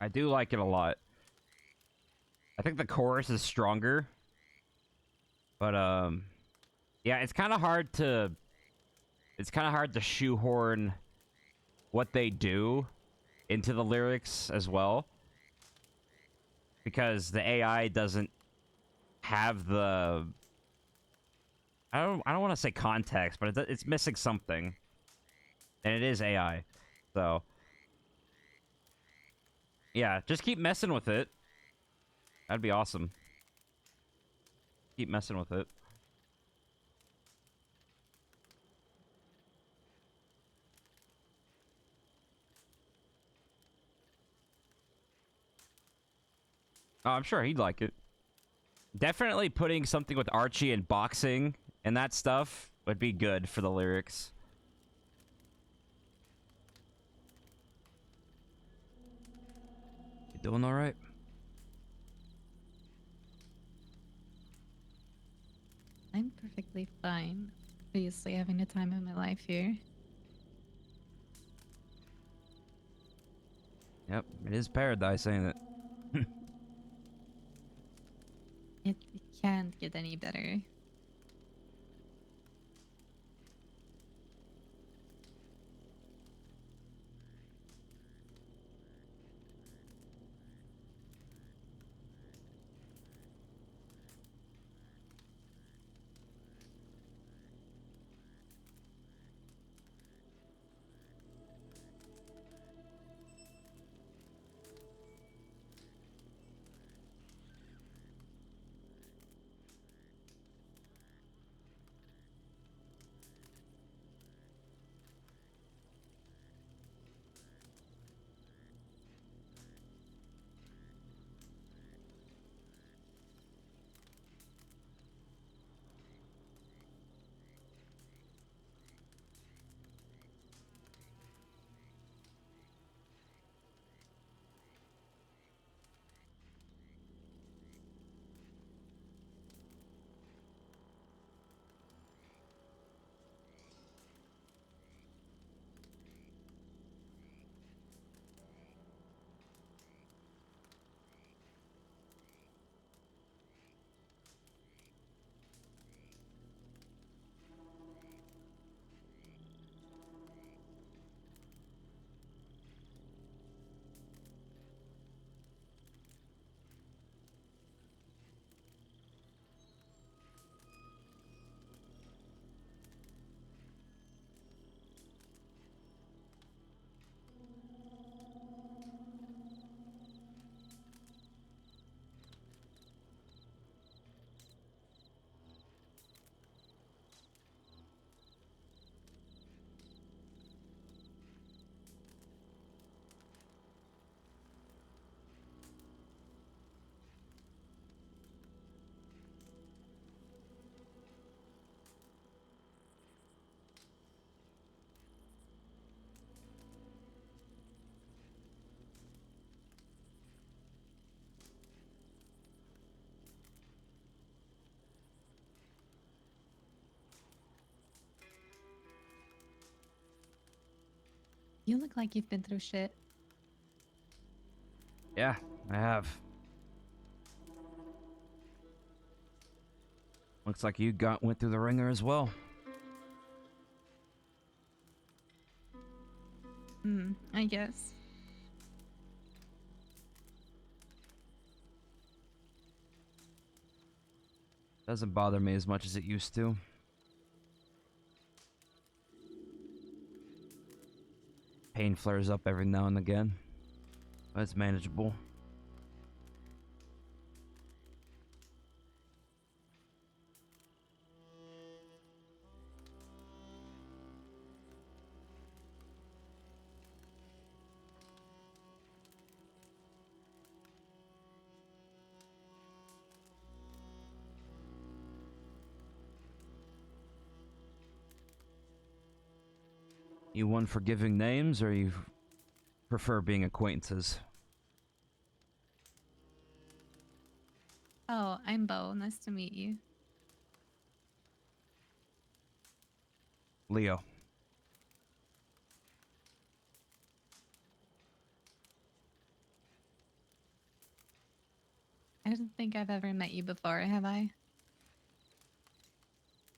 I do like it a lot. I think the chorus is stronger. But, yeah, it's kind of hard to... It's kind of hard to shoehorn what they do into the lyrics as well. Because the AI doesn't have the... I don't want to say context, but it's missing something. And it is AI. So... Yeah, just keep messing with it. That'd be awesome. Keep messing with it. Oh, I'm sure he'd like it. Definitely putting something with Archie and boxing and that stuff would be good for the lyrics. You doing all right? I'm perfectly fine. Obviously having the time of my life here. Yep, it is paradise, ain't it? It can't get any better. You look like you've been through shit. Yeah, I have. Looks like you went through the ringer as well. I guess. Doesn't bother me as much as it used to. Pain flares up every now and again, but it's manageable. You one for giving names, or you prefer being acquaintances? Oh, I'm Bo. Nice to meet you. Leo. I don't think I've ever met you before, have I?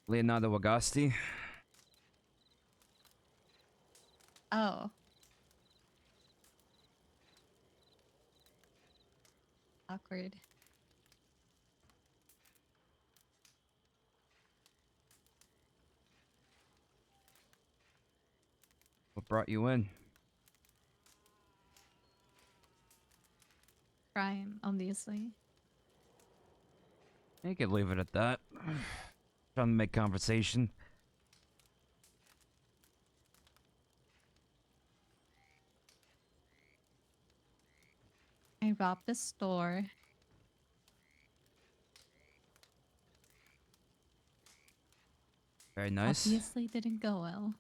Leonardo Agosti. Oh. Awkward. What brought you in? Crime, obviously. You could leave it at that. Trying to make conversation. I robbed the store. Very nice. Obviously didn't go well.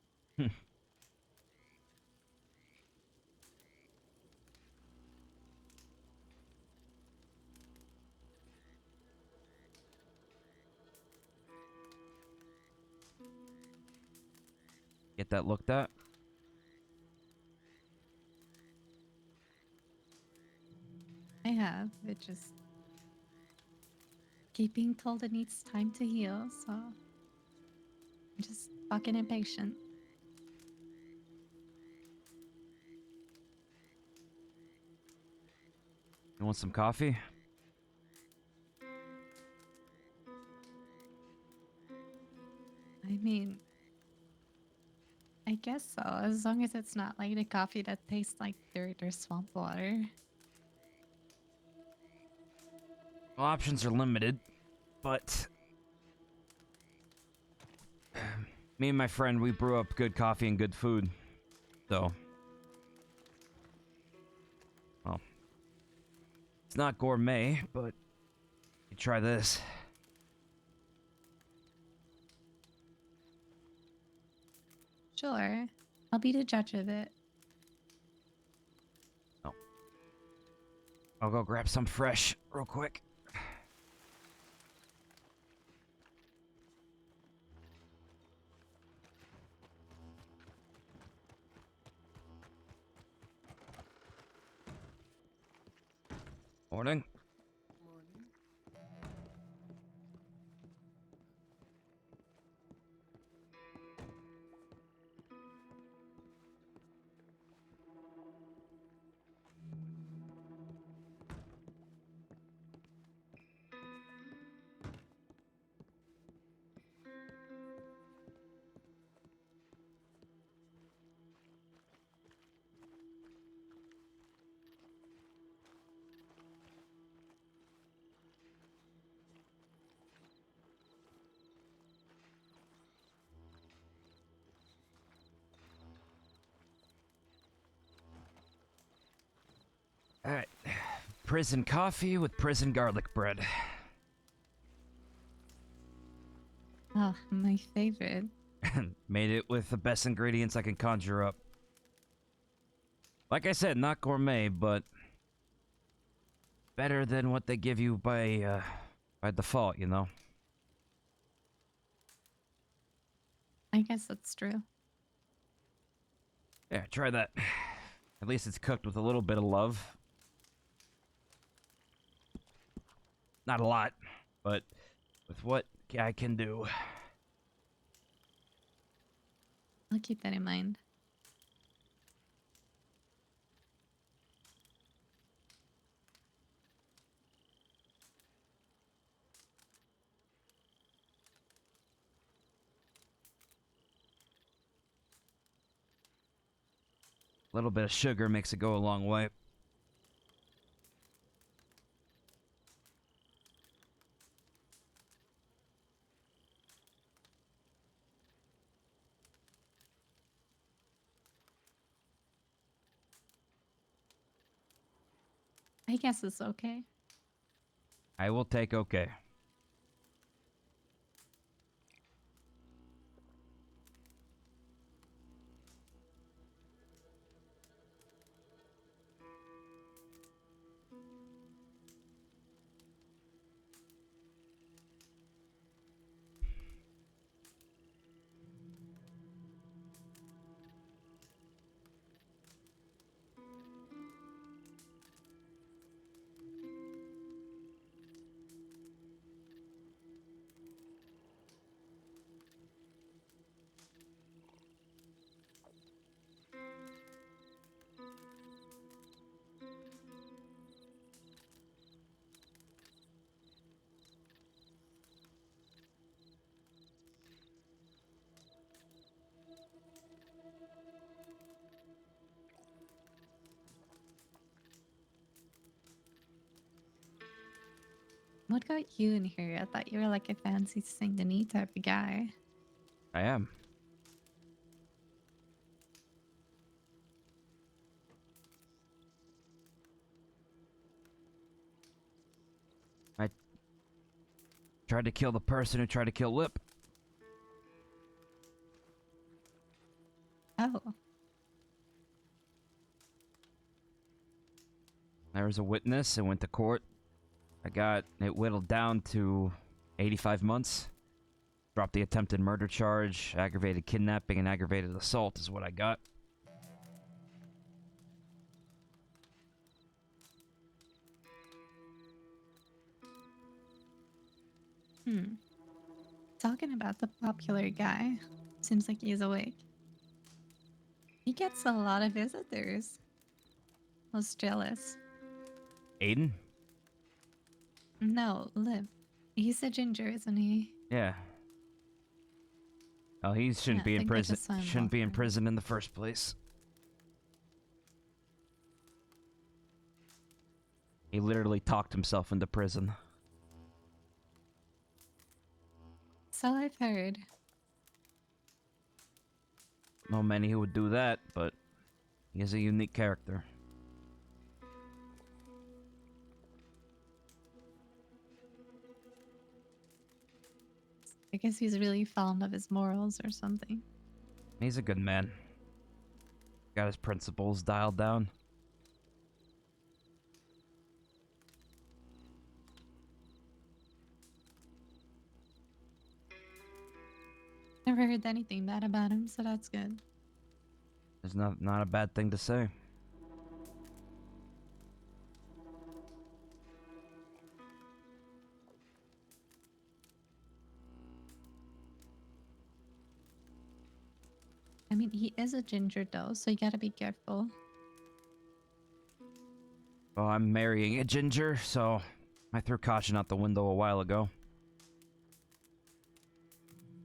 Get that looked at? I have. It just keep being told it needs time to heal, so I'm just fucking impatient. You want some coffee? I mean, I guess so, as long as it's not like the coffee that tastes like dirt or swamp water. Well, options are limited, but me and my friend, we brew up good coffee and good food. So, well, it's not gourmet, but you try this. Sure, I'll be the judge of it. Oh, I'll go grab some fresh real quick. Morning. Alright. Prison coffee with prison garlic bread. Oh, my favorite. Made it with the best ingredients I can conjure up. Like I said, not gourmet, but better than what they give you by default, you know? I guess that's true. Yeah, try that. At least it's cooked with a little bit of love. Not a lot, but with what I can do. I'll keep that in mind. A little bit of sugar makes it go a long way. I guess it's okay. I will take okay. What got you in here? I thought you were like a fancy Saint Denis type of guy. I am. I tried to kill the person who tried to kill Lip. Oh, There was a witness and went to court. I got it whittled down to 85 months. Dropped the attempted murder charge, aggravated kidnapping, and aggravated assault is what I got. talking about the popular guy. Seems like he's awake. He gets a lot of visitors. I was jealous. Aiden? No, Liv. He's a ginger, isn't he? Yeah. Oh, he shouldn't Yeah, be I in think I prison. just saw him Shouldn't be in walking. prison in the first place. He literally talked himself into prison. So I've heard. Not many who would do that, but he is a unique character. I guess he's really fond of his morals or something. He's a good man. Got his principles dialed down. Never heard anything bad about him, so that's good. There's not a bad thing to say. I mean, he is a ginger though, so you gotta be careful. Well, I'm marrying a ginger, so I threw caution out the window a while ago.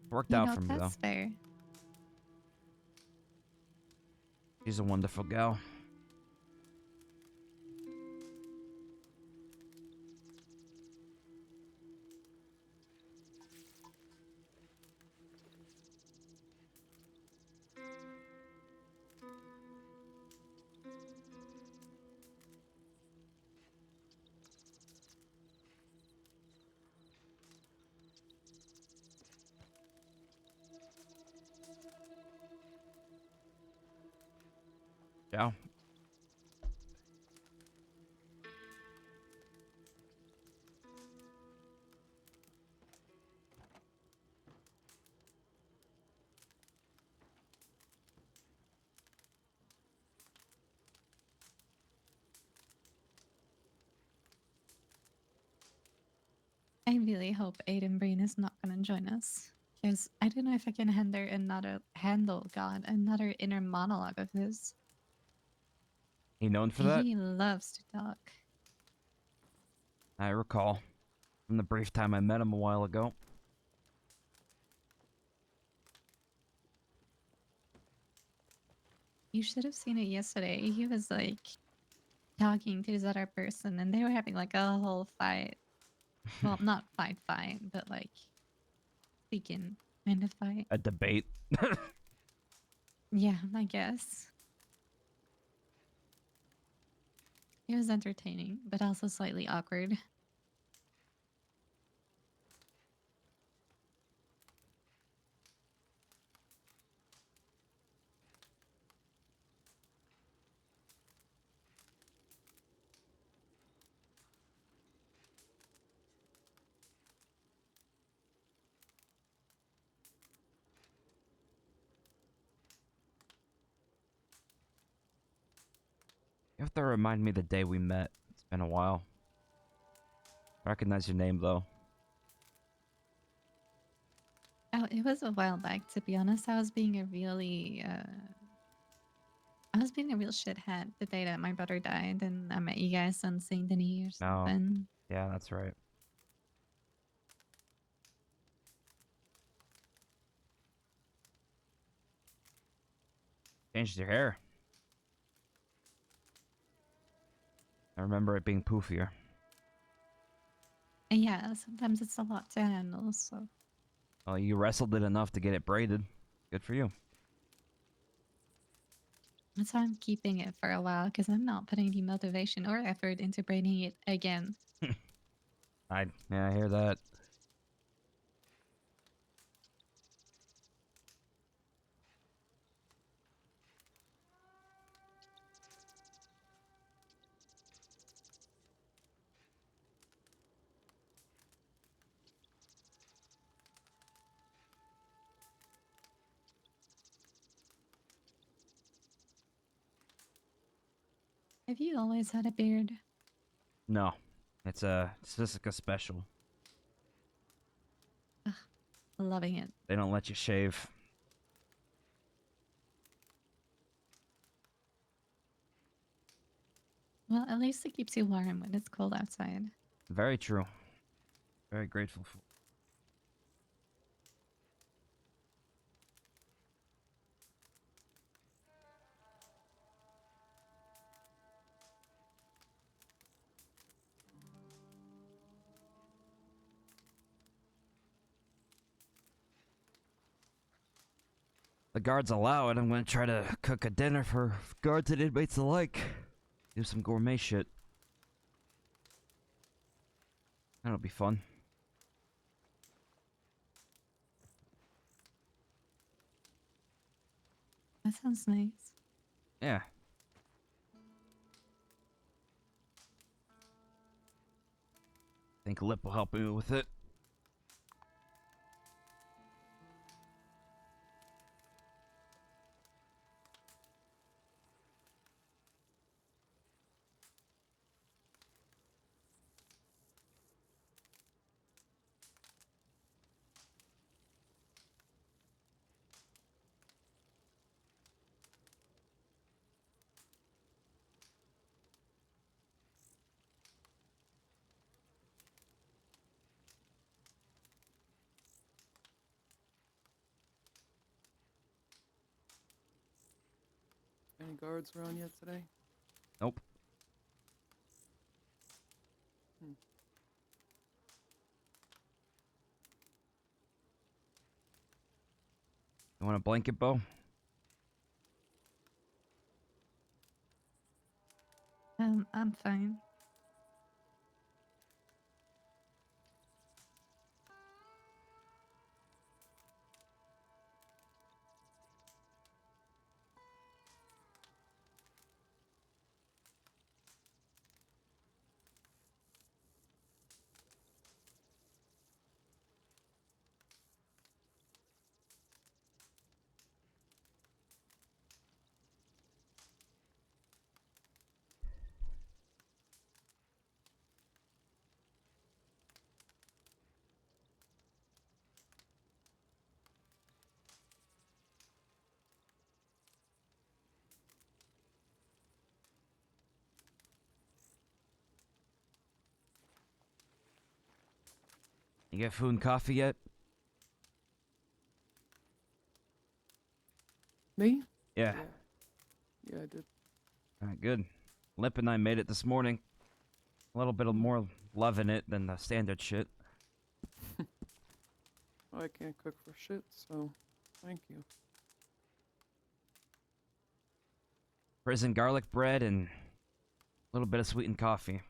Worked You out know, for me, though. that's fair. She's a wonderful gal. Ciao. I really hope Aiden Brain is not gonna join us. Because I don't know if I can handle God, another inner monologue of his. He known for that? He loves to talk. I recall from the brief time I met him a while ago. You should have seen it yesterday. He was like talking to this other person and they were having like a whole fight. Well, not fight, but like speaking kind of fight. A debate. Yeah, I guess. It was entertaining, but also slightly awkward. You have to remind me the day we met. It's been a while. Recognize your name though. Oh, it was a while back, to be honest. I was being a real shithead the day that my brother died, and I met you guys on Saint Denis or No. something. Yeah, that's right. Changed your hair. I remember it being poofier. And yeah, sometimes it's a lot to handle, so Well, you wrestled it enough to get it braided. Good for you. that's why I'm keeping it for a while, because I'm not putting the motivation or effort into braiding it again. Yeah, I hear that. Have you always had a beard? No. It's a Sisika special. Loving it. They don't let you shave. Well, at least it keeps you warm when it's cold outside. Very true. Very grateful for. The guards allow it. I'm gonna try to cook a dinner for guards and inmates alike. Do some gourmet shit. That'll be fun. That sounds nice. Yeah. Think Lip will help me with it. Any guards around yet today? Nope. You want a blanket, Bo? I'm fine. You get food and coffee yet? Me? Yeah. Yeah, I did. Alright, good. Lip and I made it this morning. A little bit of more love in it than the standard shit. I can't cook for shit, so thank you. Prison garlic bread and a little bit of sweetened coffee.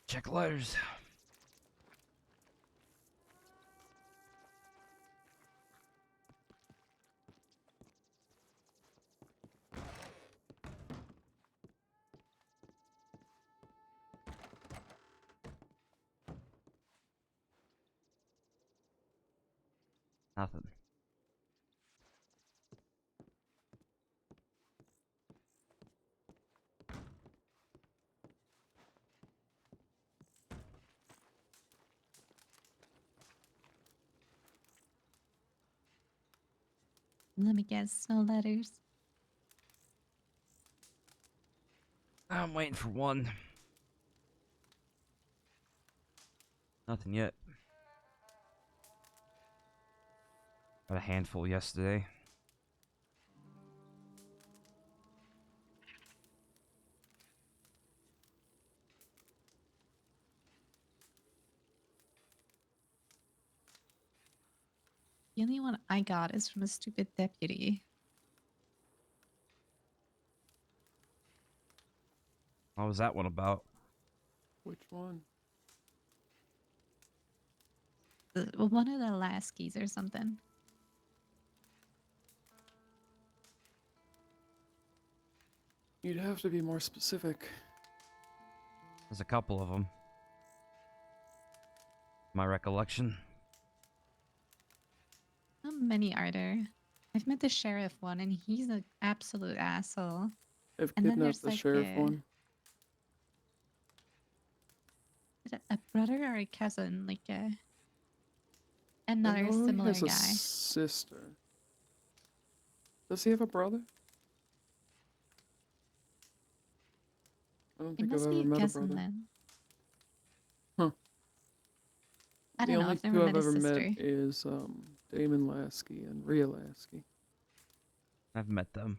Check letters. Nothing. Let me guess, no letters. I'm waiting for one. Nothing yet. Got a handful yesterday. The only one I got is from a stupid deputy. What was that one about? Which one? Well, one of the Laskies or something. You'd have to be more specific. There's a couple of them. My recollection. How many are there? I've met the sheriff one, and he's an absolute asshole. I've And then kidnapped there's the like sheriff a, one. is it a brother or a cousin, like I another know he similar has a guy. sister. Does he have a brother? I don't It think I've must ever be a met a cousin brother. then. Huh. I The don't know. only I've never two I've met his ever sister. met is Damon Lasky and Rhea Lasky. I've met them.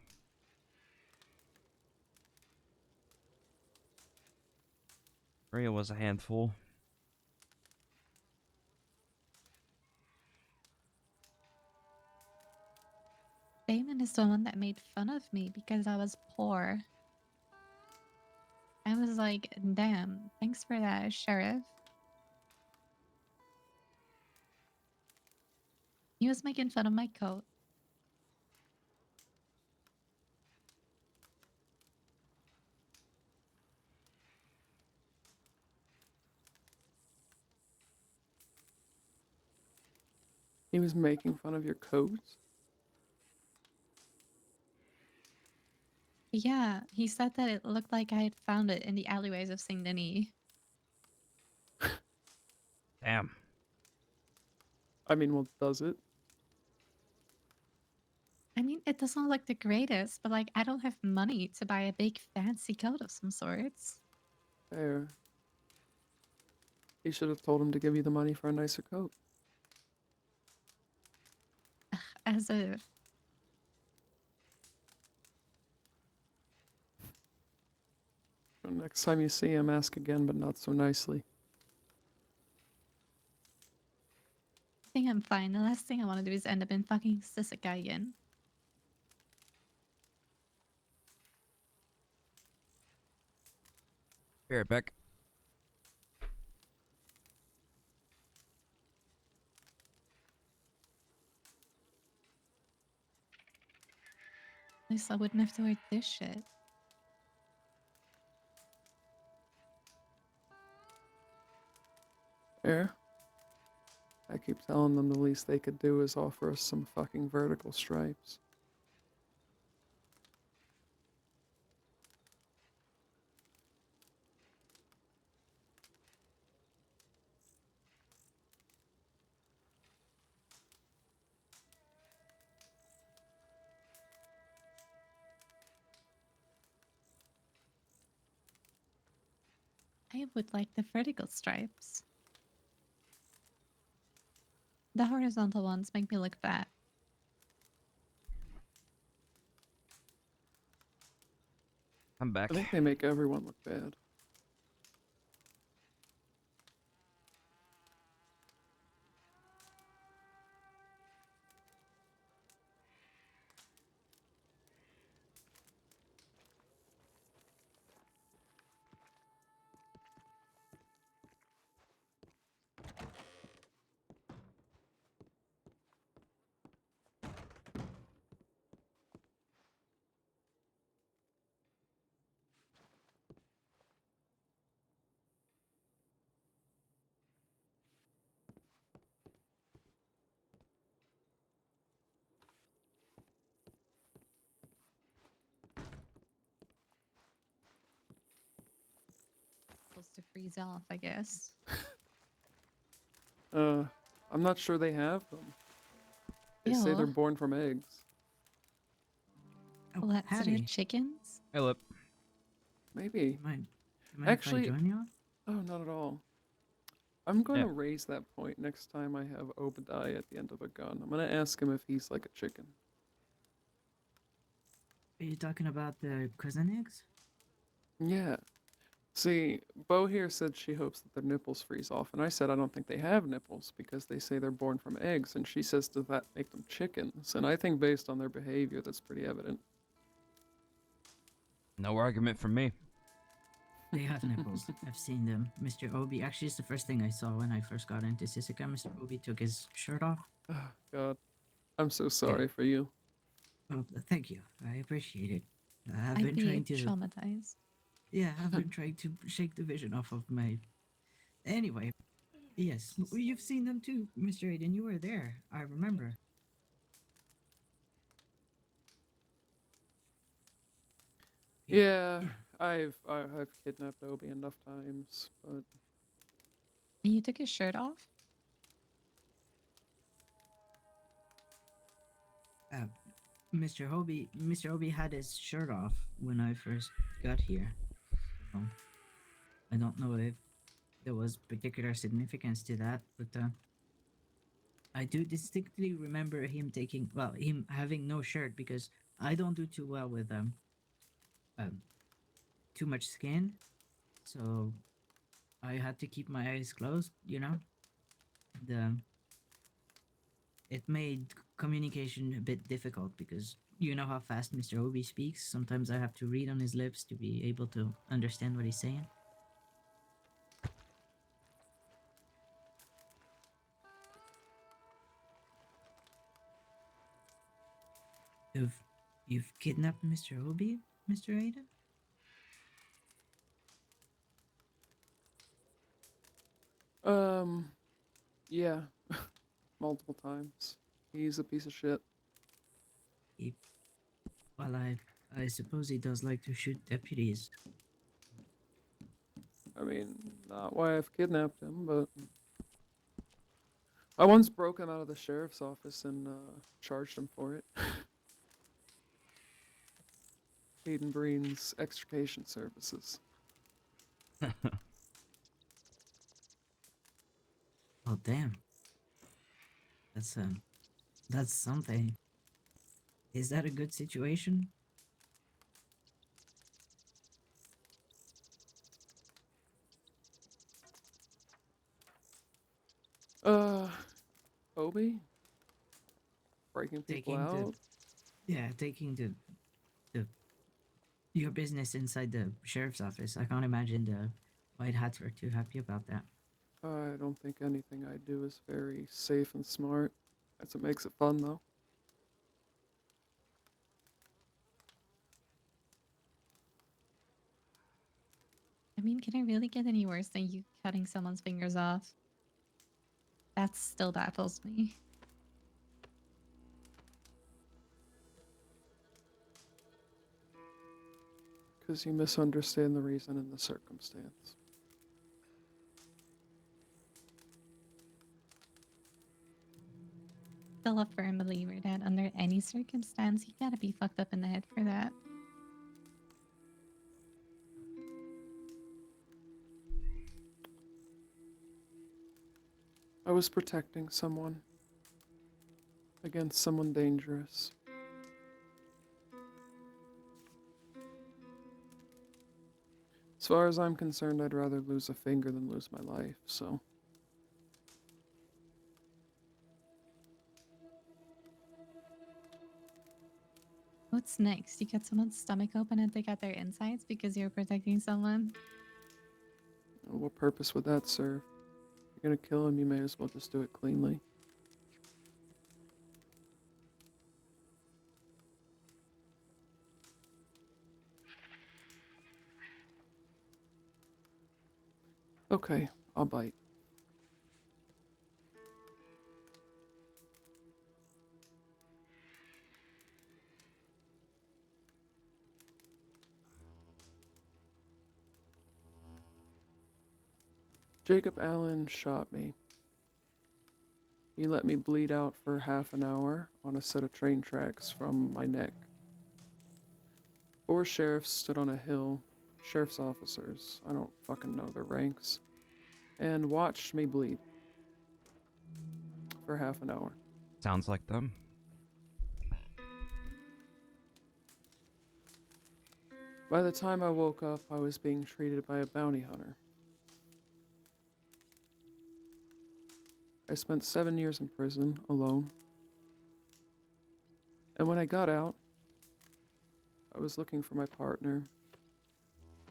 Rhea was a handful. Damon is the one that made fun of me because I was poor. I was like, damn, thanks for that, sheriff. He was making fun of my coat. He was making fun of your coats. Yeah, he said that it looked like I had found it in the alleyways of Saint Denis. Damn. I mean, well, does it? I mean, it doesn't look the greatest, but like, I don't have money to buy a big fancy coat of some sorts. Fair. He should have told him to give you the money for a nicer coat. As if. So next time you see him, ask again, but not so nicely. I think I'm fine. The last thing I want to do is end up in fucking Sisika again. Be right back. At least I wouldn't have to wear this shit. Fair. I keep telling them the least they could do is offer us some fucking vertical stripes. I would like the vertical stripes. The horizontal ones make me look fat. I'm back. I think they make everyone look bad. Supposed to freeze off, I guess. I'm not sure they have them. They say they're Ew. born from eggs. Oh, What, so they're Hattie, chickens? Hey, Lip. Maybe. you mind Actually- if I join you? Oh, not at all. I'm going Yeah. to raise that point next time I have Obadiah at the end of a gun. I'm going to ask him if he's like a chicken. Are you talking about the cousin eggs? Yeah. See, Bo here said she hopes that their nipples freeze off, and I said I don't think they have nipples because they say they're born from eggs, and she says does that make them chickens? And I think based on their behavior, that's pretty evident. No argument from me. They have nipples. I've seen them. Mr. Obi, actually, it's the first thing I saw when I first got into Sisika. Mr. Obi took his shirt off. Oh, God. I'm so sorry for you. Oh, thank you. I appreciate it. I've I'd been be trying to. traumatized. Yeah, I've been trying to shake the vision off of my. Anyway, yes, you've seen them too, Mr. Aiden. You were there. I remember. Yeah, I've kidnapped Obi enough times, but And you took his shirt off? Uh, Mr. Obi had his shirt off when I first got here. So, I don't know if there was particular significance to that, but I do distinctly remember him having no shirt because I don't do too well with um too much skin, so I had to keep my eyes closed. The it made communication a bit difficult because you know how fast Mr. Obi speaks. Sometimes I have to read on his lips to be able to understand what he's saying. You've you've kidnapped Mr. Obi, Mr. Aiden? yeah, multiple times. He's a piece of shit. He, well, I suppose he does like to shoot deputies. I mean, not why I've kidnapped him, but I once broke him out of the sheriff's office and charged him for it. Hayden Breen's extrication services. Oh damn. That's something. Is that a good situation? Obi? Breaking people Taking out? taking the your business inside the sheriff's office. I can't imagine the white hats were too happy about that. I don't think anything I do is very safe and smart. That's what makes it fun, though. I mean, can it really get any worse than you cutting someone's fingers off? That still baffles me. Because you misunderstand the reason and the circumstance. Still a firm believer that under any circumstance, you gotta be fucked up in the head for that. I was protecting someone against someone dangerous. As far as I'm concerned, I'd rather lose a finger than lose my life, so. What's next? You cut someone's stomach open and take out their insides because you're protecting someone? What purpose would that serve? If you're gonna kill him, you may as well just do it cleanly. Okay, I'll bite. Jacob Allen shot me. He let me bleed out for half an hour on a set of train tracks from my neck. 4 sheriffs stood on a hill, sheriff's officers, I don't fucking know their ranks, and watched me bleed for half an hour. Sounds like them. By the time I woke up, I was being treated by a bounty hunter. I spent 7 years in prison alone. And when I got out, I was looking for my partner.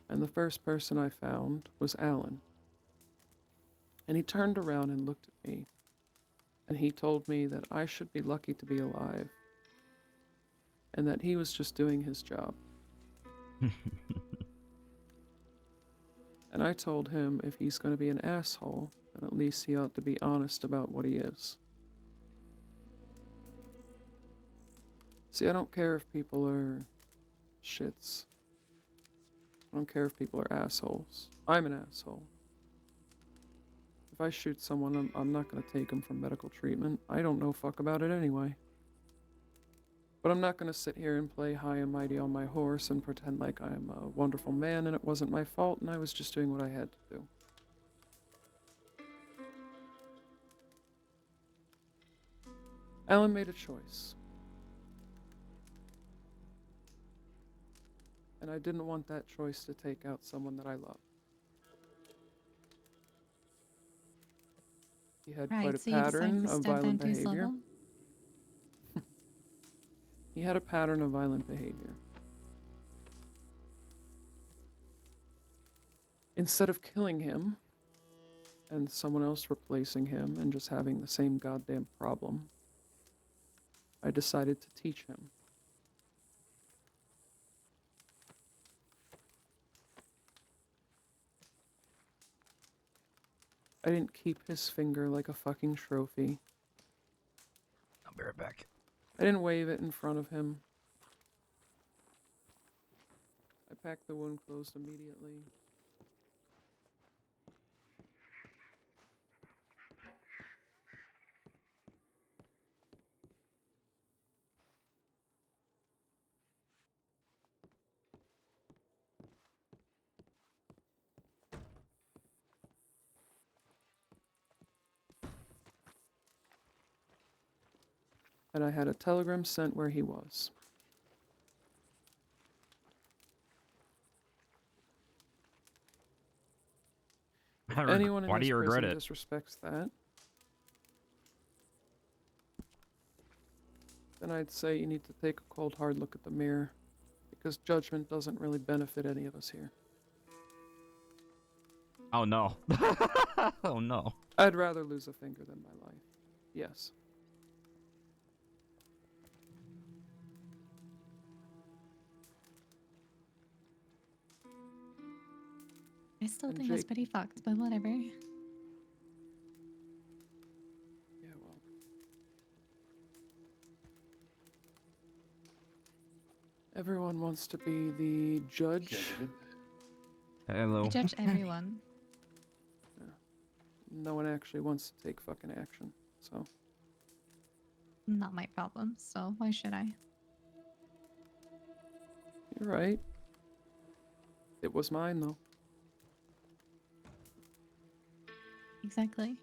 And the first person I found was Alan. And he turned around and looked at me. And he told me that I should be lucky to be alive. And that he was just doing his job. And I told him if he's going to be an asshole, then at least he ought to be honest about what he is. See, I don't care if people are shits. I don't care if people are assholes. I'm an asshole. If I shoot someone, I'm not going to take them for medical treatment. I don't know fuck about it anyway. But I'm not going to sit here and play high and mighty on my horse and pretend like I'm a wonderful man and it wasn't my fault and I was just doing what I had to do. Alan made a choice. And I didn't want that choice to take out someone that I love. He had quite Right, a so you decided pattern to of step down violent to his behavior. level? He had a pattern of violent behavior. Instead of killing him and someone else replacing him and just having the same goddamn problem, I decided to teach him. I didn't keep his finger like a fucking trophy. I'll be right back. I didn't wave it in front of him. I packed the wound closed immediately. And I had a telegram sent where he was. If anyone in Why do this you regret prison it? disrespects that, then I'd say you need to take a cold, hard look at the mirror, because judgment doesn't really benefit any of us here. Oh no. Oh no. I'd rather lose a finger than my life. Yes. I still And think that's Jake- pretty fucked, but whatever. Yeah, well. Everyone wants to be the judge. Hello. I judge everyone. No one actually wants to take fucking action. So, Not my problem, so why should I? you're right. It was mine, though. Exactly.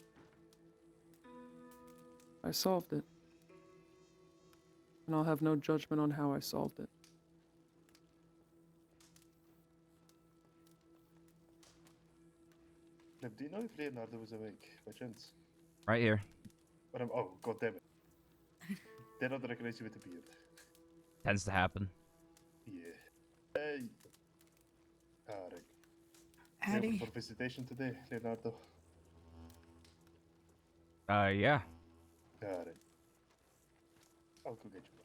I solved it. And I'll have no judgment on how I solved it. Flip, do you know if Leonardo was awake by chance? Right here. But I'm, oh, god damn it. Did not recognize you with the beard. Tends to happen. Yeah. Hey. Alright. You Howdy. open for visitation today, Leonardo? Yeah. Alright. I'll go get you.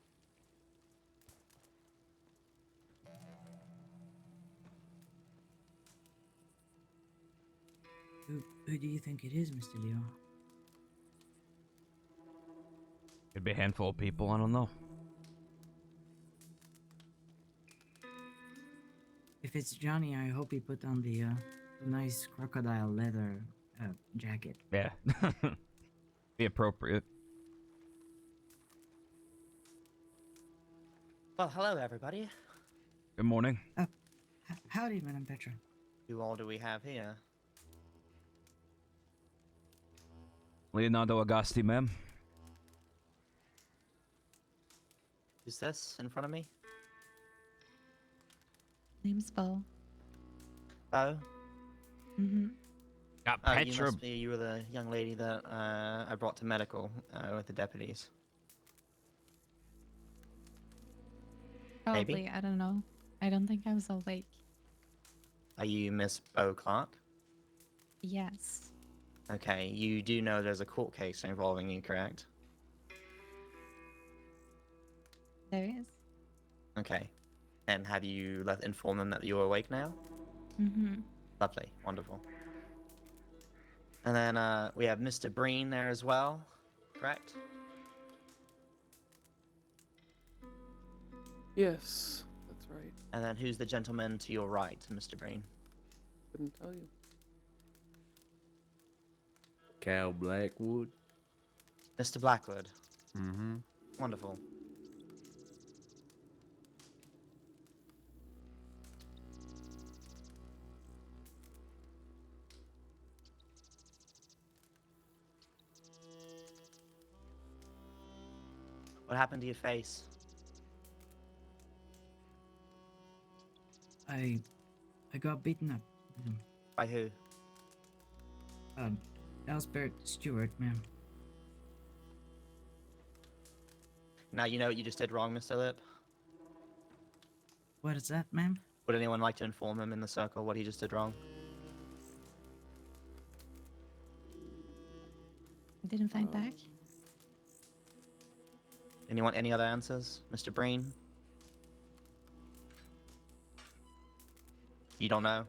Who do you think it is, Mr. Leo? Could be a handful of people. I don't know. If it's Johnny, I hope he put on the nice crocodile leather jacket. Yeah. Be appropriate. Well, hello, everybody. Good morning. Howdy, Madam Petra. Who all do we have here? Leonardo Agosti, ma'am. Who's this in front of me? Name's Bo. Oh, Mm-hmm. Got oh, you Petra. must be. You were the young lady that I brought to medical with the deputies. Maybe. Probably, I don't know. I don't think I was awake. Are you Miss Bo Clark? Yes. Okay, you do know there's a court case involving you, correct? There is. Okay. And have you informed them that you're awake now? Mm-hmm. Lovely, wonderful. And then we have Mr. Breen there as well, correct? Yes, that's right. And then who's the gentleman to your right, Mr. Breen? Couldn't tell you. Cal Blackwood. Mr. Blackwood. Mm-hmm. Wonderful. What happened to your face? I got beaten up. By who? Elspeth Stewart, ma'am. Now you know what you just did wrong, Mr. Lip. What is that, ma'am? Would anyone like to inform him in the circle what he just did wrong? Didn't fight back. Anyone? Any other answers, Mr. Breen? You don't know.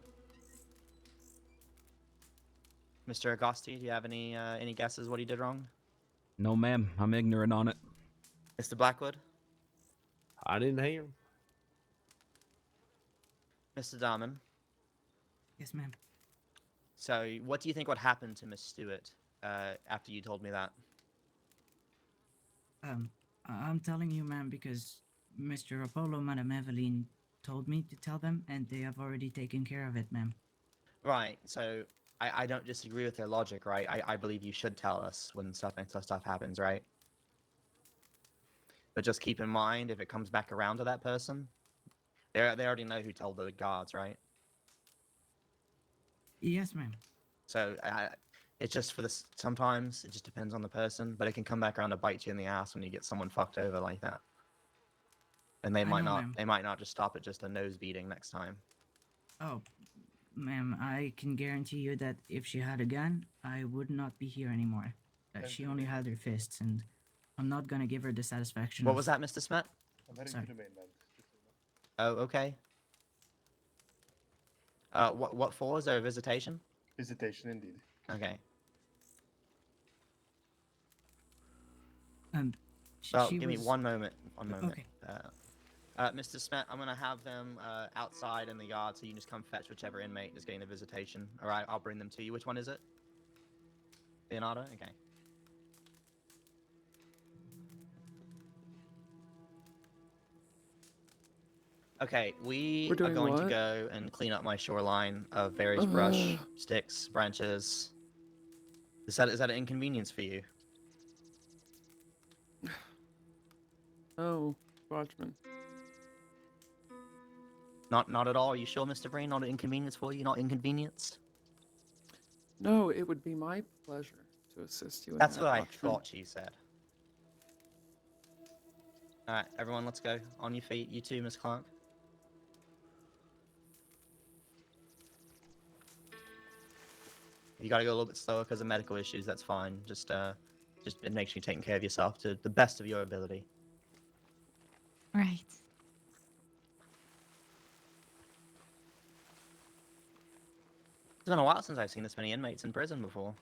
Mr. Agosti, do you have any guesses what he did wrong? No, ma'am. I'm ignorant on it. Mr. Blackwood? I didn't hear him. Mr. Darman? Yes, ma'am. So, what do you think would happen to Miss Stewart after you told me that? I'm telling you, ma'am, because Mr. Apollo, Madam Eveline told me to tell them, and they have already taken care of it, ma'am. Right, so I don't disagree with their logic, right? I believe you should tell us when stuff happens, right? But just keep in mind, if it comes back around to that person, they already know who told the guards, right? Yes, ma'am. So it's just for this. Sometimes it just depends on the person, but it can come back around to bite you in the ass when you get someone fucked over like that. And they I might know, not. ma'am. They might not just stop at just a nose beating next time. Oh, ma'am, I can guarantee you that if she had a gun, I would not be here anymore. She only had her fists, and I'm not gonna give her the satisfaction What of... was that, Mr. Smet? I'm heading Sorry. to the mainland. Just so you know. Oh, okay. What for? Is there a visitation? Visitation indeed. Okay. She Give me was... one moment. One moment. Okay. Mr. Smet, I'm gonna have them outside in the yard, so you can just come fetch whichever inmate is getting a visitation. All right, I'll bring them to you. Which one is it? Leonardo. Okay. Okay, we We're are doing going to what? go and clean up my shoreline of various brush, sticks, branches. Is that an inconvenience for you? Oh, Watchman. Not at all. Are you sure, Mr. Breen? Not an inconvenience for you? Not inconvenienced? No, it would be my pleasure to assist you in That's that, what I Watchman. thought you said. All right, everyone, let's go. On your feet. You too, Miss Clark. You gotta go a little bit slower because of medical issues. That's fine. Just make sure you're taking care of yourself to the best of your ability. Right. It's been a while since I've seen this many inmates in prison before.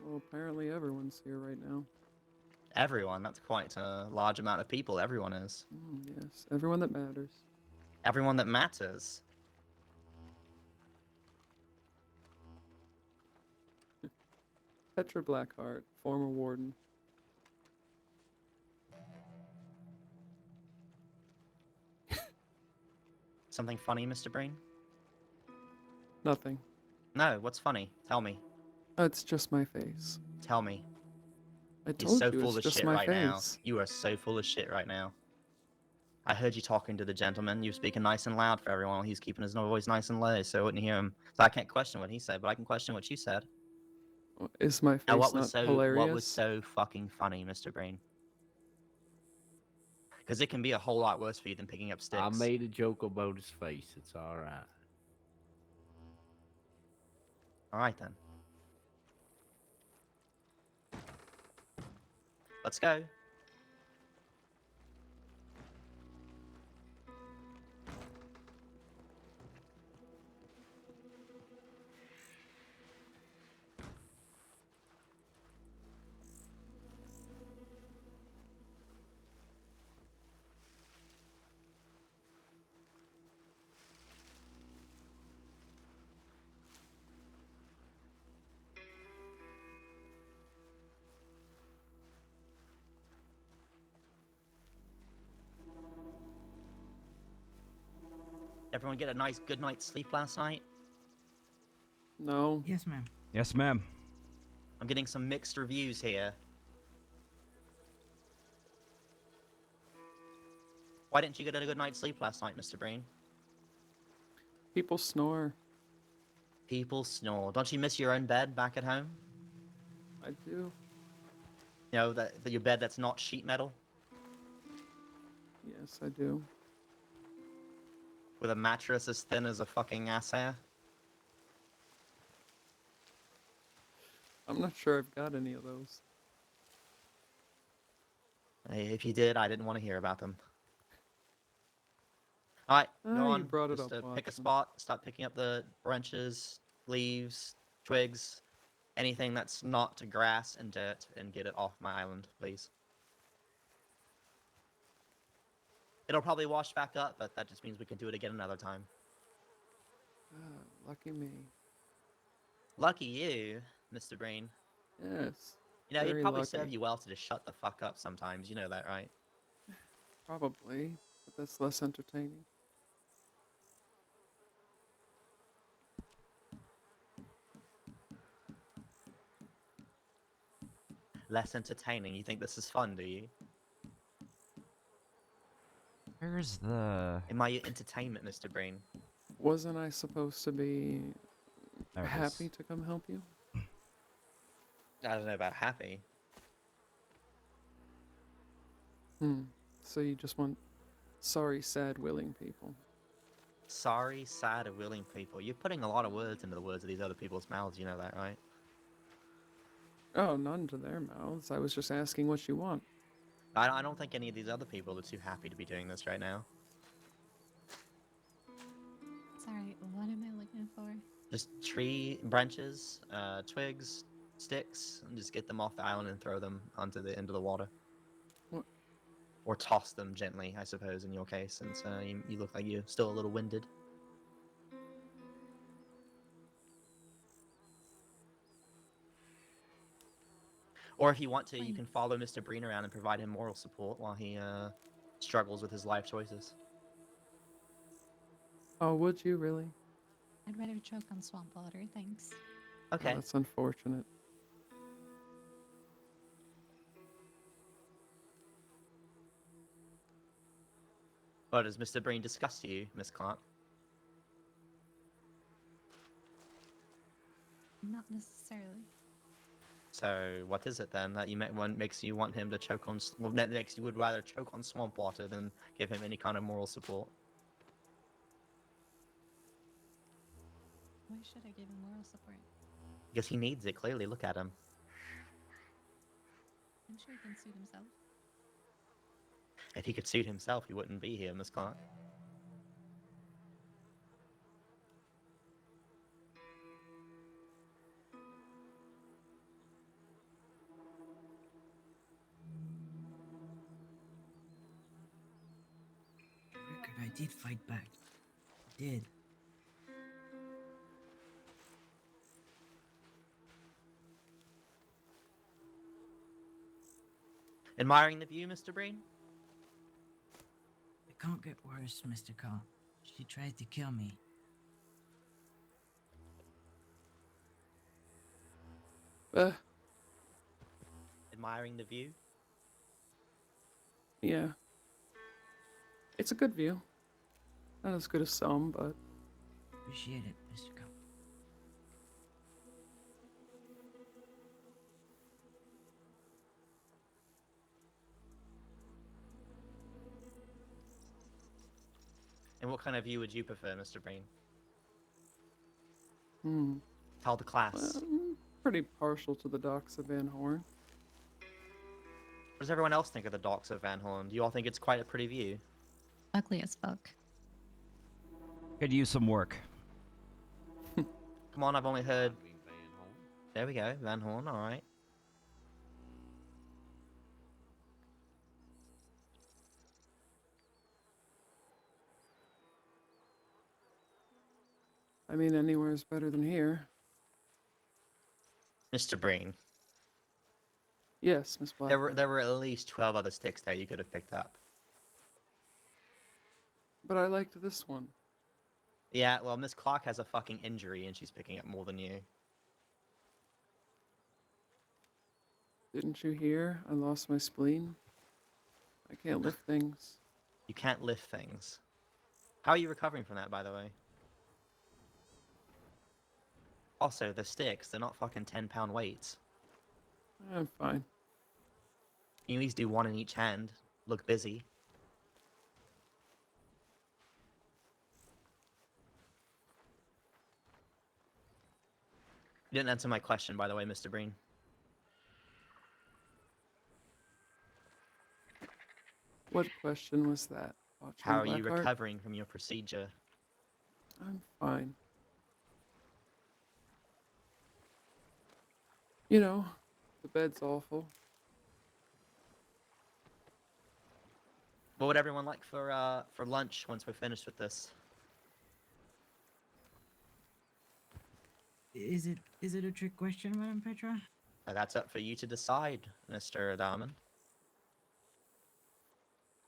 Well, apparently everyone's here right now. Everyone. That's quite a large amount of people. Everyone is. Yes, everyone that matters. Everyone that matters. Petra Blackheart, former warden. Something funny, Mr. Breen? Nothing. No, what's funny? Tell me. It's just my face. Tell me. I You're told so you full it's of just shit my right now. face. You are so full of shit right now. I heard you talking to the gentleman. You were speaking nice and loud for everyone while he's keeping his voice nice and low, so I wouldn't hear him. So I can't question what he said, but I can question what you said. Is my Now, face not hilarious? what was so fucking funny, Mr. Breen? Because it can be a whole lot worse for you than picking up sticks. I made a joke about his face. It's all right. All right then. Let's go. Everyone get a nice good night's sleep last night? No. Yes, ma'am. Yes, ma'am. I'm getting some mixed reviews here. Why didn't you get a good night's sleep last night, Mr. Breen? People snore. People snore. Don't you miss your own bed back at home? I do. You know, that your bed that's not sheet metal? Yes, I do. With a mattress as thin as a fucking ass hair? I'm not sure I've got any of those. Hey, if you did, I didn't want to hear about them. Alright, go Ah, you on. brought it Just up, pick a Watson. spot, start picking up the branches, leaves, twigs, anything that's not grass and dirt, and get it off my island, please. It'll probably wash back up, but that just means we can do it again another time. Ah, lucky me. Lucky you, Mr. Breen. Yes. You know, he'd very probably lucky. serve you well to just shut the fuck up sometimes. You know that, right? Probably, but that's less entertaining. less entertaining. You think this is fun, do you? Where's the... Am I entertainment, Mr. Breen? Wasn't I supposed to be There it is. happy to come help you? I don't know about happy. So you just want sorry, sad, willing people. Sorry, sad, and willing people. You're putting a lot of words into the words of these other people's mouths, you know that, right? Oh, not into their mouths. I was just asking what you want. I don't think any of these other people are too happy to be doing this right now. Sorry, what am I looking for? Just tree branches, twigs, sticks, and just get them off the island and throw them onto the into the water. What? Or toss them gently, I suppose, in your case, since you look like you're still a little winded. Or if you want to, you Wait. can follow Mr. Breen around and provide him moral support while he struggles with his life choices. Oh, would you really? I'd rather choke on swamp water, thanks. Oh, Okay. that's unfortunate. What does Mr. Breen discuss to you, Miss Clark? Not necessarily. So what is it then that makes you want him to choke on? Well, that makes you would rather choke on swamp water than give him any kind of moral support. Why should I give him moral support? Because he needs it. Clearly, look at him. I'm sure he can suit himself. If he could suit himself, he wouldn't be here, Miss Clark. Record, I did fight back. I did. Admiring the view, Mr. Breen? It can't get worse, Mr. Carl. She tried to kill me. Admiring the view? Yeah. It's a good view. Not as good as some, but Appreciate it, Mr. Carl. And what kind of view would you prefer, Mr. Breen? hmm. Tell the class. Well, I'm pretty partial to the docks of Van Horn. What does everyone else think of the docks of Van Horn? Do you all think it's quite a pretty view? Ugly as fuck. Could use some work. Come on, I've only heard... There we go, Van Horn, alright. I mean, anywhere's better than here. Mr. Breen, Yes, Miss Black. there were at least 12 other sticks there you could have picked up. But I liked this one. Yeah, well, Miss Clark has a fucking injury and she's picking up more than you. Didn't you hear? I lost my spleen. I can't lift things. You can't lift things. How are you recovering from that, by the way? Also, the sticks, they're not fucking 10-pound weights. I'm fine. You at least do one in each hand. Look busy. You didn't answer my question, by the way, Mr. Breen. What question was that? About How John are you Blackheart? recovering from your procedure? I'm fine. You know, the bed's awful. What would everyone like for lunch once we're finished with this? Is it a trick question, Madam Petra? That's up for you to decide, Mr. Dahman.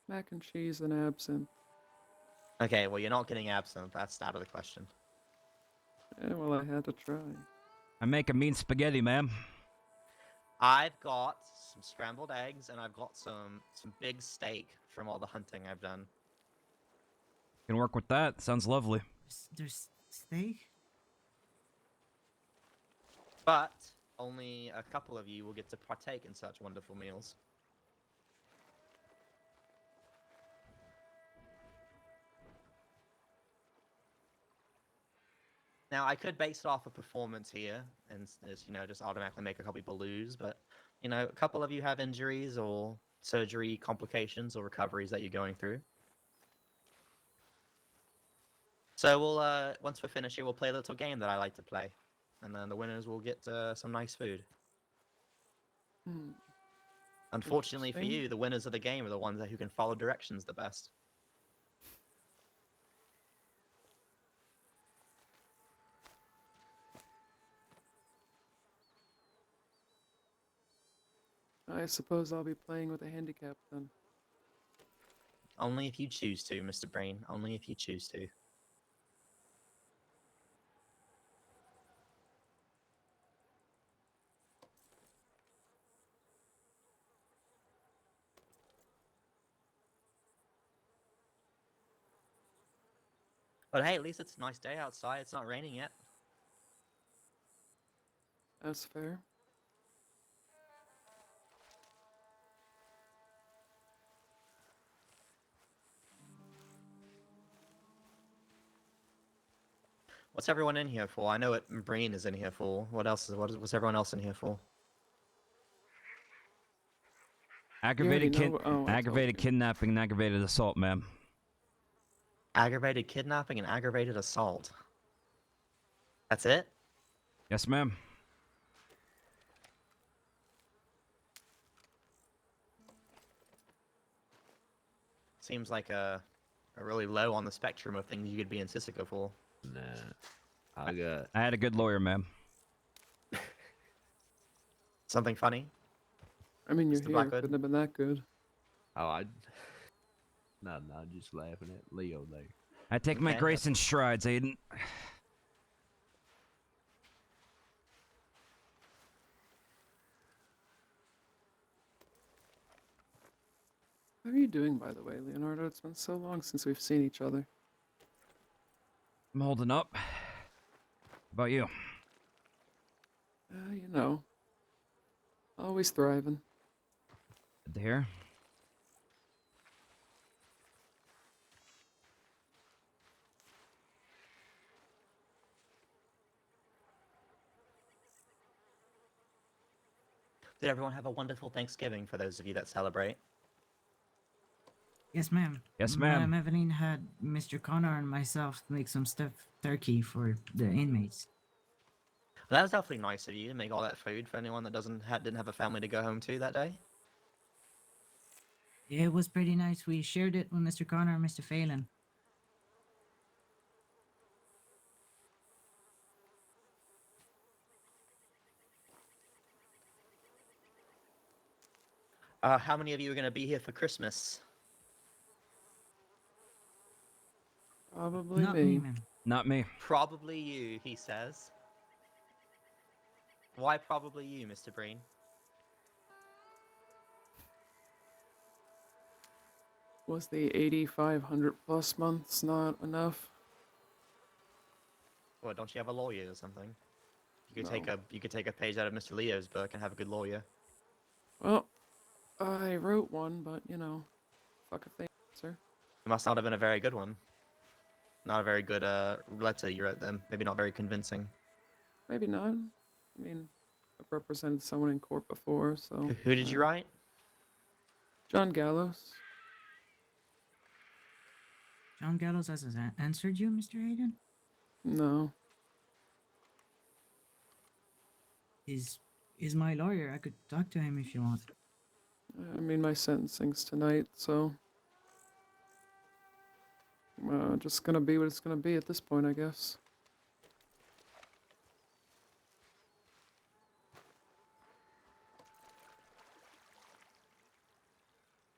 Mac and cheese and absinthe. Okay, well, you're not getting absinthe. That's out of the question. Yeah, well, I had to try. I make a mean spaghetti, ma'am. I've got some scrambled eggs and I've got some big steak from all the hunting I've done. Can work with that. Sounds lovely. There's steak? But only a couple of you will get to partake in such wonderful meals. Now, I could base it off a performance here, and just automatically make a couple people lose. But a couple of you have injuries or surgery complications or recoveries that you're going through. So we'll once we're finished here, we'll play a little game that I like to play, and then the winners will get some nice food. Hmm. Unfortunately for Interesting. you, the winners of the game are the ones who can follow directions the best. I suppose I'll be playing with a handicap then. Only if you choose to, Mr. Brain. Only if you choose to. But hey, at least it's a nice day outside. It's not raining yet. That's fair. What's everyone in here for? I know what Brain is in here for. What's everyone else in here for? Aggravated know- oh, I told aggravated you. kidnapping and aggravated assault, ma'am. Aggravated kidnapping and aggravated assault. That's it? Yes, ma'am. Seems like a really low on the spectrum of things you could be in Sisika for. Nah. I I had a good lawyer, ma'am. Something funny? I mean, you're Mr. here. Blackwood? Couldn't have been that good. no, just laughing at Leo there. I take my Okay, grace in strides, Aiden. How are you doing, by the way, Leonardo? It's been so long since we've seen each other. I'm holding up. How about you? You know. Always thriving. Good to hear. Did everyone have a wonderful Thanksgiving for those of you that celebrate? Yes, ma'am. Yes, ma'am. Madam Evelyn had Mr. Connor and myself make some stuffed turkey for the inmates. Well, that was definitely nice of you to make all that food for anyone that didn't have a family to go home to that day. It was pretty nice. We shared it with Mr. Connor and Mr. Phelan. How many of you are going to be here for Christmas? Probably Not me. me, ma'am. Not me. Probably you, he says. Why probably you, Mr. Breen? Was the 8,500 plus months not enough? Well, don't you have a lawyer or something? You could No. take a page out of Mr. Leo's book and have a good lawyer. Well, I wrote one, but you know, fuck if they answer. It must not have been a very good one. Not a very good letter you wrote them. Maybe not very convincing. Maybe not. I mean, I've represented someone in court before, so. Who did you write? John Gallows. John Gallows has answered you, Mr. Hayden? No. He's my lawyer. I could talk to him if you want. I mean, my sentencing's tonight, so. Just gonna be what it's gonna be at this point, I guess.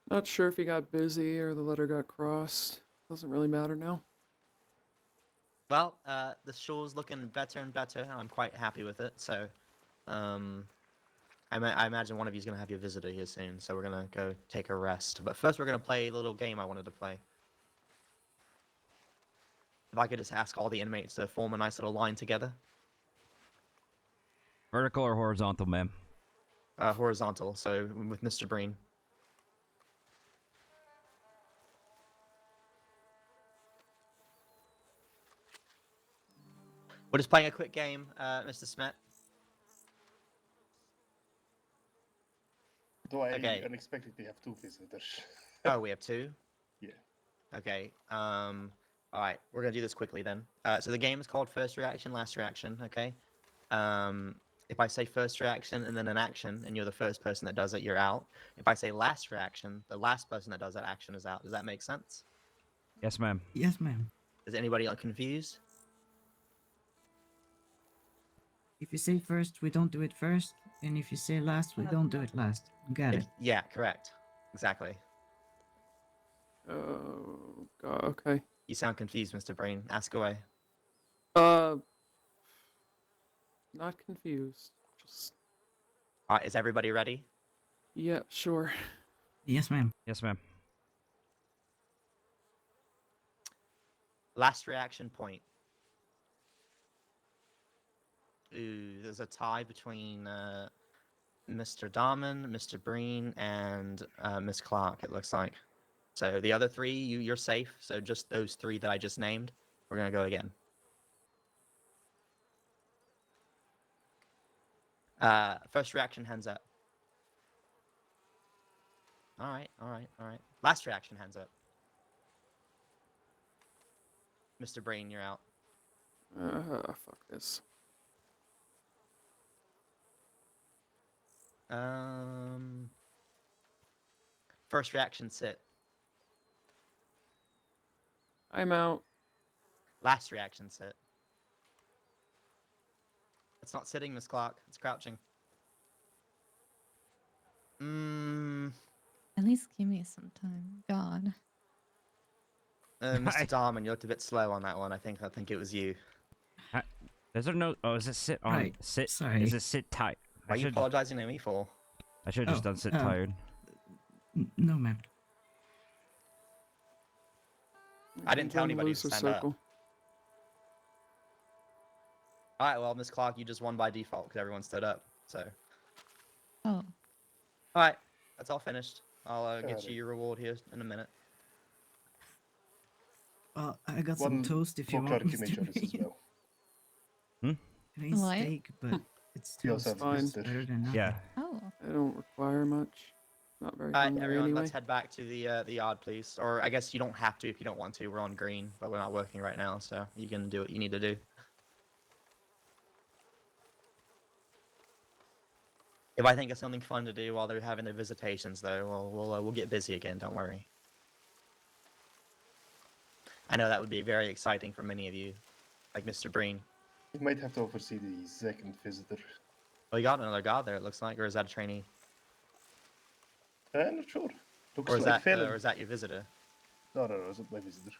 Not sure if he got busy or the letter got crossed. Doesn't really matter now. Well, the show's looking better and better, and I'm quite happy with it. So, I imagine one of you's gonna have your visitor here soon, so we're gonna go take a rest. But first, we're gonna play a little game I wanted to play. If I could just ask all the inmates to form a nice little line together. Vertical or horizontal, ma'am? Horizontal, so with Mr. Breen. We're just playing a quick game, Mr. Smet. Though I Okay. unexpectedly have 2 visitors. Oh, we have 2? Yeah. Okay. Alright, we're gonna do this quickly then. So the game is called First Reaction, Last Reaction, okay? If I say first reaction and then an action, and you're the first person that does it, you're out. If I say last reaction, the last person that does that action is out. Does that make sense? Yes, ma'am. Yes, ma'am. Is anybody confused? If you say first, we don't do it first, and if you say last, we don't do it last. Got it. Yeah, correct. Exactly. Oh, God, okay. You sound confused, Mr. Brain. Ask away. Not confused. Just, Alright, is everybody ready? yeah, sure. Yes, ma'am. Yes, ma'am. Last reaction point. Ooh, there's a tie between Mr. Dahman, Mr. Breen, and Miss Clark, it looks like. So the other 3, you're safe. So just those 3 that I just named. We're gonna go again. First reaction, hands up. Alright. Last reaction, hands up. Mr. Brain, you're out. Fuck this. First reaction, sit. I'm out. Last reaction, sit. It's not sitting, Miss Clark. It's crouching. At least give me some time. God. Mr. Dahman, you looked a bit slow on that one. I think it was you. Is there no? Oh, is it sit on? Right, Sit. sorry. Is it sit tight? Why are you apologizing to me for? I should have just Oh, done sit tired. No, ma'am. I didn't tell Join the anybody to loser stand up. circle. Alright, well, Miss Clark, you just won by default because everyone stood up. So, Oh. alright, that's all finished. I'll get Alright. you your reward here in a minute. Well, I got some One toast if you for want, clarification Mr. as Brain. well. Nice What? steak, but it's We also toast. have It's visitor. better than nothing. Yeah. Oh. I don't require much. Not very Alright, hungry everyone, anyway. let's head back to the yard, please. Or I guess you don't have to if you don't want to. We're on green, but we're not working right now, so you can do what you need to do. If I think of something fun to do while they're having their visitations, though, we'll get busy again. Don't worry. I know that would be very exciting for many of you, like Mr. Breen. You might have to oversee the second visitor. Oh, you got another guard there. It looks like, or is that a trainee, I'm not sure. Looks or is like that, Phelan. or is that your visitor? No, it's not my visitor.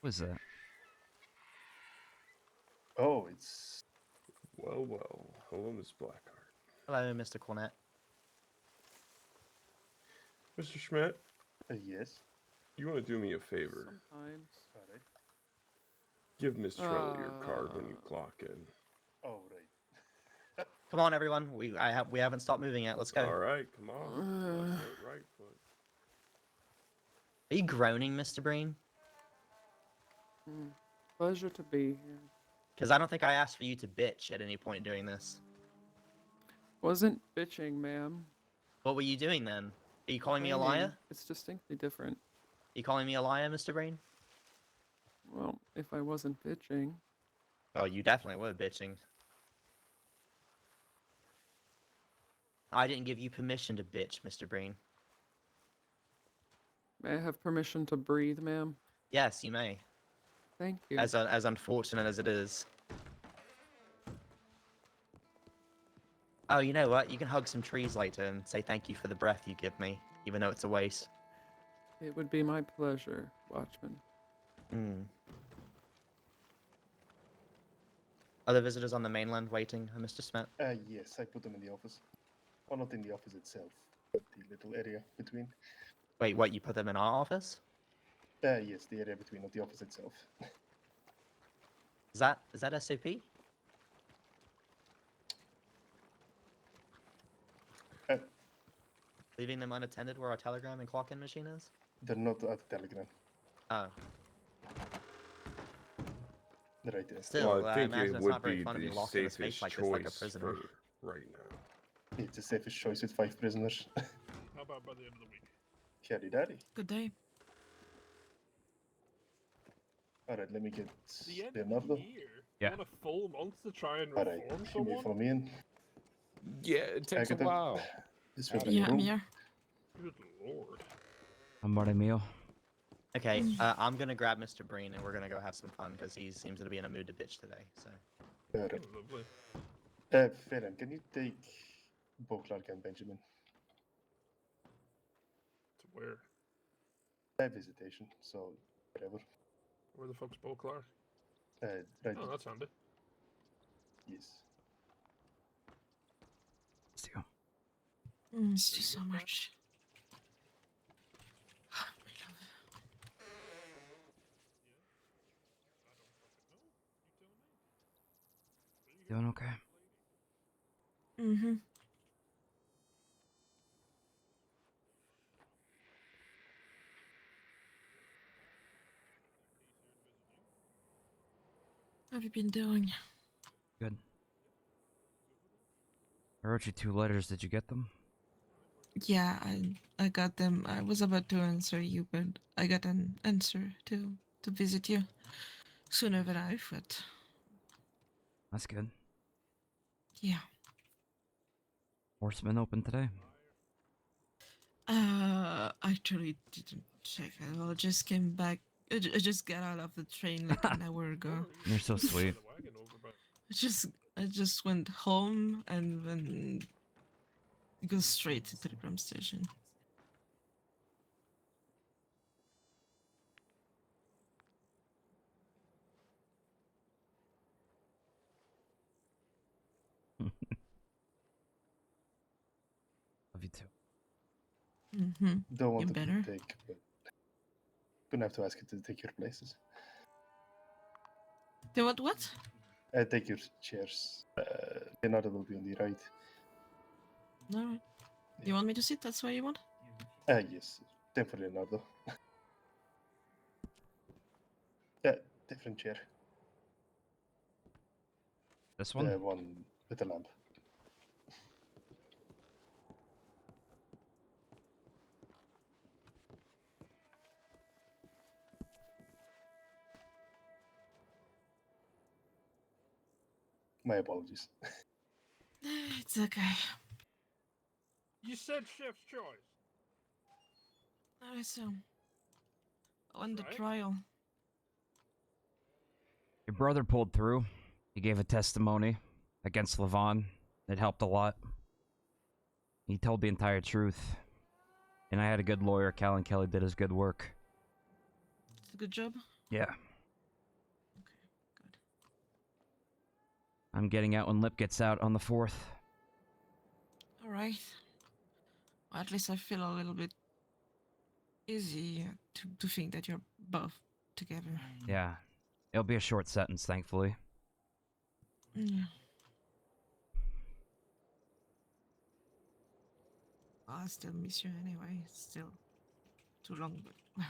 What is that? Oh, it's... Well. Hello, Miss Blackheart. Hello, Mr. Cornett. Mr. Schmidt, yes. you want to do me a favor? Sometimes. Alright. Give Miss Trella your card when you clock in. Oh, right. Come on, everyone. We haven't stopped moving yet. Let's go. All right, come on. Right foot. Are you groaning, Mr. Breen? Pleasure to be here. Because I don't think I asked for you to bitch at any point during this. Wasn't bitching, ma'am. What were you doing then? Are you calling me a liar? It's distinctly different. You calling me a liar, Mr. Breen? Well, if I wasn't bitching. Oh, you definitely were bitching. I didn't give you permission to bitch, Mr. Breen. May I have permission to breathe, ma'am? Yes, you may. Thank you. As unfortunate as it is. Oh, you know what? You can hug some trees later and say thank you for the breath you give me, even though it's a waste. It would be my pleasure, Watchman. Other visitors on the mainland waiting, Mr. Smith? Yes, I put them in the office. Well, not in the office itself, but the little area between. Wait, what? You put them in our office? Yes, the area between, not the office itself. Is that SAP? Leaving them unattended where our telegram and clock-in machine is? They're not at the telegram. Oh, They're right there. still, Well, I I think imagine it it's would not very be fun to be the locked in a space safest like this, like a choice prisoner. for right now. It's the safest choice with 5 prisoners. How about by the end of the week? Carry daddy. Good day. Alright, let me get The end Leonardo. of the year? Yeah. You want a full month to try and Alright, reform give me someone? follow me in. Yeah, it takes a get the- while. This will Yeah, be Yeah, I'm room. here. Good lord. I'm Marty Meal. Okay, I'm gonna grab Mr. Breen and we're gonna go have some fun because he seems to be in a mood to bitch today. So Alright. Oh, lovely. Farron, can you take Bo Clark and Benjamin? To where? Visitation, so whatever. Where the fuck's Bo Clark? Right. Oh, that's handy. Yes. See you. It's just so much. Doing okay? Mm-hmm. What have you been doing? Good. I wrote you 2 letters. Did you get them? Yeah, I got them. I was about to answer you, but I got an answer to visit you sooner than I thought. That's good. Yeah. Horseman open today? Actually didn't check at all. Just came back. I just got out of the train like an hour ago. You're so sweet. The wagon over by... I just went home and then go straight to Telegram station. Love you too. Mm-hmm. Don't want You to better. take, but gonna have to ask you to take your places. They want what? Take your chairs. Leonardo will be on the right. Alright. You want me to sit? That's why you want? Yes. Time for Leonardo. Different chair. This one? The one with the lamp. My apologies. It's okay. You said chef's choice. Alright, so on the Right. trial. Your brother pulled through. He gave a testimony against Levon. It helped a lot. He told the entire truth. And I had a good lawyer. Callan Kelly did his good work. It's a good job. Yeah. Okay, good. I'm getting out when Lip gets out on the 4th. Alright. Well, at least I feel a little bit easy to think that you're both together. Yeah. It'll be a short sentence, thankfully. Yeah. I still miss you anyway. It's still too long, but well.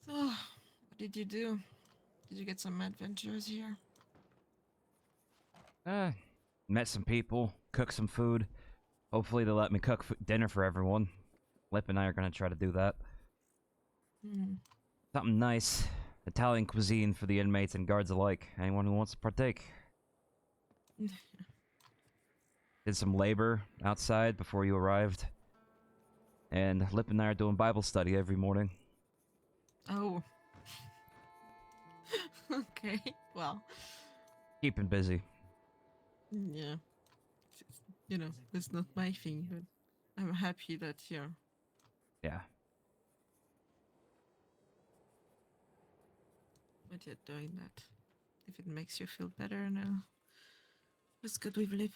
So, what did you do? Did you get some adventures here? Met some people, cooked some food. Hopefully they'll let me cook dinner for everyone. Lip and I are gonna try to do that. Hmm. Something nice. Italian cuisine for the inmates and guards alike. Anyone who wants to partake. Did some labor outside before you arrived. And Lip and I are doing Bible study every morning. Oh. Okay. Well, Keeping busy. yeah. You know, it's not my thing, but I'm happy that you're Yeah. that you're doing that. If it makes you feel better now, it's good with Lip.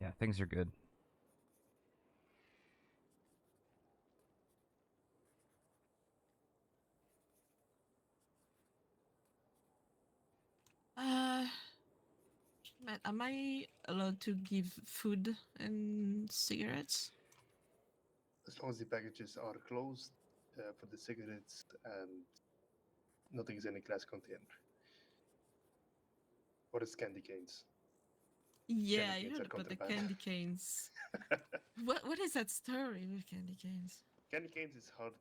Yeah, things are good. Uh, Matt, am I allowed to give food and cigarettes? As long as the packages are closed for the cigarettes and nothing is in a glass container. Or it's candy canes. Yeah, I Candy canes heard are about the contraband. candy canes. What is that story with candy canes? Candy canes is hard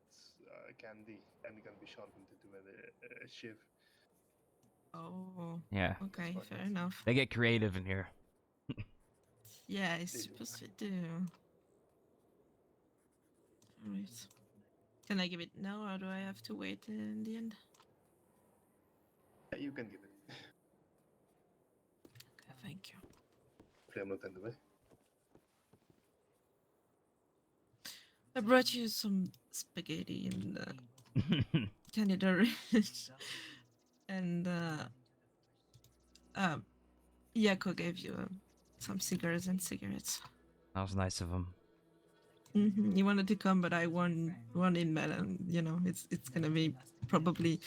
candy and can be sharpened into a shiv. Oh, Yeah. okay, That's fair fine. enough. They get creative in here. Yeah, I They do. suppose we do. Alright. Can I give it now, or do I have to wait in the end? Yeah, you can give it. Okay, thank you. Hopefully I'm not in the way. I brought you some spaghetti and Canada Ridge. And Yako gave you some cigars and cigarettes. That was nice of him. He wanted to come, but I won in bed, and you know it's gonna be probably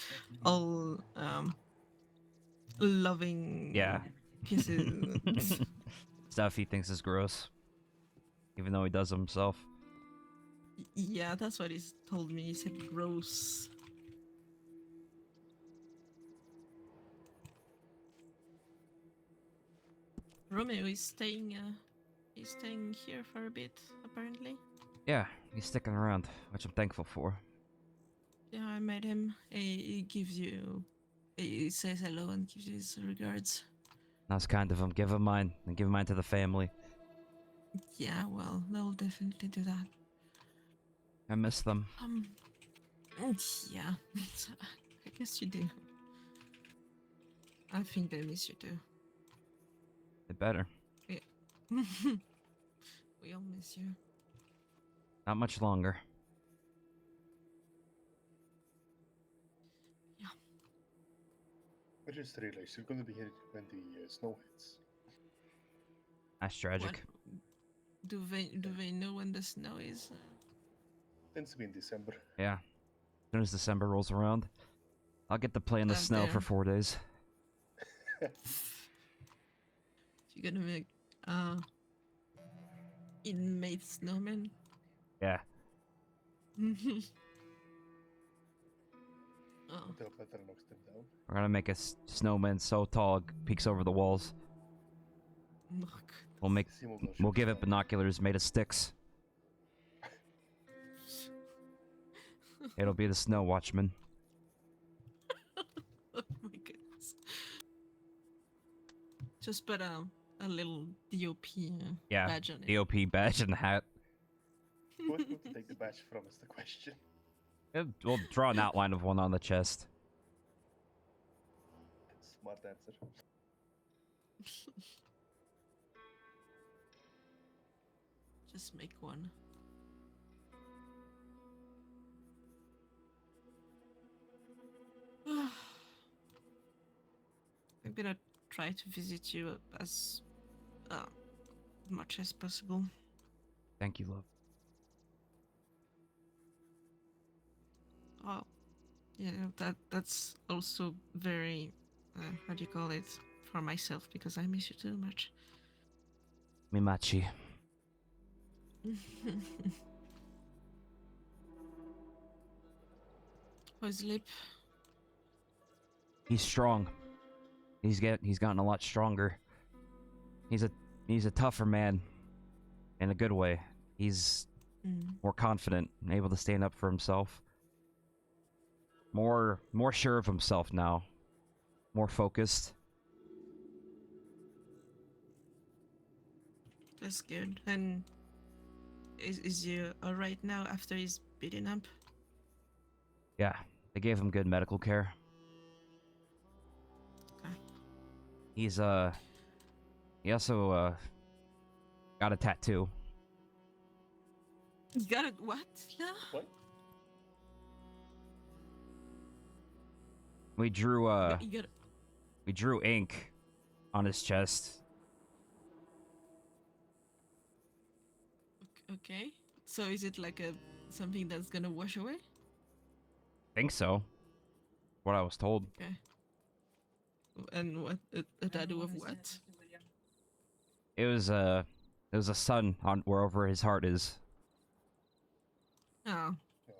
all loving Yeah. kisses. Stuff he thinks is gross. Even though he does it himself. Yeah, that's what he told me. He said gross. Romeo is staying. He's staying here for a bit, apparently. Yeah, he's sticking around, which I'm thankful for. Yeah, I met him. He gives you. He says hello and gives you his regards. That's kind of him. Give him mine, and give mine to the family. Yeah, well, they'll definitely do that. I miss them. Yeah, I guess you do. I think they miss you too. They better. Yeah. We all miss you. Not much longer. Yeah. I just realized you're going to be here when the snow hits. That's tragic. What? Do they know when the snow is? Tends to be in December. Yeah. As soon as December rolls around, I'll get to play in the snow for There. 4 days. You're gonna make inmate snowman. Yeah. Oh, Until Peter knocks them down. We're gonna make a snowman so tall it peeks over the walls. look. We'll give it binoculars made of sticks. It'll be the snow watchman. Oh my goodness. Just put a little DOP Yeah. badge on it. DOP badge and hat. Who was going to take the badge from is the question. We'll draw an outline of one on the chest. Smart answer. Just make one. I'm gonna try to visit you as much as possible. Thank you, love. Oh, yeah, that's also very, how do you call it, for myself, because I miss you too much. Mimachi. How's Lip? He's strong. He's gotten a lot stronger. He's a tougher man. In a good way. He's more confident and able to stand up for himself. More sure of himself now. More focused. That's good. And is you alright now after he's beaten up? Yeah, they gave him good medical care. Okay. He's he also got a tattoo. You got it? What? Yeah. What? We drew You got it. we drew ink on his chest. Okay. So is it like a something that's gonna wash away? Think so. What I was told. Okay. And what a tattoo of what? It was a sun on wherever his heart is. Oh, Oh,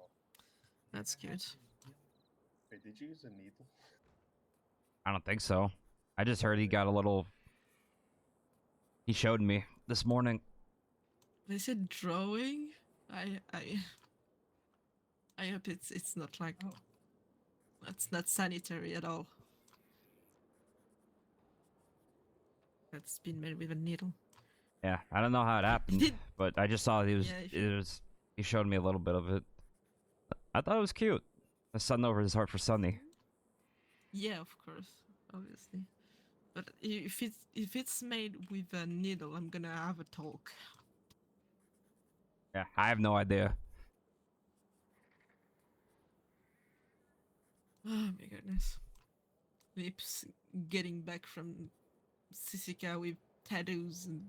that's cute. wait, did you use a needle? I don't think so. I just heard he got a little. He showed me this morning. They said drawing. I hope it's not like that's not sanitary at all. That's been made with a needle. Yeah, I don't know how it happened, Did- but I just saw he was. Yeah, if It was. He showed me a little bit of it. I thought it was cute. A sun over his heart for Sunny. Yeah, of course, obviously. But if it's made with a needle, I'm gonna have a talk. Yeah, I have no idea. Oh my goodness. Lips getting back from Sisica with tattoos and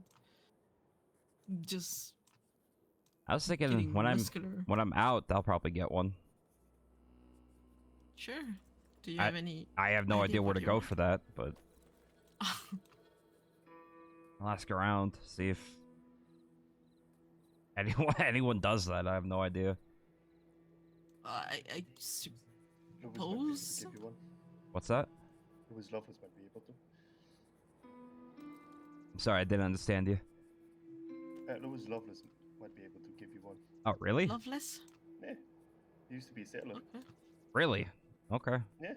just I was thinking getting when muscular. I'm out, I'll probably get one. Sure. Do you have any? I have no idea where what to you go want? for that, but I'll ask around, see if anyone does that. I have no idea. I Louis might be able to suppose. give you one. What's that? Louis Lovelace might be able to. I'm sorry, I didn't understand you. Louis Lovelace might be able to give you one. Oh, really? Loveless. Yeah. He used to be a sailor. Okay. Really? Okay. Yeah.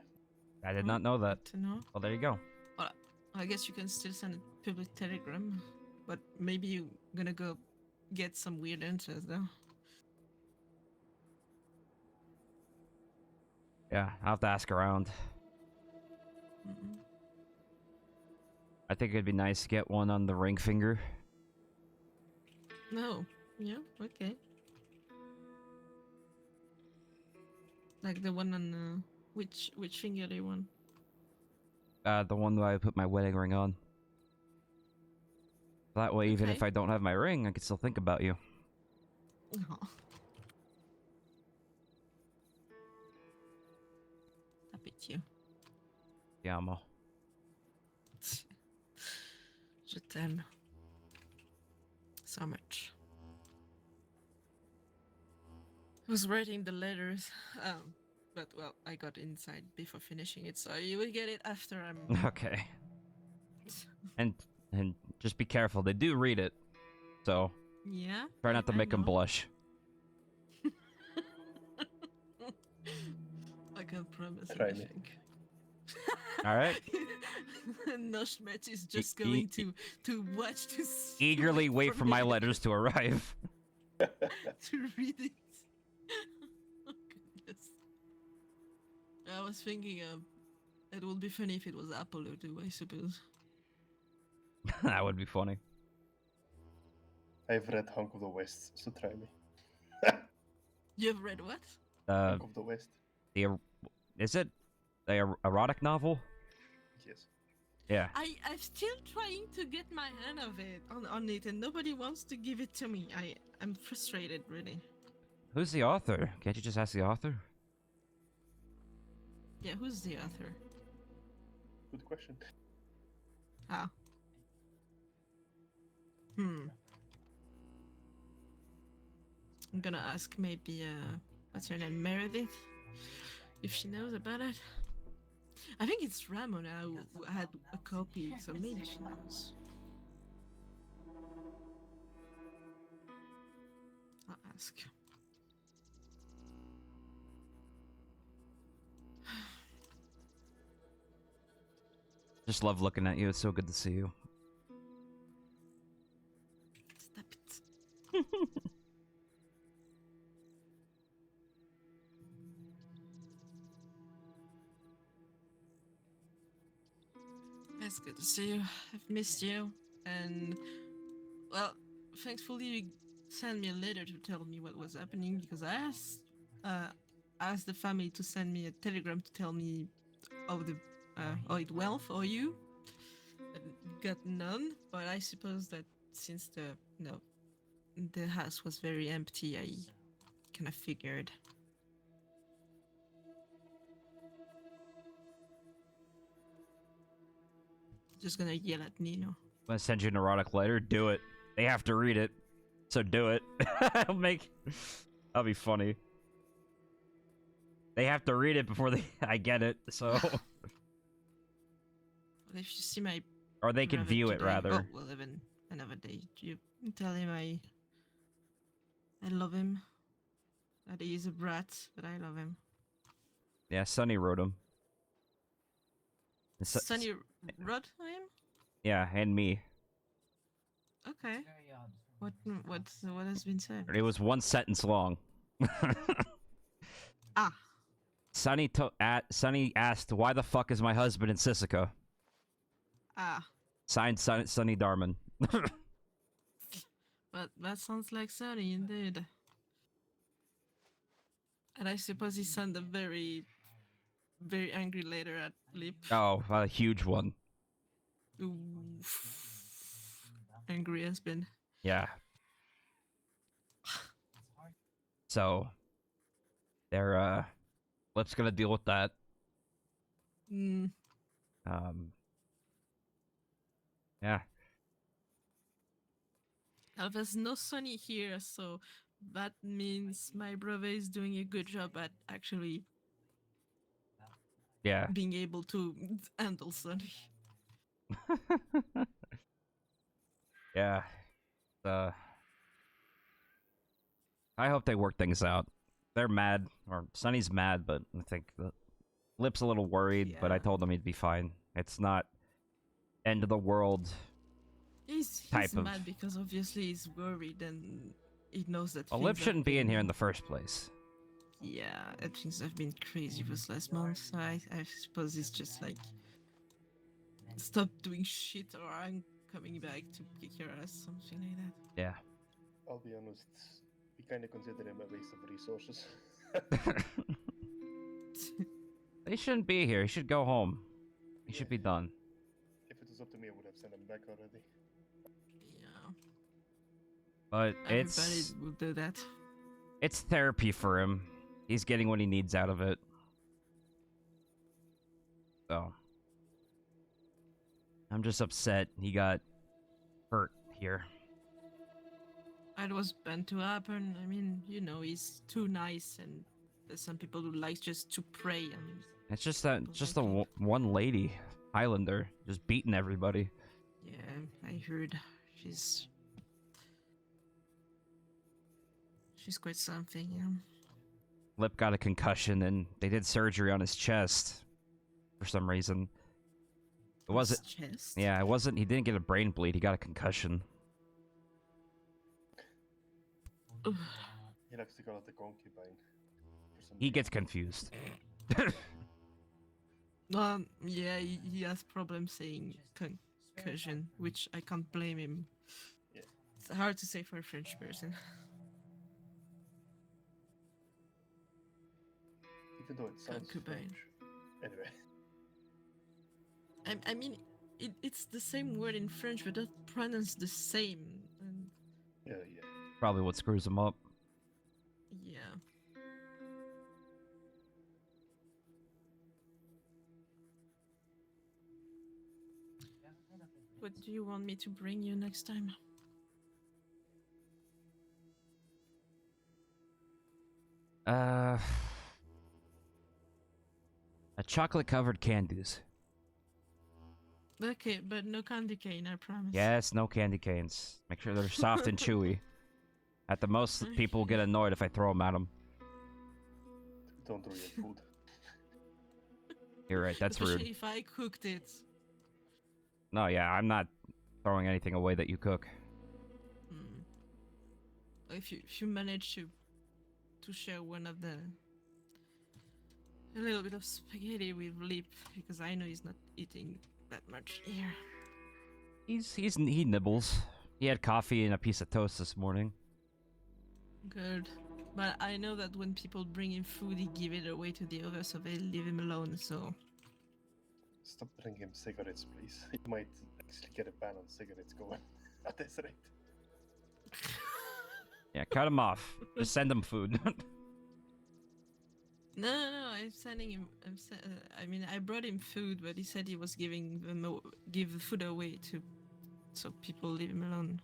I did not know that. Good to know. Well, there you go. Well, I guess you can still send a public telegram, but maybe you're gonna go get some weird answers though. Yeah, I'll have to ask around. Mm-mm. I think it'd be nice to get one on the ring finger. No. Yeah. Okay. Like the one on which finger do you want? The one that I put my wedding ring on. That way, even Okay. if I don't have my ring, I can still think about you. Aw. I bet you. Yeah, Amo. Je t'aime so much. I was writing the letters, but well, I got inside before finishing it, so you will get it after I'm. Okay. And just be careful. They do read it, so Yeah. try not to I make them know. blush. I can promise Try me. anything. All right. Noshmet is just E- going to watch this. Eagerly wait for my letters to arrive. To read it. Oh, goodness. I was thinking it would be funny if it was Apollo too, I suppose. That would be funny. I've read Hunk of the West, so try me. You have read what? Hunk of the West. Is it a erotic novel? Yes. Yeah. I'm still trying to get my hand of it on it, and nobody wants to give it to me. I'm frustrated, really. Who's the author? Can't you just ask the author? Yeah, who's the author? Good question. Ah. I'm gonna ask maybe what's her name, Meredith, if she knows about it. I think it's Ramona who had a copy, so maybe she knows. I'll ask. Just love looking at you. It's so good to see you. Stop it. good to see you. I've missed you. And, well, thankfully you sent me a letter to tell me what was happening because asked the family to send me a telegram to tell me how it went for you. And got none, but I suppose that since the house was very empty, I kind of figured. Just gonna yell at Nino. I'm gonna send you an erotic letter. Do it. They have to read it, so do it. That'll be funny. They have to read it before they. I get it. So. Well, if you see my Or they can brother view it today- rather. Oh, well, even another day. You tell him I love him. That he is a brat, but I love him. Yeah, Sonny wrote him. Sonny wrote him? Yeah, and me. Okay. What has been said? It was one sentence long. Ah. Sonny asked, "Why the fuck is my husband in Sissika?" Ah. Signed, Sonny Darman. But that sounds like Sonny indeed. And I suppose he sent a very, very angry letter at Lip. Oh, a huge one. Oof. Angry husband. Yeah. So, they're Lip's gonna deal with that. Mm. Yeah. Now, there's no Sonny here, so that means my brother is doing a good job at actually Yeah. being able to handle Sonny. Yeah. I hope they work things out. They're mad, or Sonny's mad, but I think Lip's a little worried, but I told him he'd be fine. It's not end of the world. He's type of... mad because obviously he's worried and he knows that. Well, things Lip have shouldn't be in been- here in the first place. Yeah, things have been crazy this last month. So I suppose it's just like stop doing shit or I'm coming back to kick your ass, something like that. Yeah. I'll be honest, we kind of consider him a waste of resources. They shouldn't be here. He should go home. He should be done. If it was up to me, I would have sent him back already. Yeah. But it's... Everybody will do that. It's therapy for him. He's getting what he needs out of it. So... I'm just upset he got hurt here. It was bound to happen. I mean, you know, he's too nice, and there's some people who like just to prey on. It's just that, just the one lady, Highlander, just beating everybody. Yeah, I heard she's quite something. Yeah. Lip got a concussion, and they did surgery on his chest for some reason. It wasn't. Chest? Yeah, it wasn't. He didn't get a brain bleed. He got a concussion. He likes to call it the concubine. He gets confused. Yeah, he has problems saying concussion, which I can't blame him. Yeah. It's hard to say for a French person. Even though it sounds Concubine. French. Anyway. I mean, it's the same word in French, but not pronounced the same. And Yeah. Probably what screws him up. yeah. What do you want me to bring you next time? A chocolate-covered candies. Okay, but no candy cane, I promise. Yes, no candy canes. Make sure they're soft and chewy. At the most, people will get annoyed if I throw them at them. Don't throw your food. You're right, that's Especially rude. if I cooked it. No, yeah, I'm not throwing anything away that you cook. If you manage to share one of a little bit of spaghetti with Lip, because I know he's not eating that much here. He nibbles. He had coffee and a piece of toast this morning. Good. But I know that when people bring in food, he give it away to the others, so they leave him alone. So Stop bringing him cigarettes, please. He might actually get a ban on cigarettes going at this rate. Yeah, cut him off. Just send him food. no, I'm sending him. I mean, I brought him food, but he said he was giving them give the food away to, so people leave him alone.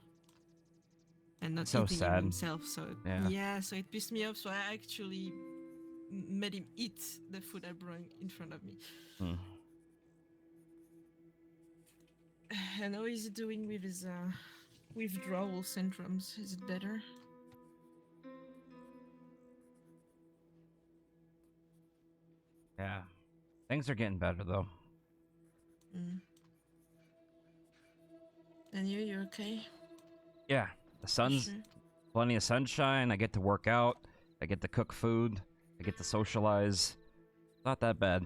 And not So eating sad. it himself. So Yeah. so it pissed me off. So I actually made him eat the food I brought in front of me. Hmm. And how is he doing with his withdrawal syndromes? Is it better? Yeah. Things are getting better though. Mm. And you're okay? Yeah. The sun's Sure. plenty of sunshine. I get to work out. I get to cook food. I get to socialize. Not that bad.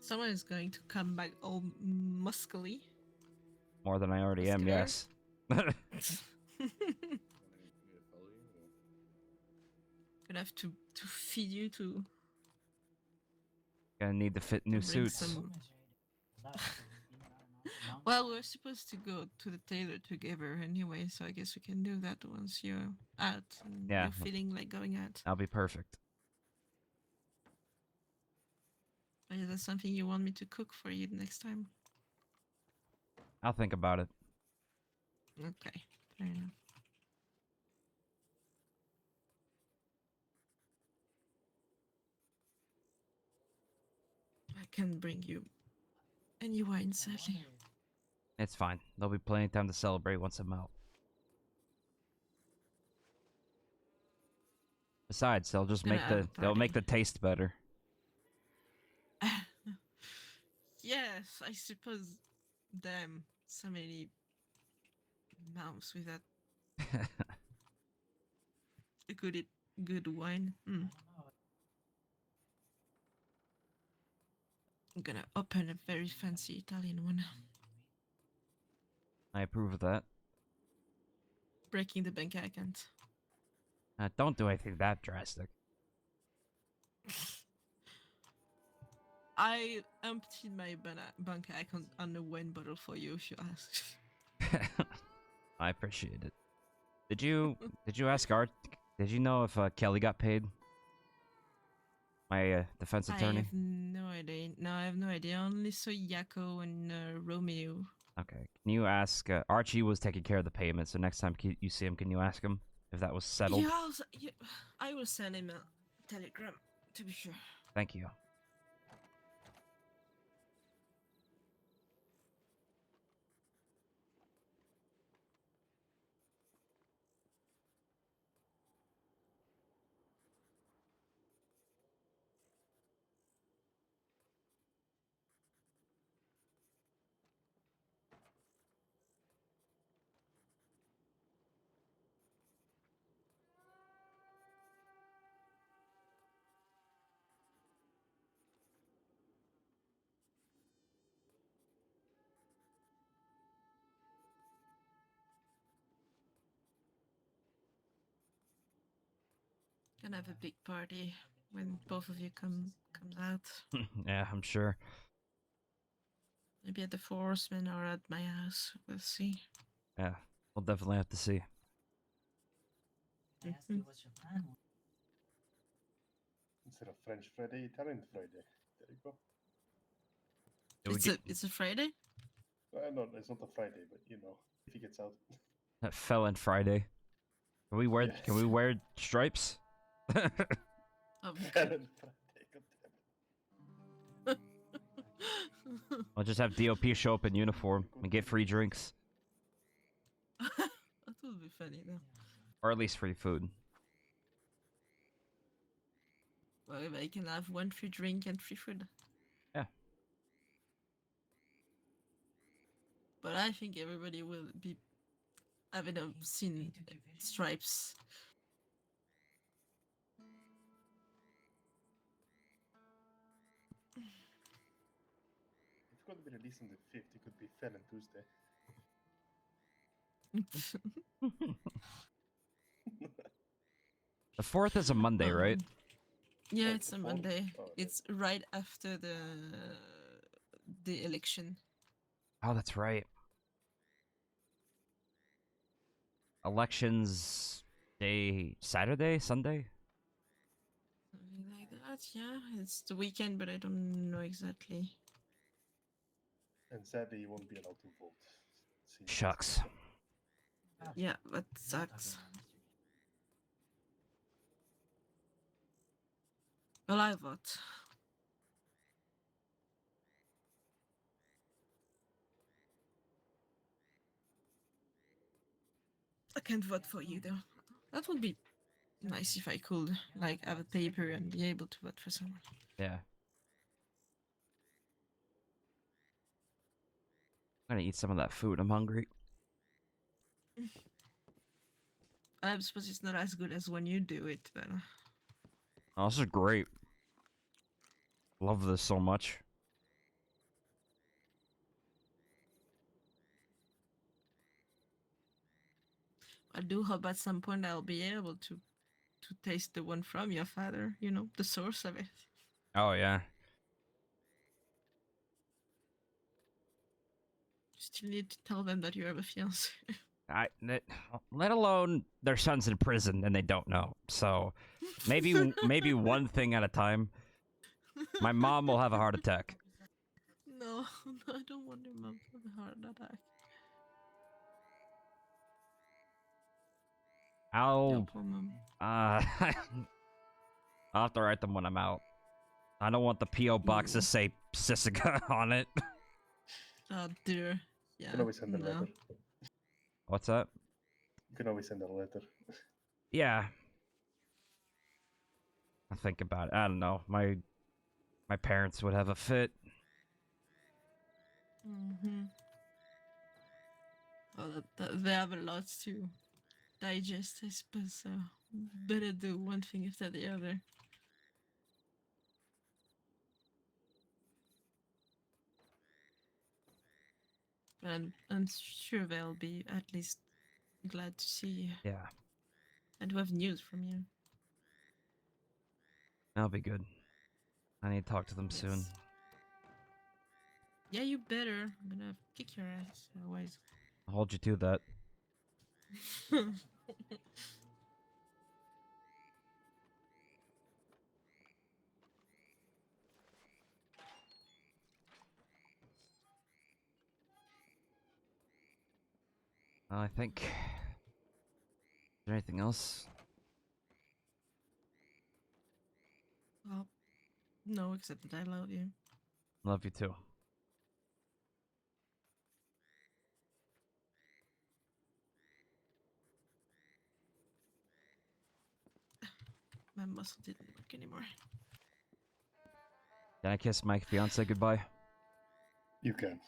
Someone is going to come back all muscly. More than I already am, Muscular? yes. Gonna have to feed you to Gonna need to fit new bring suits. some. Well, we're supposed to go to the tailor together anyway, so I guess we can do that once you're out and Yeah. you're feeling like going out. I'll be perfect. Is that something you want me to cook for you next time? I'll think about it. Okay, fair enough. I can bring you any wine, sadly. It's fine. There'll be plenty of time to celebrate once I'm out. Besides, they'll just Gonna make have a they'll make party. the taste better. Yes, I suppose. Damn, so many mouths with that good wine. Mm. I'm gonna open a very fancy Italian one. I approve of that. Breaking the bank account. Don't do anything that drastic. I emptied my bank account on a wine bottle for you, if you ask. I appreciate it. Did you ask Art? Did you know if Kelly got paid? My defense I attorney. have no idea. No, I have no idea. I only saw Yako and Romeo. Okay. Can you ask Archie was taking care of the payment, so next time you see him, can you ask him if that was settled? Yeah, I will send him a telegram to be sure. Thank you. Gonna have a big party when both of you comes out. Yeah, I'm sure. Maybe at the Four Horsemen or at my house. We'll see. Yeah, we'll definitely have to see. Mhm. Instead of French Friday, Italian Friday. There you go. It's a Friday? No, it's not a Friday, but you know, if he gets out. That fell in Friday. Can we wear Yes. stripes? Oh, Italian Friday, goddammit. I'll just have DOP show up in uniform and get free drinks, that would be funny though. or at least free food. Well, if I can have one free drink and free food. Yeah. But I think everybody will be having seen stripes. It's going to be the least on the 5th, it could be Fell and Tuesday. The 4th is a Monday, right? Yeah, Oh, it's the a 4th? Monday. Oh, okay. It's right after the election. Oh, that's right. Elections day, Saturday, Sunday? Something like that, yeah. It's the weekend, but I don't know exactly. And sadly, you won't be allowed to vote. Seeing as Shucks. Yeah, that sucks. Well, I vote. I can't vote for you though. That would be nice if I could, like, have a paper and be able to vote for someone. Yeah. I'm gonna eat some of that food. I'm hungry. I suppose it's not as good as when you do it, but Oh, this is great. Love this so much. I do hope at some point I'll be able to taste the one from your father. You know, the source of it. Oh, yeah. Still need to tell them that you have a fiance. Let alone their son's in prison and they don't know. So maybe one thing at a time. My mom will have a heart attack. No, I don't want your mom to have a heart attack. I'll Poor mom. I'll have to write them when I'm out. I don't want the P.O. box to say Sisica on it. Oh dear. You Yeah. can always send a no. letter. What's that? You can always send a letter. Yeah. I think about it. I don't know. My parents would have a fit. Mm-hmm. Well, they have a lot to digest, I suppose. So better do one thing after the other. But I'm sure they'll be at least glad to see you Yeah, and to have news from you. that'll be good. I need to talk to them soon. Yes. Yeah, you better. I'm gonna kick your ass otherwise. I'll hold you to that. I think. Is there anything else? Well, no, except that I love you. Love you too. My muscle didn't work anymore. Can I kiss my fiance goodbye? You can.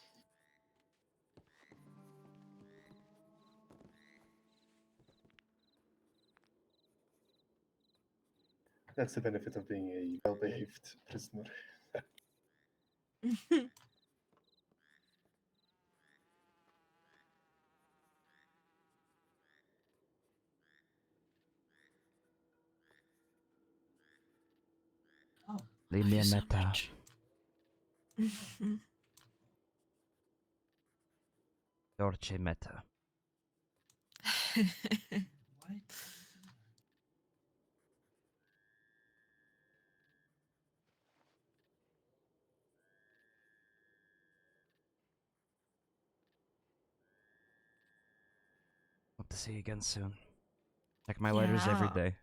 That's the benefit of being a well-behaved prisoner. Leave Love me you a so meta. much. Dolce meta. Hope to see you again soon. Check my letters every Yeah. day.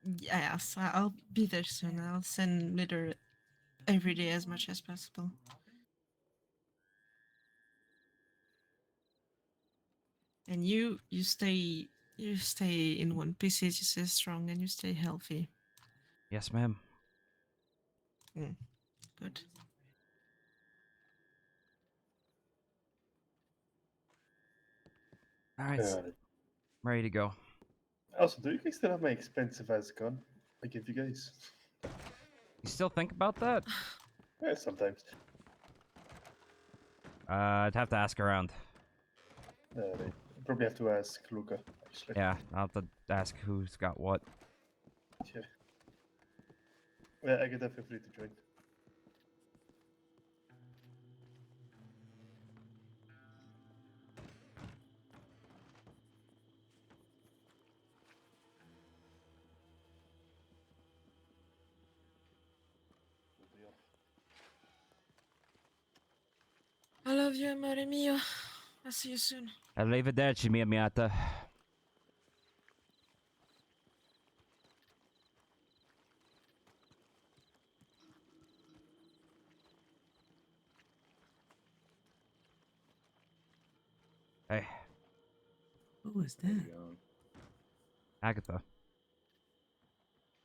Yes, I'll be there soon. I'll send litter every day as much as possible. And you stay in one piece. You stay strong and you stay healthy. Yes, ma'am. Good. All right, Uh, I'm ready to go. Also, do you guys still have my expensive ass gun I give you guys? You still think about that? Yeah, sometimes. I'd have to ask around. You probably have to ask Luca, actually. Yeah, I'll have to ask who's got what. Yeah. Well, I feel free to join. I love you, amore mio. I'll see you soon. Arrivederci, mia miata. Hey, What was How's that? it going? Agatha.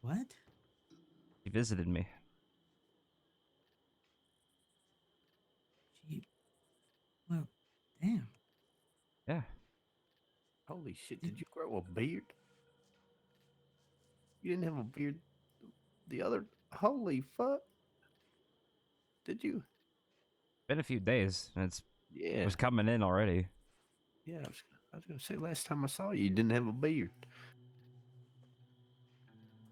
What? She visited me. She. Well, damn. Yeah. Holy shit! Did you grow a beard? You didn't have a beard the other. Holy fuck! Did you? Been a few days, and it Yeah. was coming in already. Yeah. I was gonna say last time I saw you, you didn't have a beard.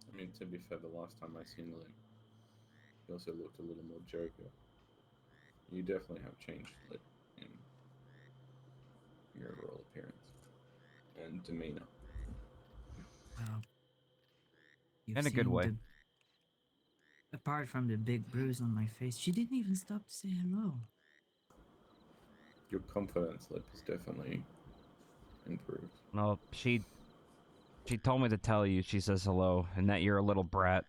I mean, to be fair, the last time I seen Lynn, he also looked a little more joker. You definitely have changed, Lynn, in your overall appearance and demeanor. Well, you've In a good seen way. the. Apart from the big bruise on my face, she didn't even stop to say hello. Your confidence, Lip, is definitely improved. No, she told me to tell you she says hello and that you're a little brat,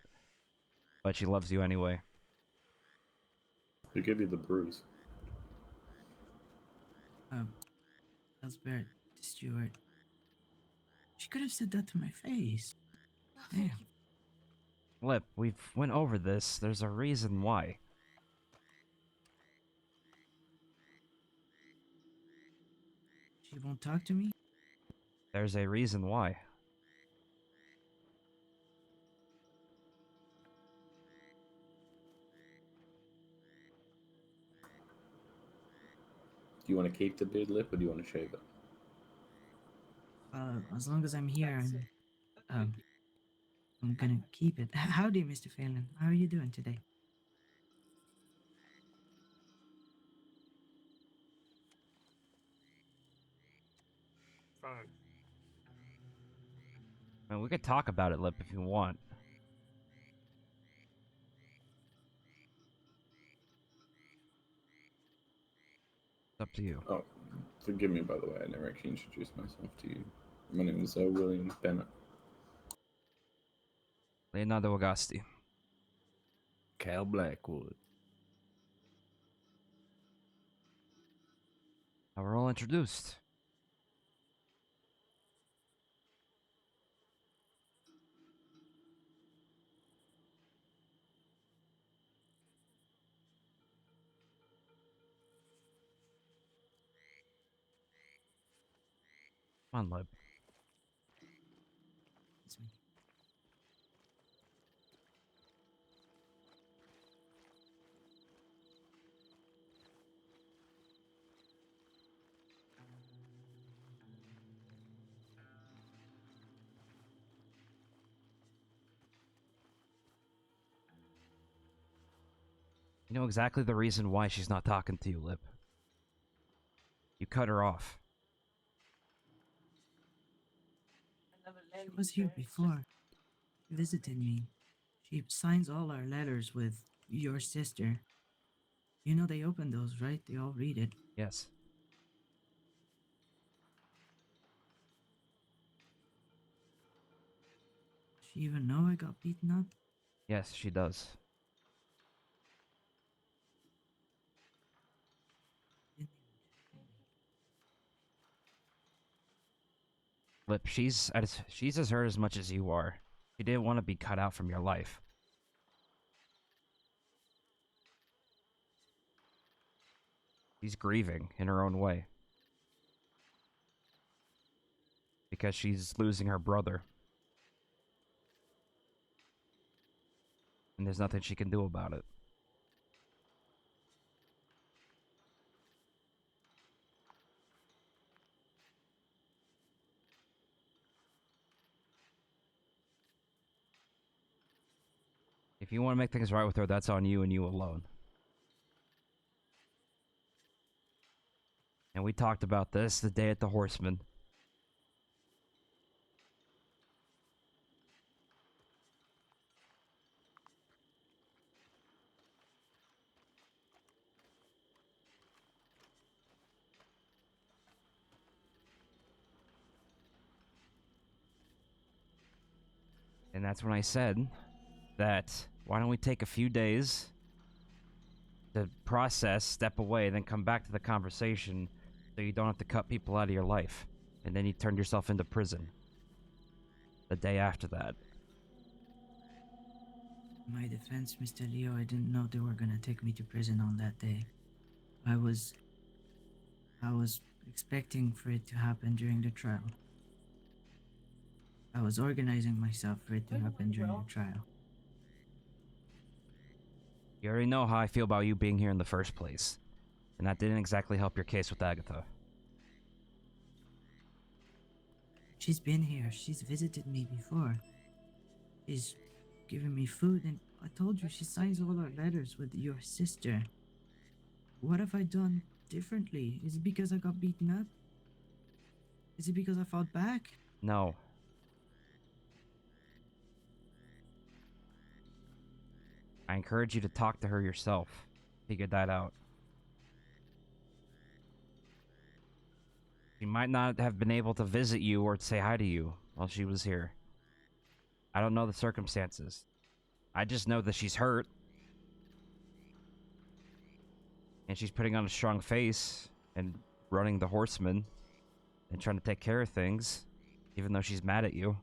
but she loves you anyway. Who gave you the bruise? Elsbert, the steward. She could have said that to my face. Damn. Lip, we've went over this. There's a reason why. She won't talk to me? There's a reason why. Do you want to keep the beard, Lip, or do you want to shave it? As long as I'm here, I'm gonna keep it. Howdy, Mr. Phelan. How are you doing today? Fine. I mean, we could talk about it, Lip, if you want. It's up to you. Oh, forgive me, by the way, I never actually introduced myself to you. My name is William Bennett. Leonardo Agosti. Cal Blackwood. Now we're all introduced. Come on, Lip. It's me. You know exactly the reason why she's not talking to you, Lip. You cut her off. She was here before. She visited me. She signs all our letters with your sister. You know they open those, right? They all read it. Yes. Does she even know I got beaten up? Yes, she does. Didn't even tell me. Lip, she's as hurt as much as you are. She didn't want to be cut out from your life. She's grieving in her own way. Because she's losing her brother. And there's nothing she can do about it. If you want to make things right with her, that's on you and you alone. And we talked about this the day at the Horseman. And that's when I said that why don't we take a few days to process, step away, then come back to the conversation so you don't have to cut people out of your life. And then you turned yourself into prison. The day after that. In my defense, Mr. Leo, I didn't know they were gonna take me to prison on that day. I was expecting for it to happen during the trial. I was organizing myself for it to happen during the trial. You already know how I feel about you being here in the first place. And that didn't exactly help your case with Agatha. She's been here. She's visited me before. She's given me food, and I told you she signs all our letters with your sister. What have I done differently? Is it because I got beaten up? Is it because I fought back? No. I encourage you to talk to her yourself. Figure that out. She might not have been able to visit you or say hi to you while she was here. I don't know the circumstances. I just know that she's hurt. And she's putting on a strong face and running the Horseman and trying to take care of things, even though she's mad at you.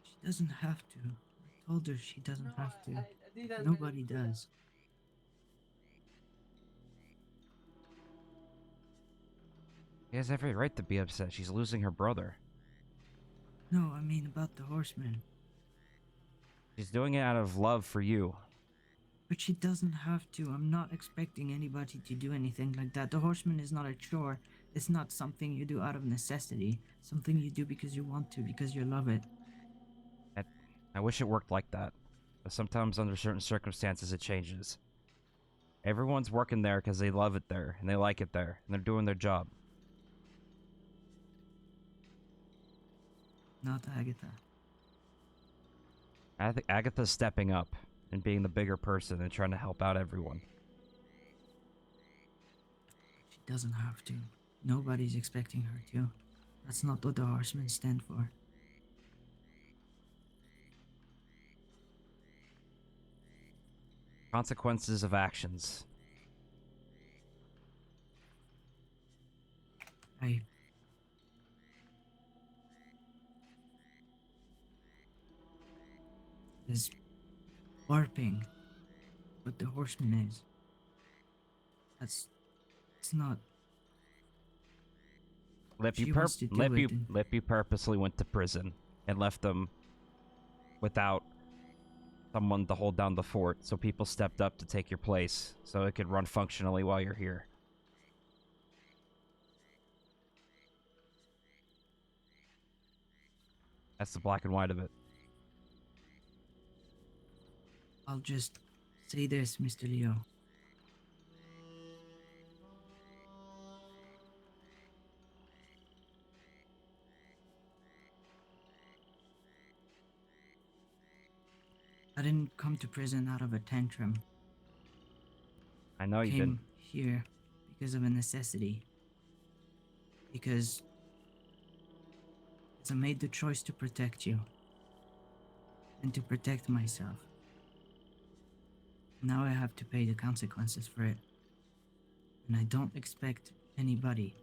She doesn't have to. I told her she doesn't have to. Nobody does. She has every right to be upset. She's losing her brother. No, I mean about the Horseman. She's doing it out of love for you. But she doesn't have to. I'm not expecting anybody to do anything like that. The Horseman is not a chore. It's not something you do out of necessity. Something you do because you want to, because you love it. I wish it worked like that. But sometimes under certain circumstances it changes. Everyone's working there because they love it there, and they like it there, and they're doing their job. Not Agatha. I think Agatha's stepping up and being the bigger person and trying to help out everyone. She doesn't have to. Nobody's expecting her to. That's not what the Horsemen stand for. Consequences of actions. Is warping what the Horseman is. It's not. Lippy purposely went to prison and left them without someone to hold down the fort, so people stepped up to take your place so it could run functionally while you're here. That's the black and white of it. I'll just say this, Mr. Leo. I didn't come to prison out of a tantrum. I know you came didn't. Here because of a necessity. Because I made the choice to protect you. And to protect myself. Now I have to pay the consequences for it. And I don't expect anybody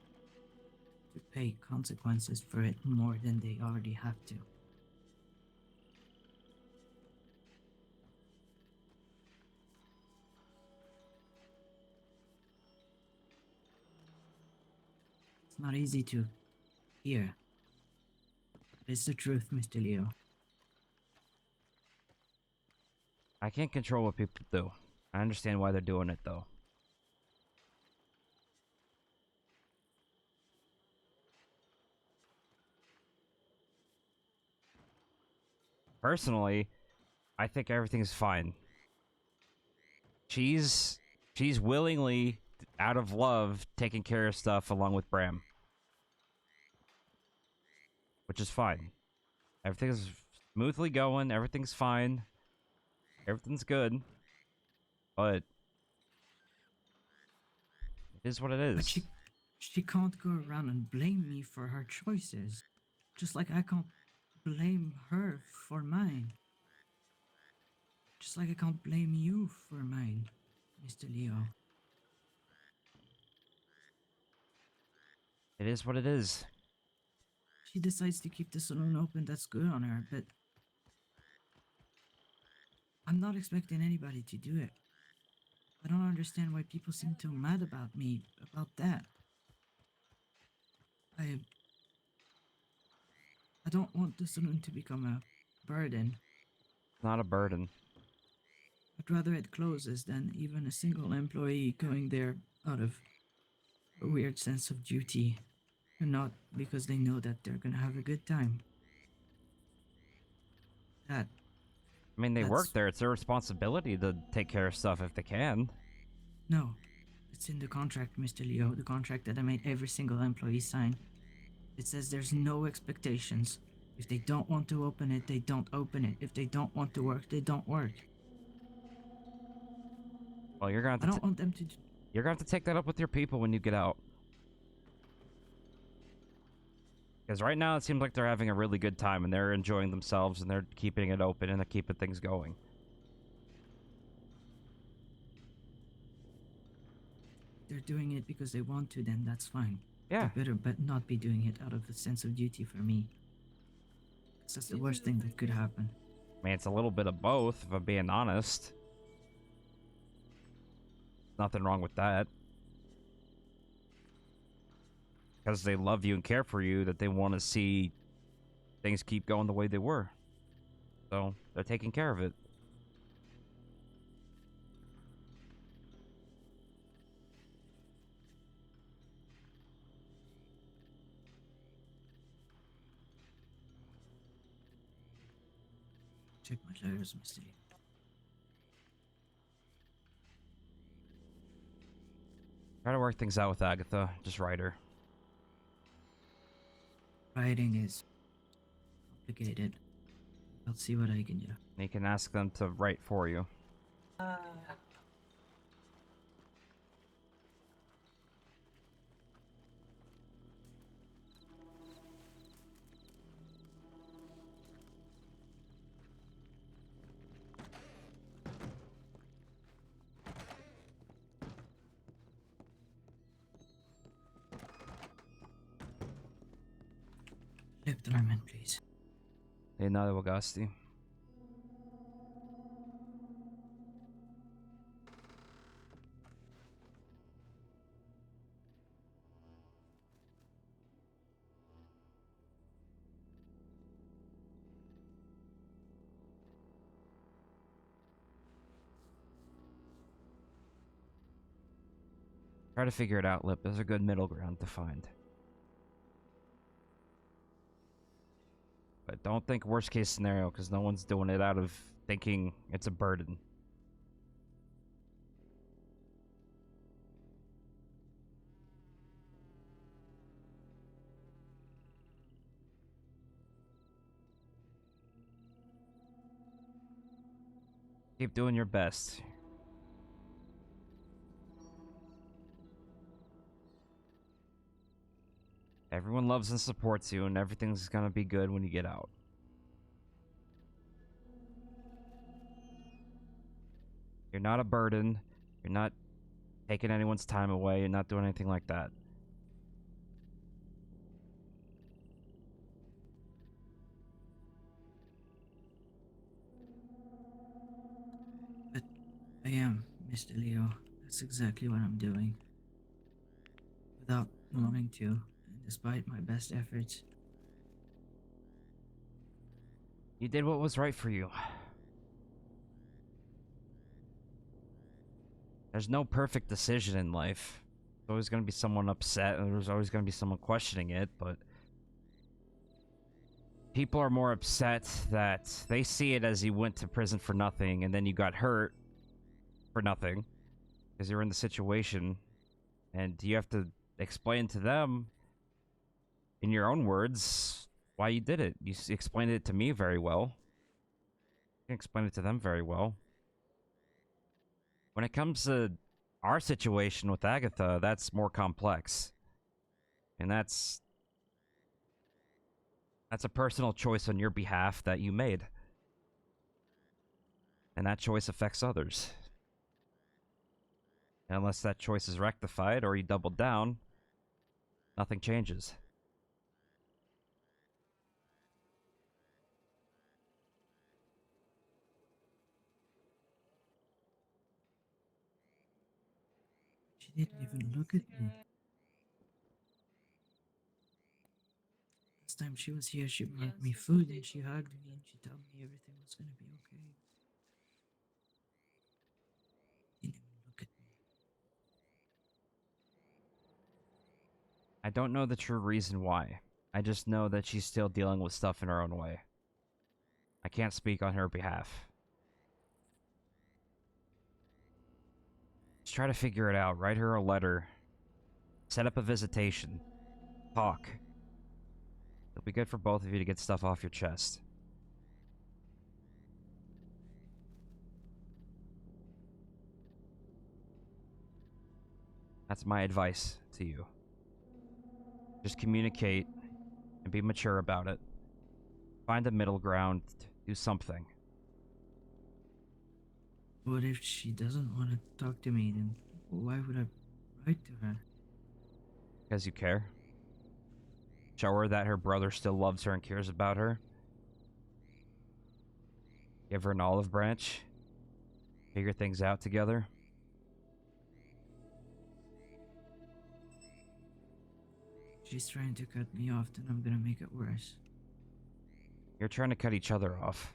to pay consequences for it more than they already have to. It's not easy to hear. But it's the truth, Mr. Leo. I can't control what people do. I understand why they're doing it, though. Personally, I think everything's fine. She's willingly, out of love, taking care of stuff along with Bram. Which is fine. Everything's smoothly going, everything's fine. Everything's good. But it is what it But is. she can't go around and blame me for her choices. Just like I can't blame her for mine. Just like I can't blame you for mine, Mr. Leo. It is what it is. She decides to keep the saloon open, that's good on her, but I'm not expecting anybody to do it. I don't understand why people seem so mad about me about that. I don't want the saloon to become a burden. Not a burden. I'd rather it closes than even a single employee going there out of a weird sense of duty, and not because they know that they're gonna have a good time. That I mean, they work That's- there. It's their responsibility to take care of stuff if they can. No, it's in the contract, Mr. Leo, the contract that I made every single employee sign. It says there's no expectations. If they don't want to open it, they don't open it. If they don't want to work, they don't work. Well, you're gonna I have don't want them to. you're gonna have to take that up with your people when you get out. Because right now it seems like they're having a really good time and they're enjoying themselves and they're keeping it open and they're keeping things going. They're doing it because they want to, then that's fine. Yeah. They better but not be doing it out of a sense of duty for me. 'Cause that's the worst thing that could happen. I mean, it's a little bit of both, if I'm being honest. Nothing wrong with that. Because they love you and care for you, that they want to see things keep going the way they were. So, they're taking care of it. Check my letters, Mr. Leo. Try to work things out with Agatha. Just write her. Writing is complicated. I'll see what I can do. And you can ask them to write for you. Lip Thurman, please. Leonardo Agosti. Try to figure it out, Lip. There's a good middle ground to find. But don't think worst case scenario, because no one's doing it out of thinking it's a burden. Keep doing your best. Everyone loves and supports you, and everything's gonna be good when you get out. You're not a burden. You're not taking anyone's time away. You're not doing anything like that. But I am, Mr. Leo. That's exactly what I'm doing. Without wanting to, and despite my best efforts. You did what was right for you. There's no perfect decision in life. There's always going to be someone upset, and there's always going to be someone questioning it, but people are more upset that they see it as you went to prison for nothing and then you got hurt for nothing because you're in the situation, and you have to explain to them in your own words why you did it. You explained it to me very well. You can explain it to them very well. When it comes to our situation with Agatha, that's more complex. And that's a personal choice on your behalf that you made. And that choice affects others. And unless that choice is rectified or you double down, nothing changes. She didn't even look at me. Last time she was here, she brought me food and she hugged me and she told me everything was gonna be okay. Didn't even look at me. I don't know the true reason why. I just know that she's still dealing with stuff in her own way. I can't speak on her behalf. Just try to figure it out. Write her a letter. Set up a visitation. Talk. It'll be good for both of you to get stuff off your chest. That's my advice to you. Just communicate and be mature about it. Find a middle ground. Do something. What if she doesn't want to talk to me? Then why would I write to her? Because you care. Show her that her brother still loves her and cares about her. Give her an olive branch. Figure things out together. She's trying to cut me off, then I'm gonna make it worse. You're trying to cut each other off.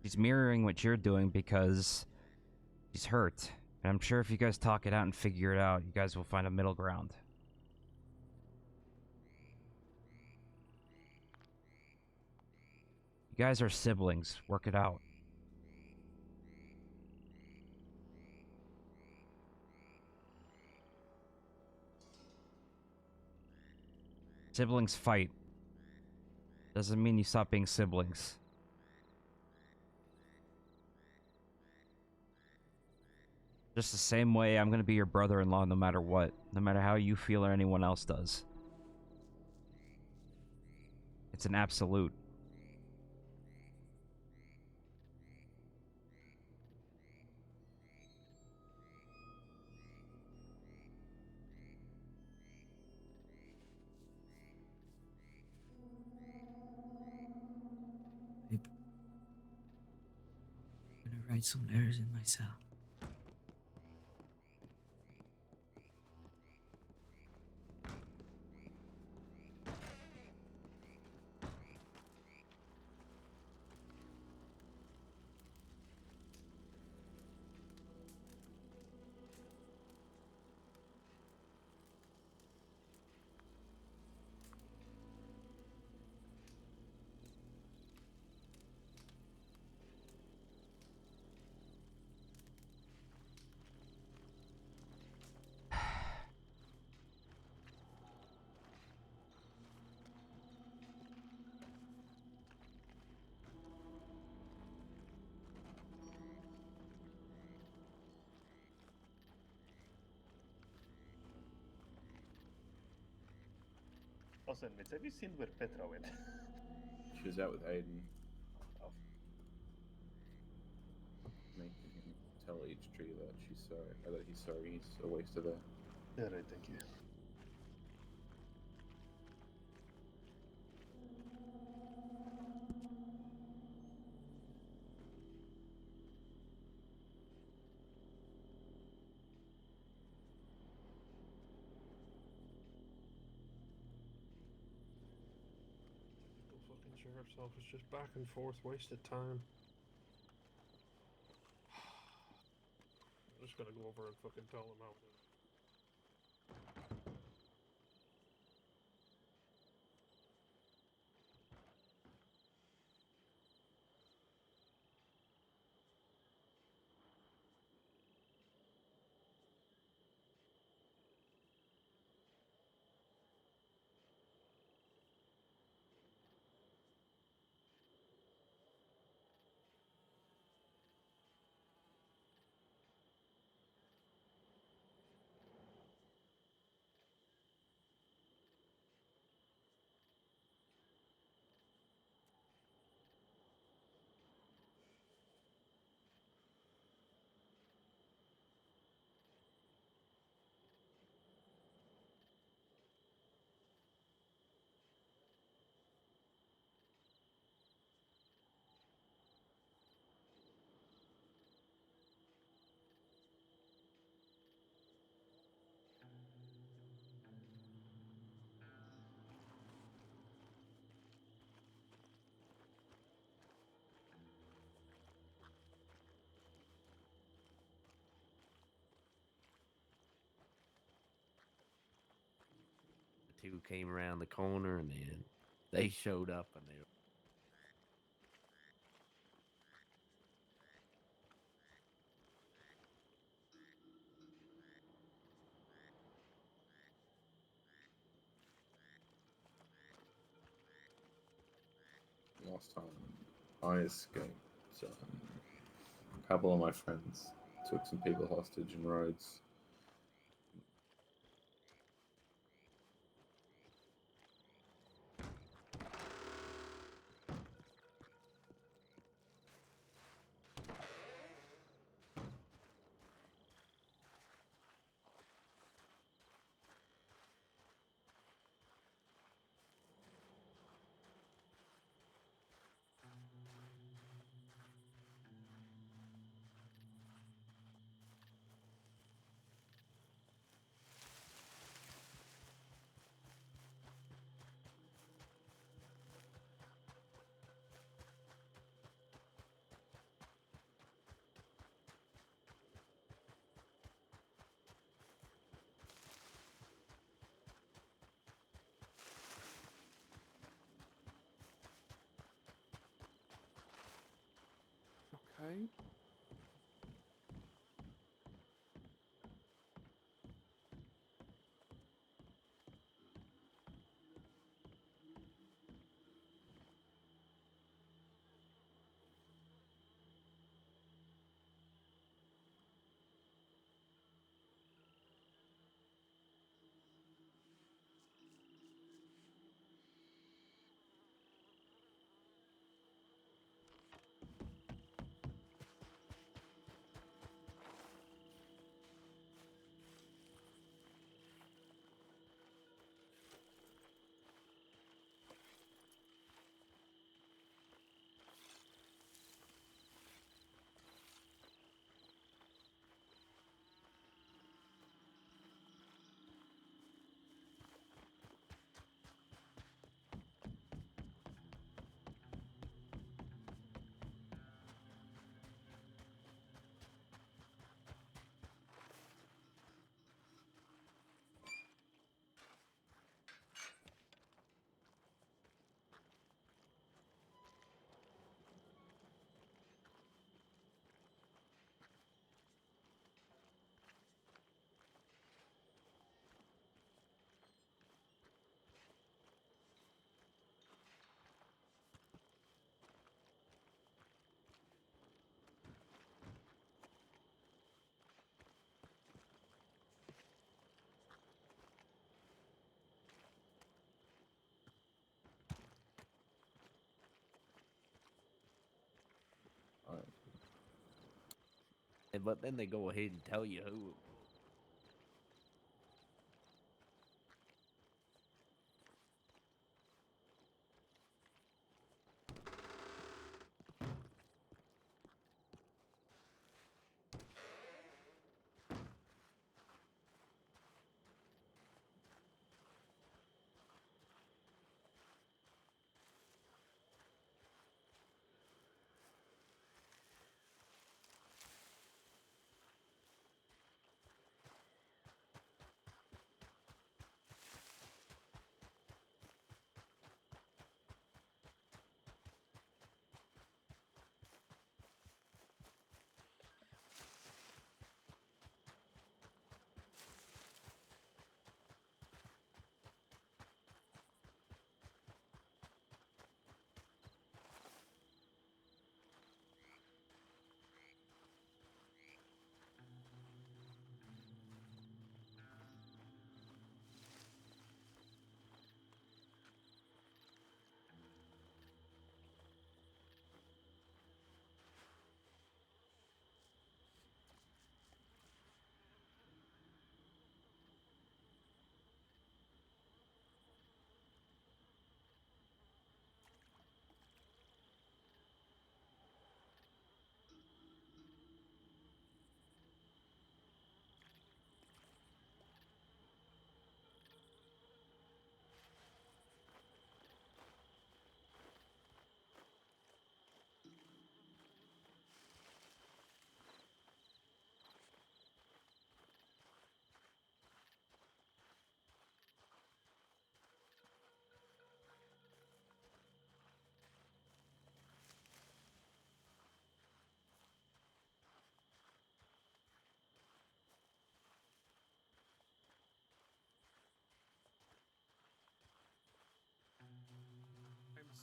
She's mirroring what you're doing because she's hurt. And I'm sure if you guys talk it out and figure it out, you guys will find a middle ground. You guys are siblings. Work it out. Siblings fight. Doesn't mean you stop being siblings. Just the same way I'm gonna be your brother-in-law no matter what. No matter how you feel or anyone else does. It's an absolute. Babe, I'm gonna write some letters in my cell. Also, Mitch, have you seen where Petra went? She was out with Aiden. Oh. Making him tell each tree that she's sorry, or that he's sorry he's a waste of her. Yeah, right, thank you. The fucking sheriff's office, just back and forth, wasted time. just gonna go over and fucking tell him how. The two came around the corner, and then they showed up, and they. Last time I escaped, a couple of my friends took some people hostage in Rhodes. Okay. But then they go ahead and tell you who.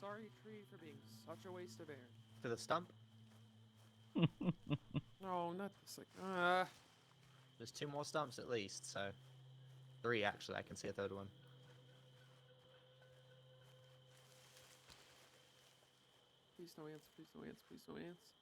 sorry tree for being such a waste of air. To the stump. No, not the second. There's 2 more stumps at least, so 3 actually. I can see a third one. Please no ants, please no ants, please no ants.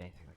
Anything like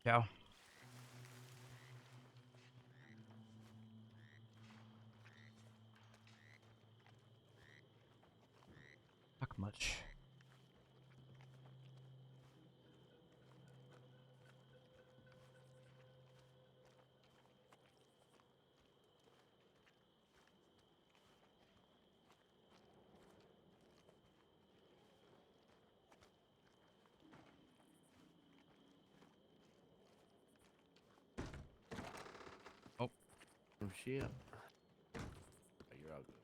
Joe. Talk much. Oh shit. Oh, you're all good.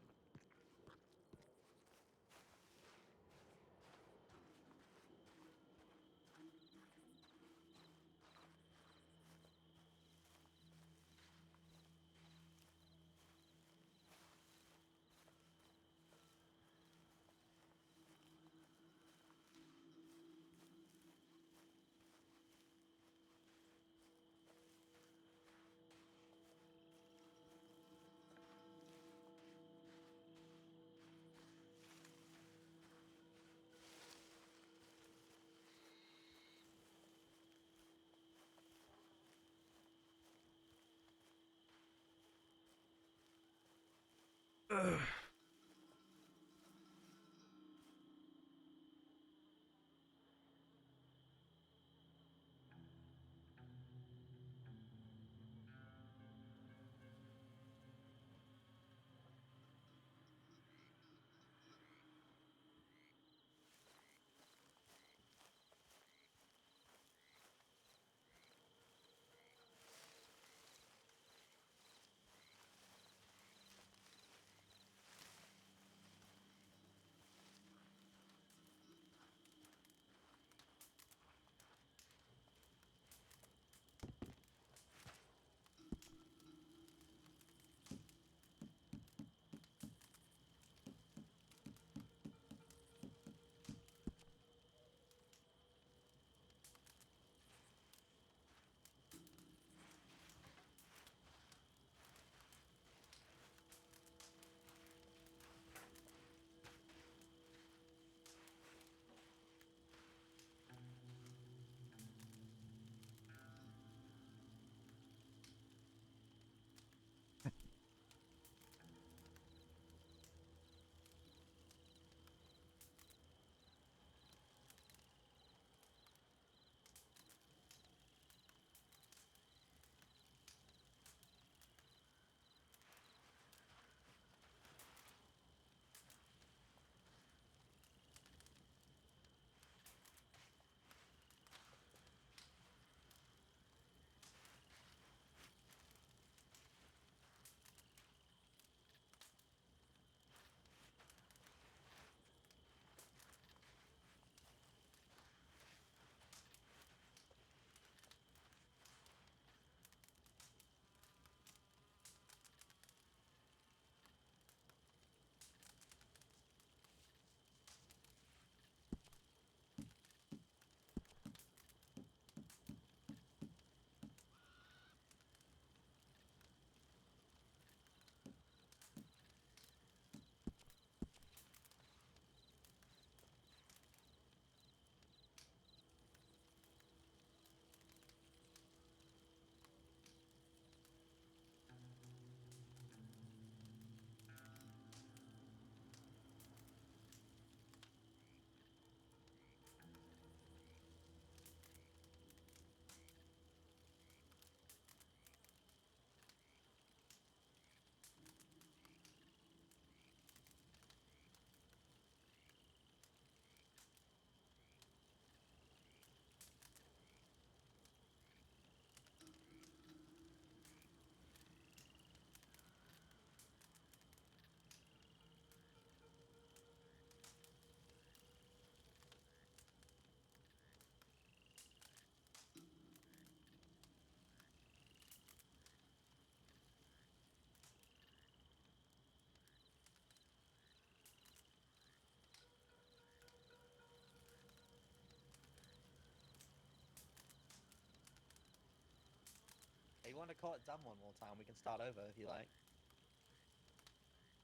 Hey, you want to call it done one more time? We can start over if you like.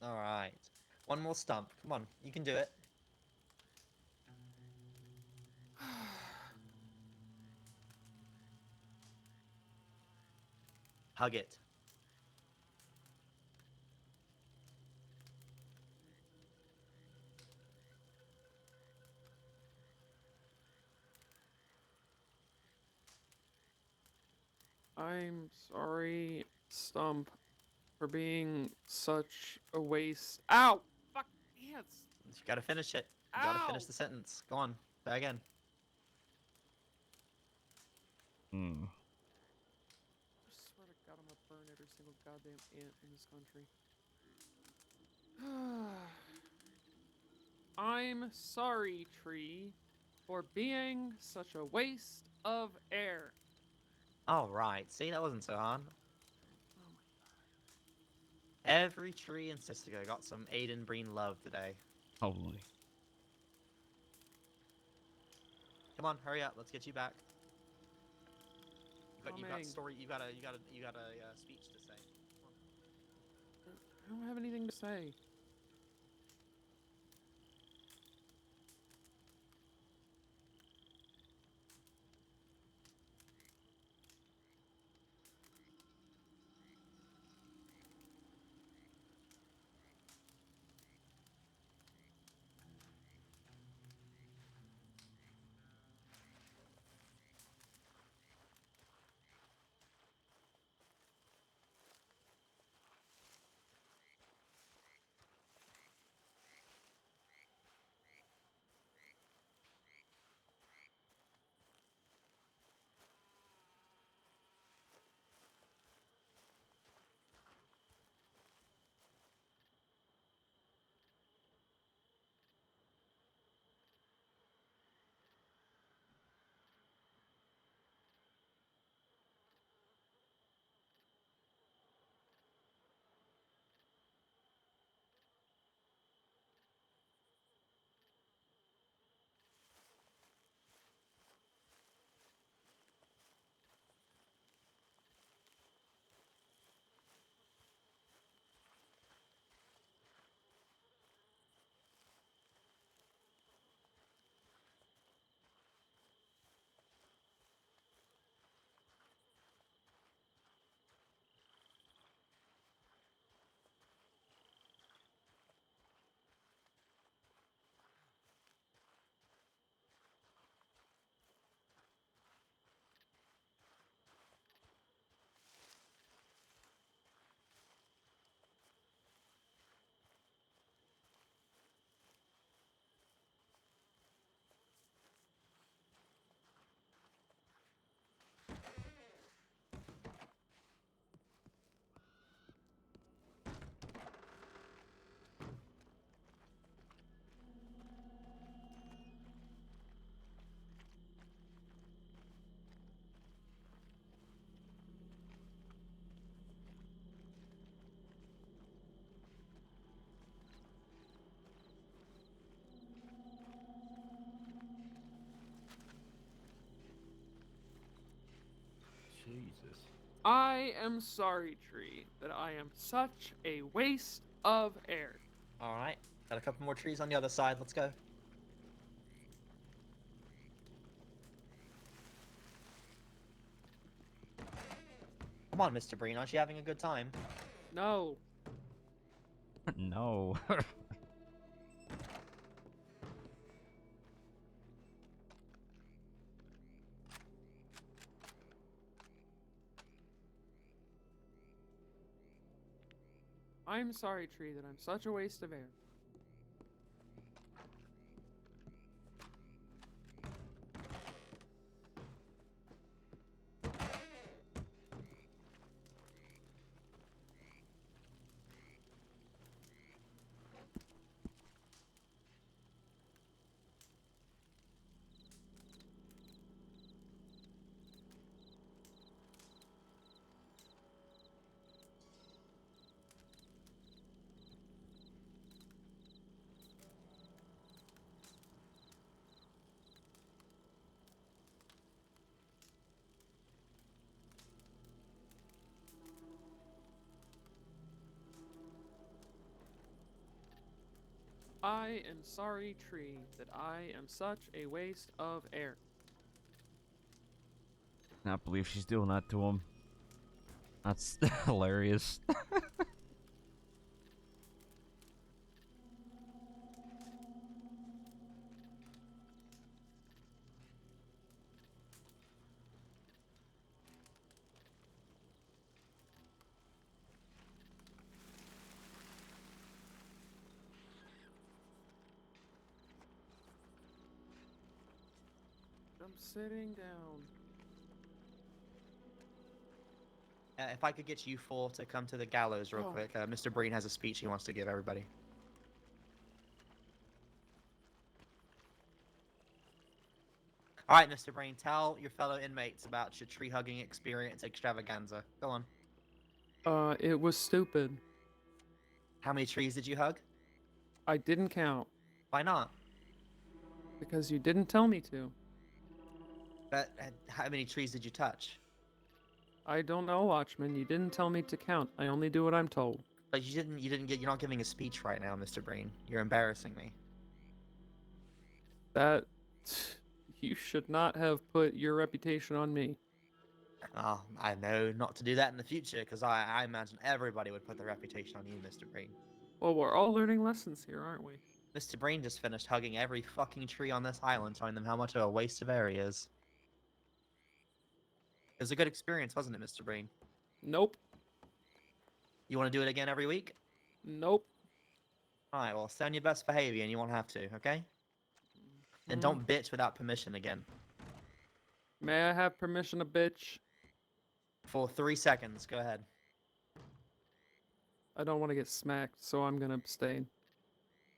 All right. One more stump. Come on, you can do it. Hug it. I'm sorry, Stump, for being such a waste. Ow! Fuck! Yes! You gotta finish it. You gotta finish Ow! the sentence. Go on. Try again. I swear to God, I'm gonna burn every single goddamn ant in this country. I'm sorry, Tree, for being such a waste of air. All right. See, that wasn't so hard. Oh my Every tree in Cisco got some Aiden Breen love today. Holy. Come on, hurry up. Let's get you back. You've got Coming. story. You got a speech to say. Come on. I don't have anything to say. Jesus. I am sorry, Tree, that I am such a waste of air. All right. Got a couple more trees on the other side. Let's go. Come on, Mr. Breen. Aren't you having a good time? No. No. I'm sorry, Tree, that I'm such a waste of air. I am sorry, Tree, that I am such a waste of air. Not believe she's doing that to him. That's hilarious. I'm sitting down. If I could get you four to come to the gallows real Oh. quick. Mr. Breen has a speech he wants to give everybody. All right, Mr. Breen, tell your fellow inmates about your tree hugging experience extravaganza. Go on. It was stupid. How many trees did you hug? I didn't count. Why not? Because you didn't tell me to. But how many trees did you touch? I don't know, Watchman. You didn't tell me to count. I only do what I'm told. But you didn't get. You're not giving a speech right now, Mr. Breen. You're embarrassing me. That... You should not have put your reputation on me. Oh, I know not to do that in the future, because I imagine everybody would put their reputation on you, Mr. Breen. Well, we're all learning lessons here, aren't we? Mr. Breen just finished hugging every fucking tree on this island, telling them how much of a waste of air he is. It was a good experience, wasn't it, Mr. Breen? Nope. You want to do it again every week? Nope. Alright, well, stay on your best behavior and you won't have to, okay? And Mm. don't bitch without permission again. May I have permission to bitch? For 3 seconds, go ahead. I don't want to get smacked, so I'm gonna abstain.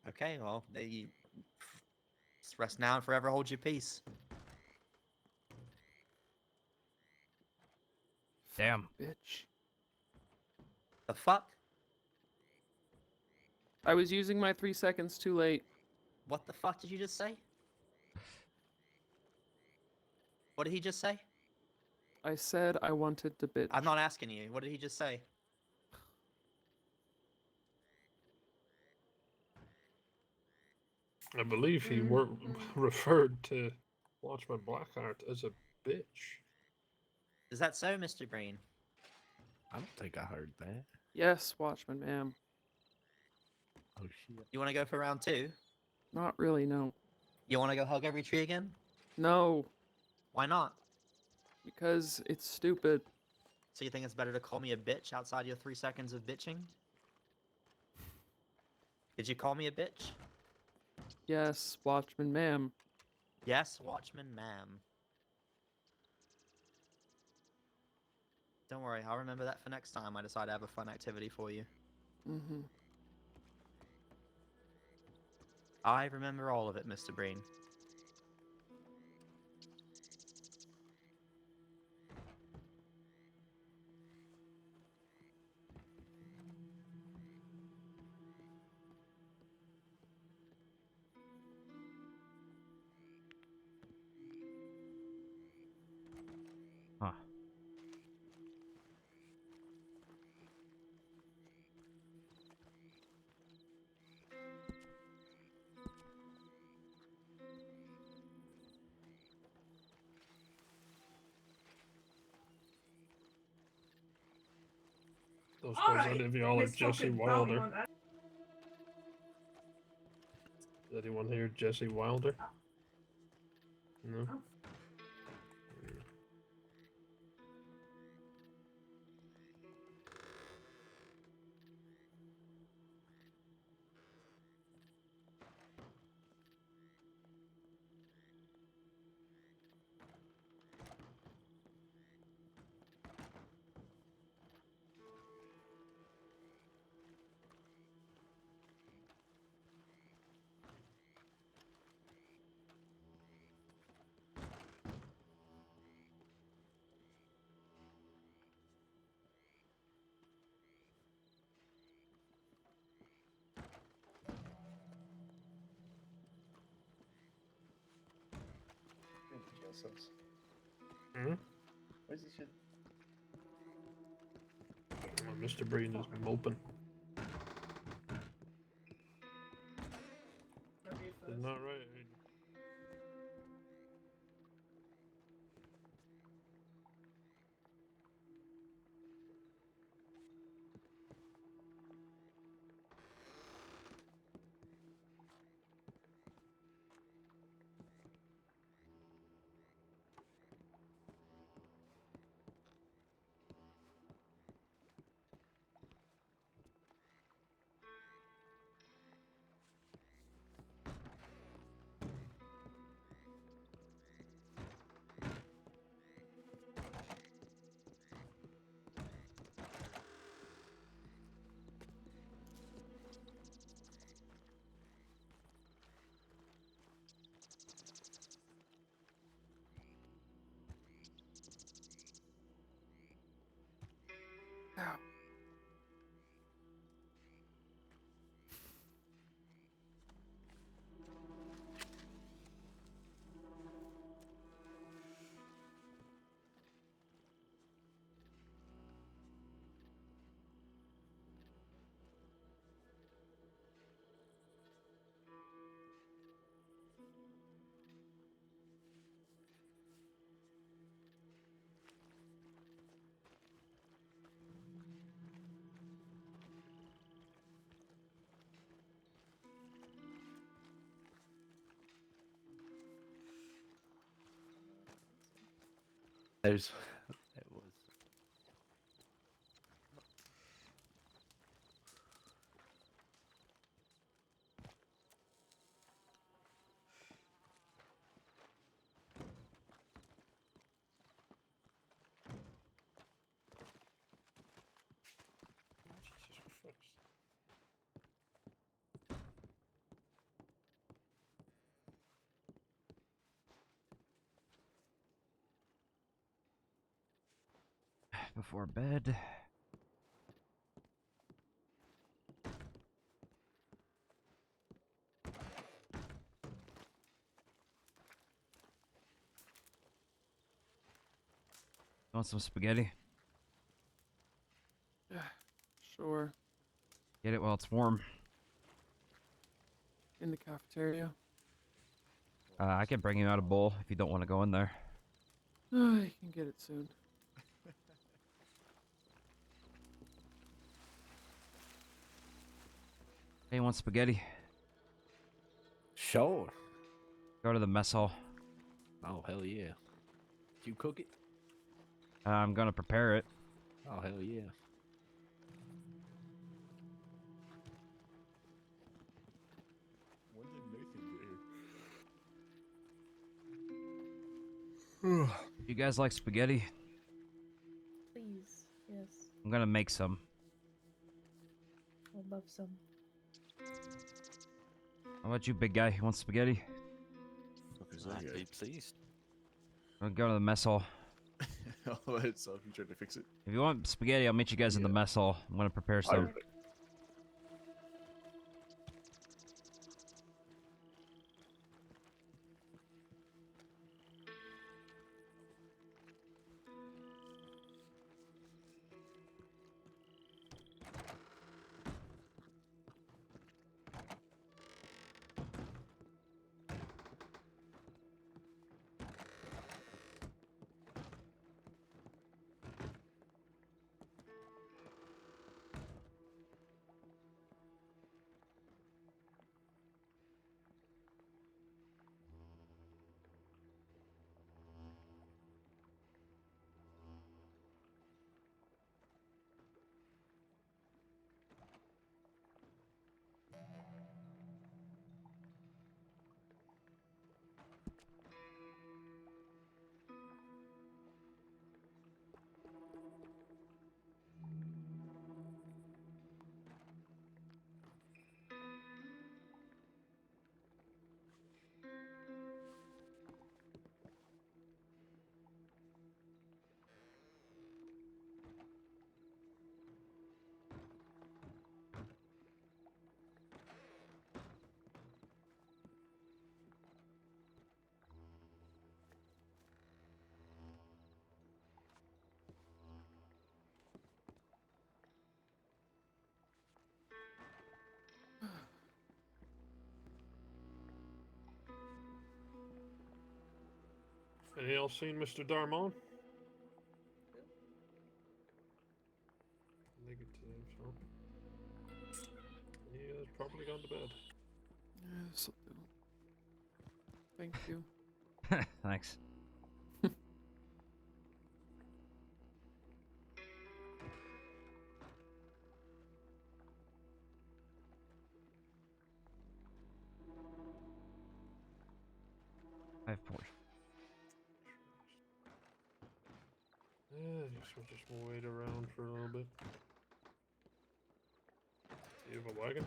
Okay, well, you just rest now and forever hold your peace. Damn. Bitch. The fuck? I was using my 3 seconds too late. What the fuck did you just say? What did he just say? I said I wanted to bitch. I'm not asking you. What did he just say? I believe he referred to Watchman Blackheart as a bitch. Is that so, Mr. Breen? I don't think I heard that. Yes, Watchman, ma'am. Oh shit. You want to go for round 2? Not really, no. You want to go hug every tree again? No, Why not? because it's stupid. So you think it's better to call me a bitch outside your 3 seconds of bitching? Did you call me a bitch? Yes, Watchman, ma'am. Yes, Watchman, ma'am. Don't worry, I'll remember that for next time I decide to have a fun activity for you. Mm-hmm. I remember all of it, Mr. Breen. Huh. don't suppose any of y'all are Jesse Wilder. Is anyone here Jesse Wilder? No? Hmm? Where's this shit? Mr. Breen is moping. Isn't that right? There's. It was. Jesus Christ. Before bed. Want some spaghetti? Sure. Get it while it's warm. In the cafeteria. I can bring you out a bowl if you don't want to go in there. You can get it soon. Hey, you want spaghetti? Sure. Go to the mess hall. Oh, hell yeah. Did you cook it? I'm gonna prepare it. Oh, hell yeah. When did Nathan get here? You guys like spaghetti? Please, yes. I'm gonna make some. I would love some. How about you, big guy? You want spaghetti? I'd be pleased. I'll go to the mess hall. I'll head south and try to fix it. If you want spaghetti, I'll meet you guys in the mess hall. I'm gonna prepare some. Any else seen Mr. Darmon? Negative, so. He has probably gone to bed. Yes, I'll do. Thank you. Thanks. I have Porsche. Yeah, I guess we'll just wait around for a little bit. Do you have a wagon?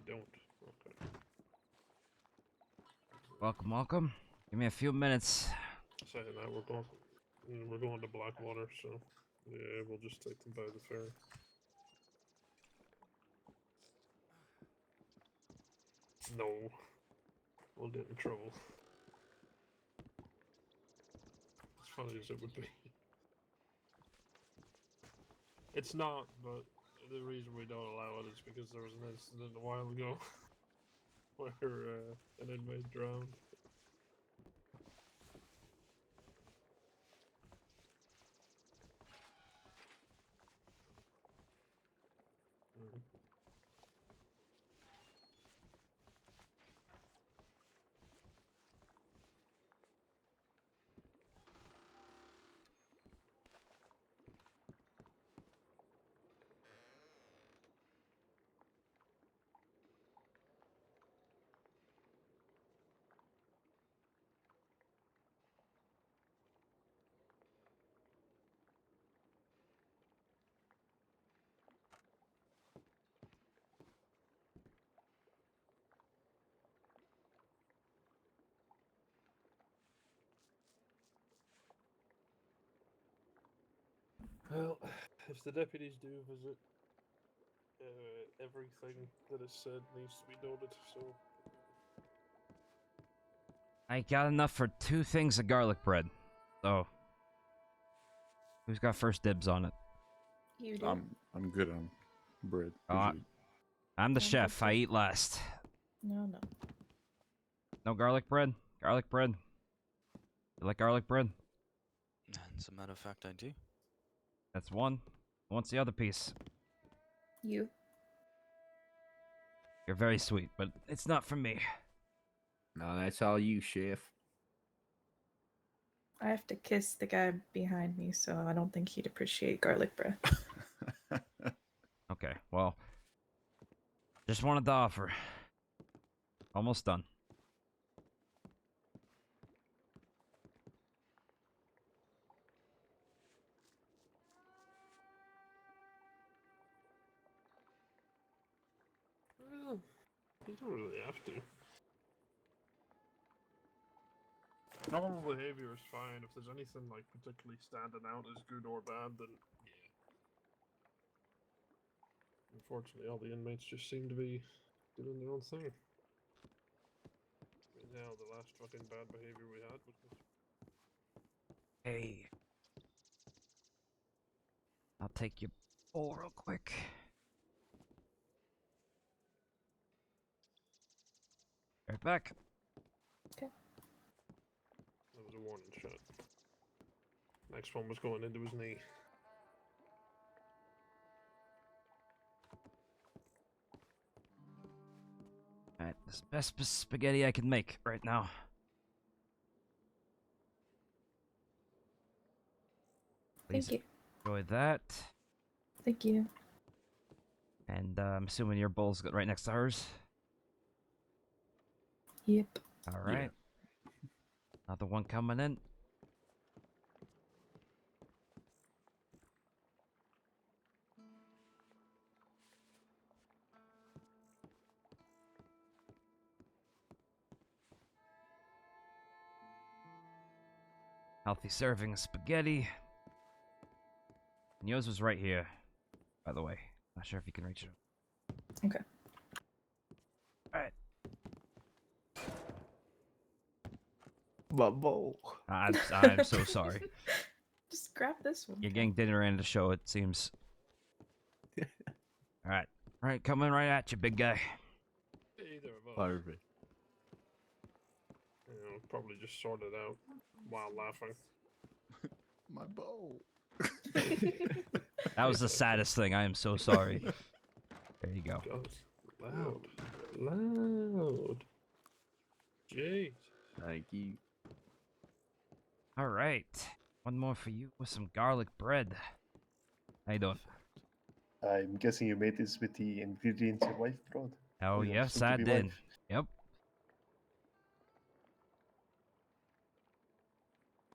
You don't. Okay. Welcome, welcome. Give me a few minutes. Saying that, we're going to Blackwater, so yeah, we'll just take them by the ferry. No, we'll get in trouble. As funny as it would be. It's not, but the reason we don't allow it is because there was an incident a while ago where an inmate drowned. Well, if the deputies do visit, everything that is said needs to be noted, so... I got enough for 2 things of garlic bread. So, who's got first dibs on it? You do. I'm good on bread. I'm the I'm chef. good I too. eat last. No, no. No garlic bread? Garlic bread? You like garlic bread? As a matter of fact, I do. That's one. What's the other piece? You. You're very sweet, but it's not for me. No, that's all you, chef. I have to kiss the guy behind me, so I don't think he'd appreciate garlic bread. Okay, well, just wanted to offer. Almost done. Well, you don't really have to. Normal behavior is fine. If there's anything like particularly standing out as good or bad, then yeah. Unfortunately, all the inmates just seem to be doing their own thing. I mean, hell, the last fucking bad behavior we had was just... Hey. I'll take your bowl real quick. Right back. Okay. That was a warning shot. Next one was going into his knee. Alright, this is the best spaghetti I can make right now. Please Thank you. enjoy that. Thank you. And I'm assuming your bowl's right next to hers. Yep. Alright. Another one coming in. Healthy serving of spaghetti. And yours was right here, by the way. Not sure if you can reach it. Okay. Alright. Bubble. I'm so sorry. Just grab this one. You're getting dinner and a show, it seems. Alright. Alright, coming right at you, big guy. Either of us. Perfect. You know, probably just sort it out while laughing. My bow. That was the saddest thing. I am so sorry. There you go. God, loud. Jeez. Thank you. All right. One more for you with some garlic bread. How you doing? I'm guessing you made this with the ingredients your wife brought. Oh, Your yes, I soon-to-be did. wife. Yep.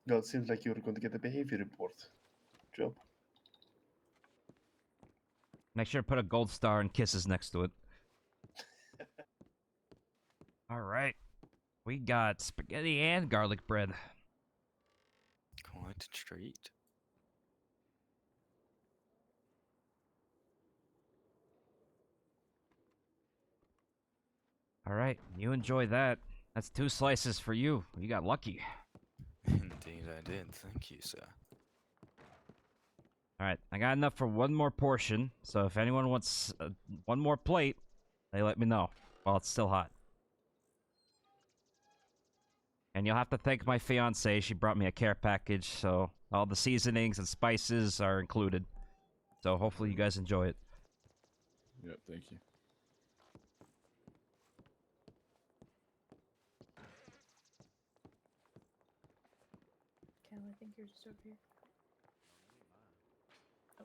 Well, it seems like you're going to get a behavior report. Job. Make sure to put a gold star and kisses next to it. All right. We got spaghetti and garlic bread. Quite a treat. All right. You enjoy that. That's 2 slices for you. You got lucky. Indeed, I did. Thank you, sir. All right. I got enough for one more portion. So if anyone wants one more plate, they let me know while it's still hot. And you'll have to thank my fiance. She brought me a care package, so all the seasonings and spices are included. So hopefully you guys enjoy it. Yeah, thank you. Cal, I think yours is over here. Oh.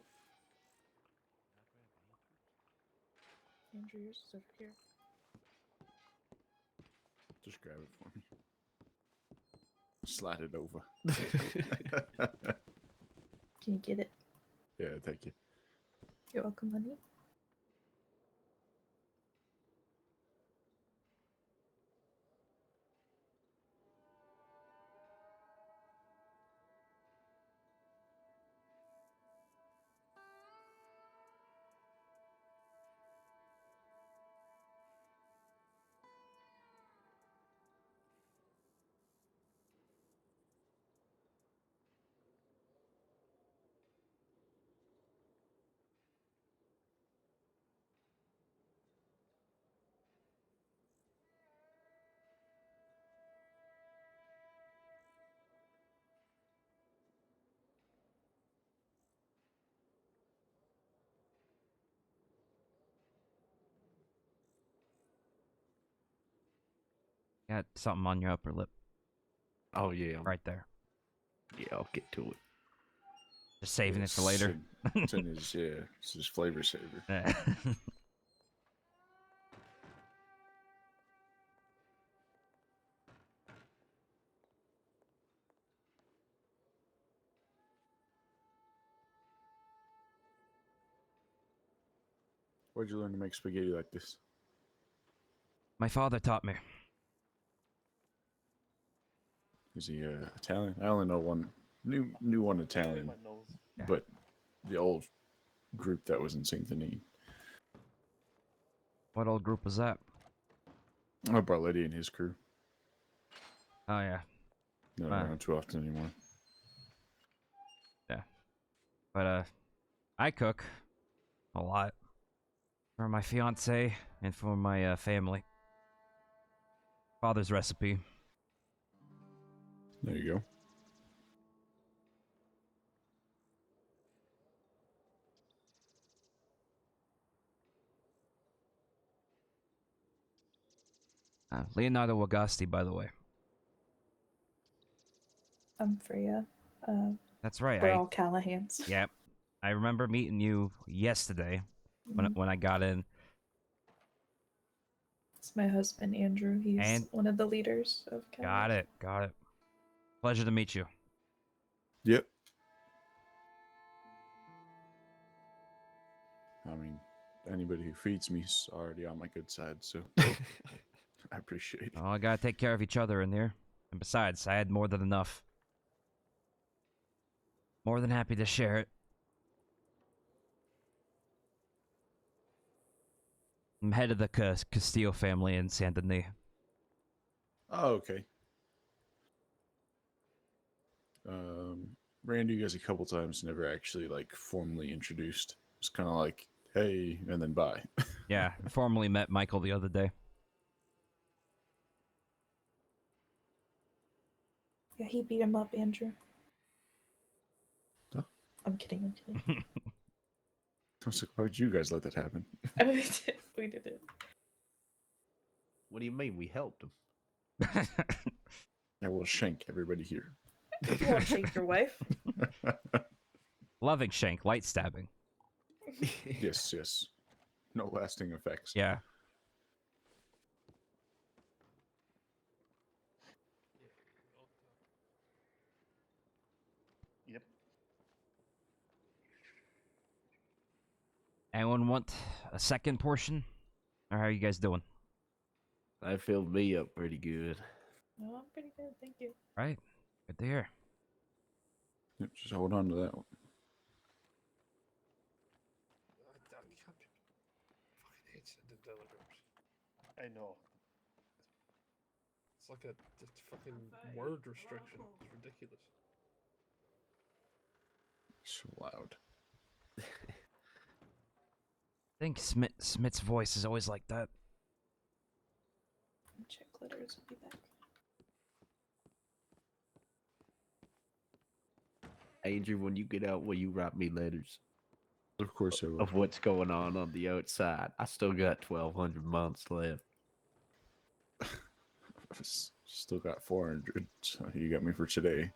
Andrew, yours is over here. Just grab it for me. Slide it over. Can you get it? Yeah, thank you. You're welcome, honey. Got something on your upper lip. Oh, yeah. Right there. Yeah, I'll get to it. Just saving it for later. It's in his, yeah, it's his flavor saver. Yeah. Where'd you learn to make spaghetti like this? My father taught me. Is he Italian? I only know one, new one Italian, but the old group that was in Saint Denis. What old group was that? Oh, Barletti and his crew. Oh, yeah. Not around too often anymore. Yeah. But, I cook a lot for my fiance and for my family. Father's recipe. There you go. Leonardo Agosti, by the way. I'm Freya. That's right. We're all Callahans. Yep. I remember meeting you yesterday Mhm. when I got in. It's my husband, Andrew. He's one of the leaders of Callah. Got it. Pleasure to meet you. Yep. I mean, anybody who feeds me is already on my good side, so I appreciate it. Oh, I gotta take care of each other in there. And besides, I had more than enough. More than happy to share it. I'm head of the Castillo family in Saint Denis. Oh, okay. Ran into you guys a couple times, never actually like formally introduced. It's kind of like, hey, and then bye. Yeah, I formally met Michael the other day. Yeah, he beat him up, Andrew. Huh? I'm kidding. I'm kidding. I was like, why would you guys let that happen? We did it. What do you mean we helped him? I will shank everybody here. You won't shake your wife. Loving shank, light stabbing. Yes, yes. No lasting effects. Yeah. Yep. Anyone want a second portion? Or how are you guys doing? That filled me up pretty good. No, I'm pretty good, thank you. Right. Good to hear. Yep, just hold on to that one. Fucking hate sending telegrams. I know. It's like a fucking word restriction. It's ridiculous. So loud. I think Smith's voice is always like that. Check letters. Will be back. Andrew, when you get out, will you write me letters? Of course I will. Of what's going on the outside. I still got 1,200 months left. Still got 400. So you got me for today.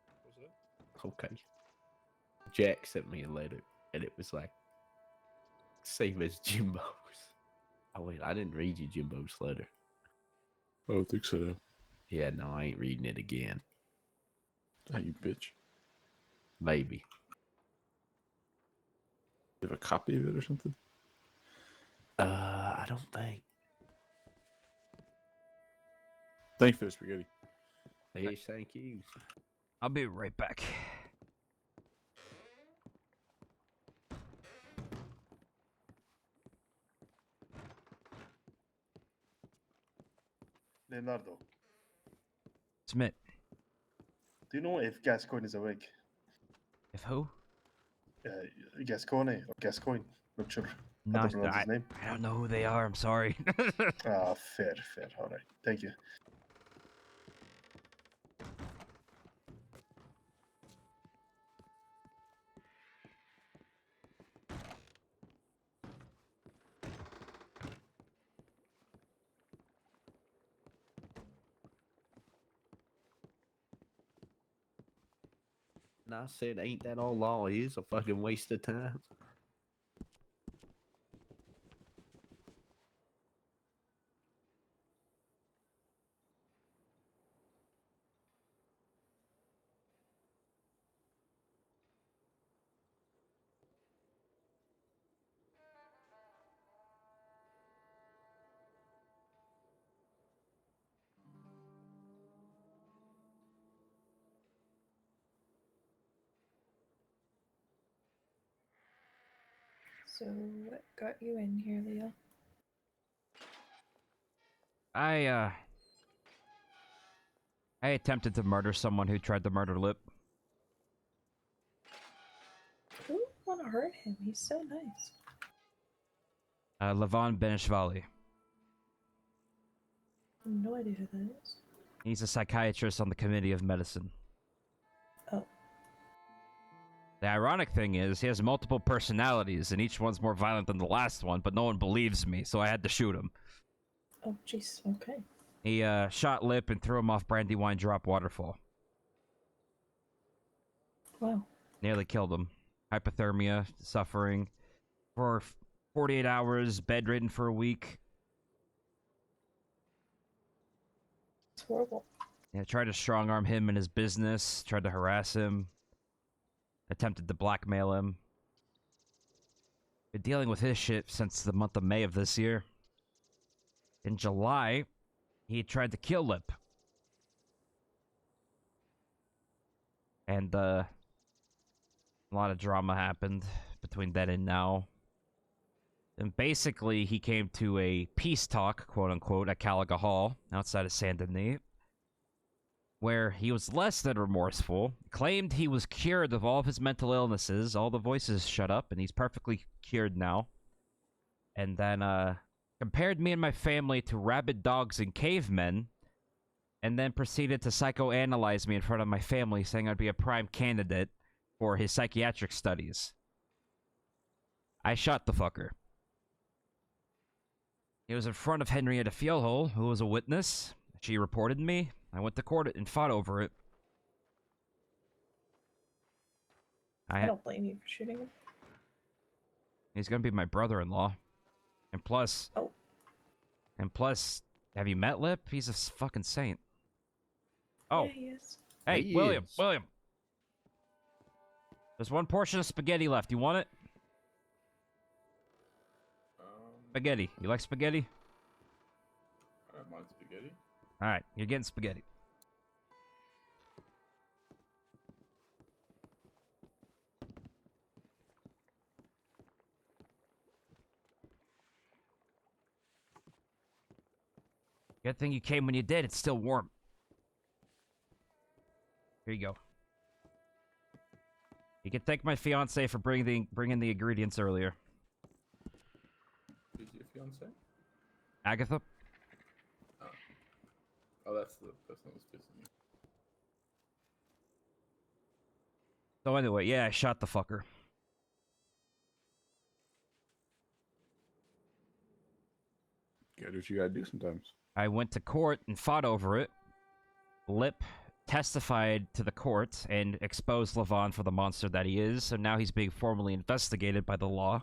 What was that? Okay. Jack sent me a letter, and it was like, same as Jimbo's. Oh, wait, I didn't read you Jimbo's letter. I don't think so. Yeah, no, I ain't reading it again. Ah, you bitch. Maybe. You have a copy of it or something? I don't think. Thank you for the spaghetti. Yes, thank you. I'll be right back. Leonardo, Smith. do you know if Gascoigne is awake? If who? Gascoigne or Gascoigne? Not sure how No, to pronounce his name. I don't know who they are. I'm sorry. Ah, fair. All right. Thank you. And I said, ain't that all law is? A fucking waste of time. So, what got you in here, Leo? I attempted to murder someone who tried to murder Lip. Who would want to hurt him? He's so nice. Levon Benishvali. No idea who that is. He's a psychiatrist on the Committee of Medicine. Oh. The ironic thing is, he has multiple personalities, and each one's more violent than the last one, but no one believes me, so I had to shoot him. Oh, jeez. Okay. He shot Lip and threw him off Brandywine Drop Waterfall. Wow. Nearly killed him. Hypothermia, suffering. For 48 hours, bedridden for a week. It's horrible. Yeah, tried to strong-arm him in his business, tried to harass him. Attempted to blackmail him. Been dealing with his shit since the month of May of this year. In July, he tried to kill Lip. And, a lot of drama happened between then and now. And basically, he came to a peace talk, quote-unquote, at Caliga Hall, outside of Saint Denis, where he was less than remorseful, claimed he was cured of all of his mental illnesses, all the voices shut up, and he's perfectly cured now. And then, compared me and my family to rabid dogs and cavemen, and then proceeded to psychoanalyze me in front of my family, saying I'd be a prime candidate for his psychiatric studies. I shot the fucker. It was in front of Henrietta Fjellhole, who was a witness. She reported me. I went to court and fought over it. I don't blame you for shooting him. He's gonna be my brother-in-law. And plus... Oh. And plus, have you met Lip? He's a fucking saint. Oh. Yeah, he is. Hey, He William, is. William. There's one portion of spaghetti left. You want it? Spaghetti. You like spaghetti? I don't mind spaghetti. Alright, you're getting spaghetti. Good thing you came when you did. It's still warm. Here you go. You can thank my fiance for bringing the ingredients earlier. Who's your fiance? Agatha? Oh, that's the person that was pissing you. So anyway, yeah, I shot the fucker. You gotta do what you gotta do sometimes. I went to court and fought over it. Lip testified to the court and exposed Levon for the monster that he is, so now he's being formally investigated by the law.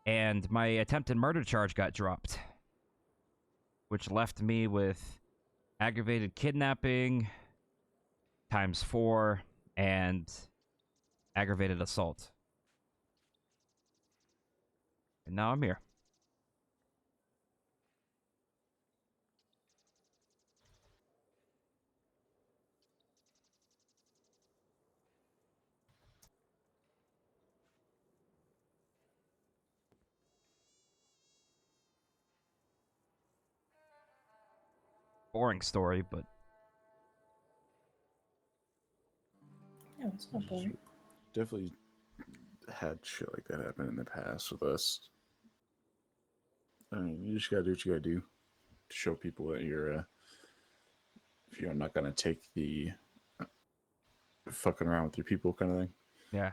And my attempted murder charge got dropped, which left me with aggravated kidnapping ×4 and aggravated assault. And now I'm here. Boring story, but No, it's not boring. Definitely had shit like that happen in the past with us. I mean, you just gotta do what you gotta do to show people that you're not gonna take the fucking around with your people kind of thing. yeah.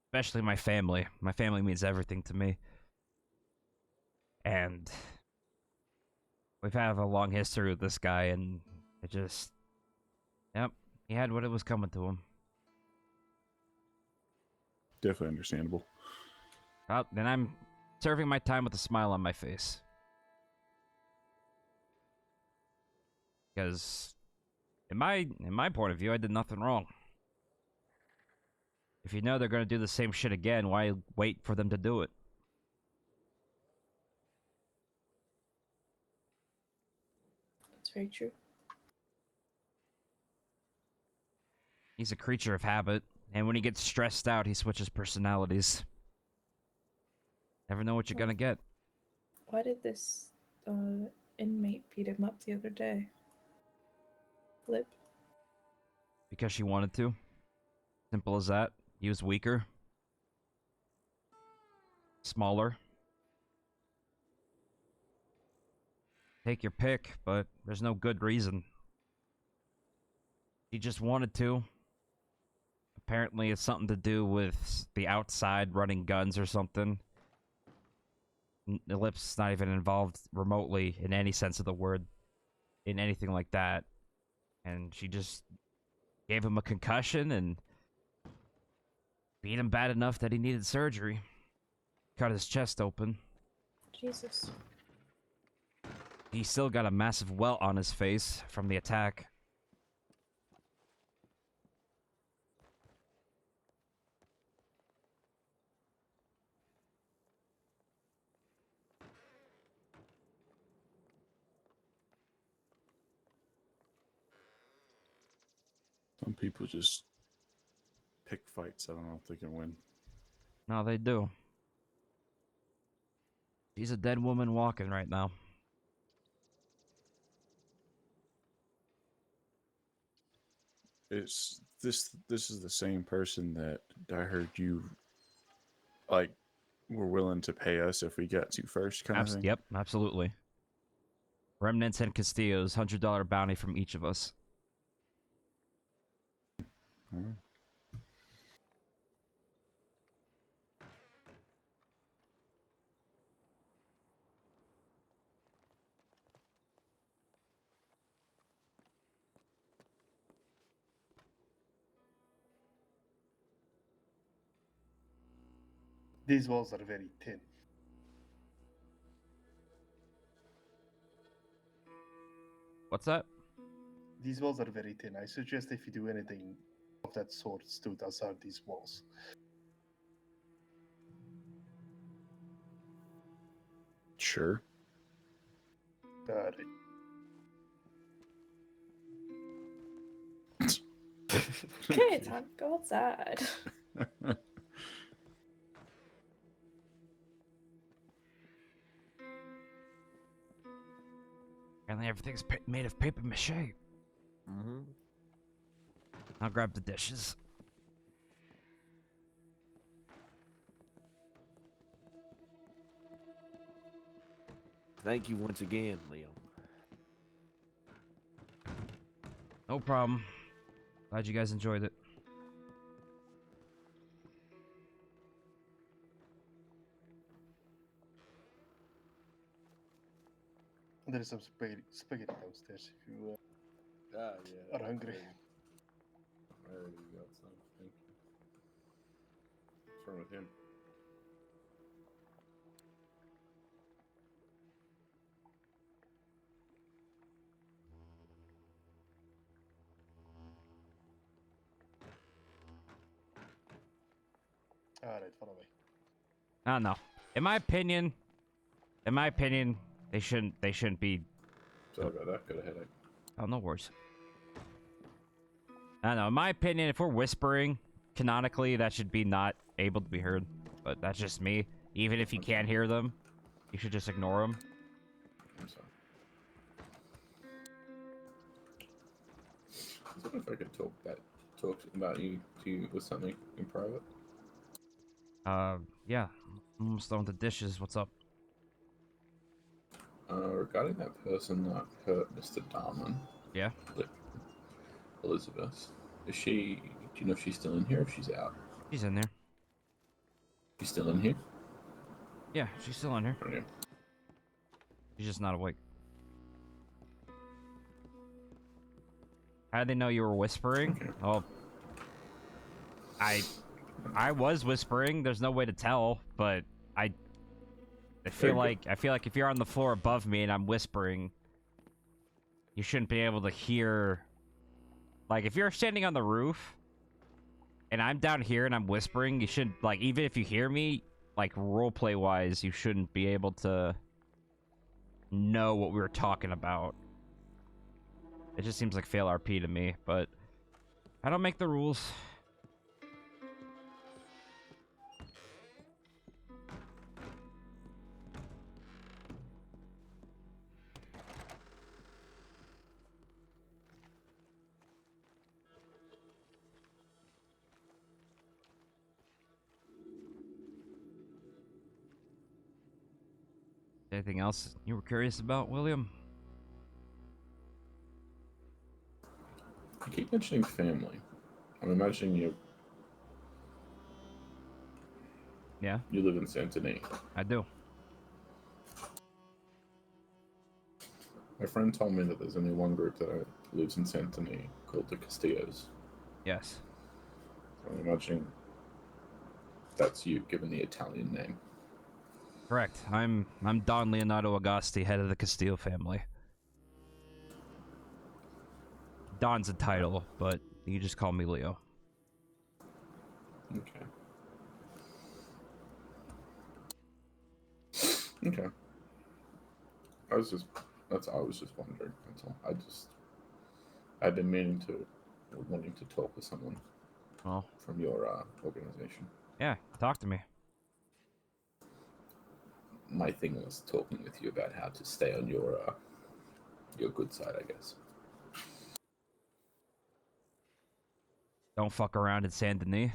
Especially my family. My family means everything to me. And we've had a long history with this guy, and it just... Yep, he had what it was coming to him. Definitely understandable. Well, then I'm serving my time with a smile on my face. Because in my point of view, I did nothing wrong. If you know they're going to do the same shit again, why wait for them to do it? That's very true. He's a creature of habit, and when he gets stressed out, he switches personalities. Never know what you're gonna get. Why did this inmate beat him up the other day? Lip. Because she wanted to. Simple as that. He was weaker. Smaller. Take your pick, but there's no good reason. He just wanted to. Apparently it's something to do with the outside running guns or something. The Lip's not even involved remotely in any sense of the word in anything like that. And she just gave him a concussion and beat him bad enough that he needed surgery. Cut his chest open. Jesus. He still got a massive welt on his face from the attack. Some people just pick fights. I don't know if they can win. No, they do. She's a dead woman walking right now. It's this is the same person that I heard you like were willing to pay us if we get to first, kind of thing. Yep, absolutely. Remnants and Castillos, $100 bounty from each of us. These walls are very thin. What's that? These walls are very thin. I suggest if you do anything of that sort, stood outside these walls. Sure. Alright. Okay, time to go outside. Apparently everything's made of paper mache. Mm-hmm. I'll grab the dishes. Thank you once again, Leo. No problem. Glad you guys enjoyed it. There's some spaghetti downstairs if you Yeah. are hungry. I already got some. Thank you. What's wrong with him? Alright, follow me. I don't know. In my opinion, they shouldn't be. Sorry about that. Got a headache. Oh, no worries. I don't know. In my opinion, if we're whispering, canonically, that should be not able to be heard. But that's just me. Even if you can't hear them, you should just ignore them. I'm sorry. I was wondering if I could talk about you to you with something in private. Yeah. I'm almost done with the dishes. What's up? Regarding that person that hurt Mr. Darman. Yeah. Elizabeth. Is she? Do you know if she's still in here or if she's out? She's in there. She's still in here? Yeah, she's still in here. Okay. She's just not awake. How did they know you were whispering? Okay. Oh. I was whispering. There's no way to tell, but I feel like if you're on the floor above me and I'm whispering, you shouldn't be able to hear. Like, if you're standing on the roof and I'm down here and I'm whispering, you shouldn't, like, even if you hear me, like, roleplay wise, you shouldn't be able to know what we were talking about. It just seems like fail RP to me, but I don't make the rules. Anything else you were curious about, William? You keep mentioning family. I'm imagining you. Yeah. You live in Saint Denis. I do. My friend told me that there's only one group that lives in Saint Denis called the Castillos. Yes. So I'm imagining that's you, given the Italian name. Correct. I'm Don Leonardo Agosti, head of the Castillo family. Don's a title, but you just call me Leo. Okay. Okay. I was just wondering. That's all. I've been wanting to talk with someone. Well, from your organization. Yeah, talk to me. My thing was talking with you about how to stay on your good side, I guess. Don't fuck around in Saint Denis.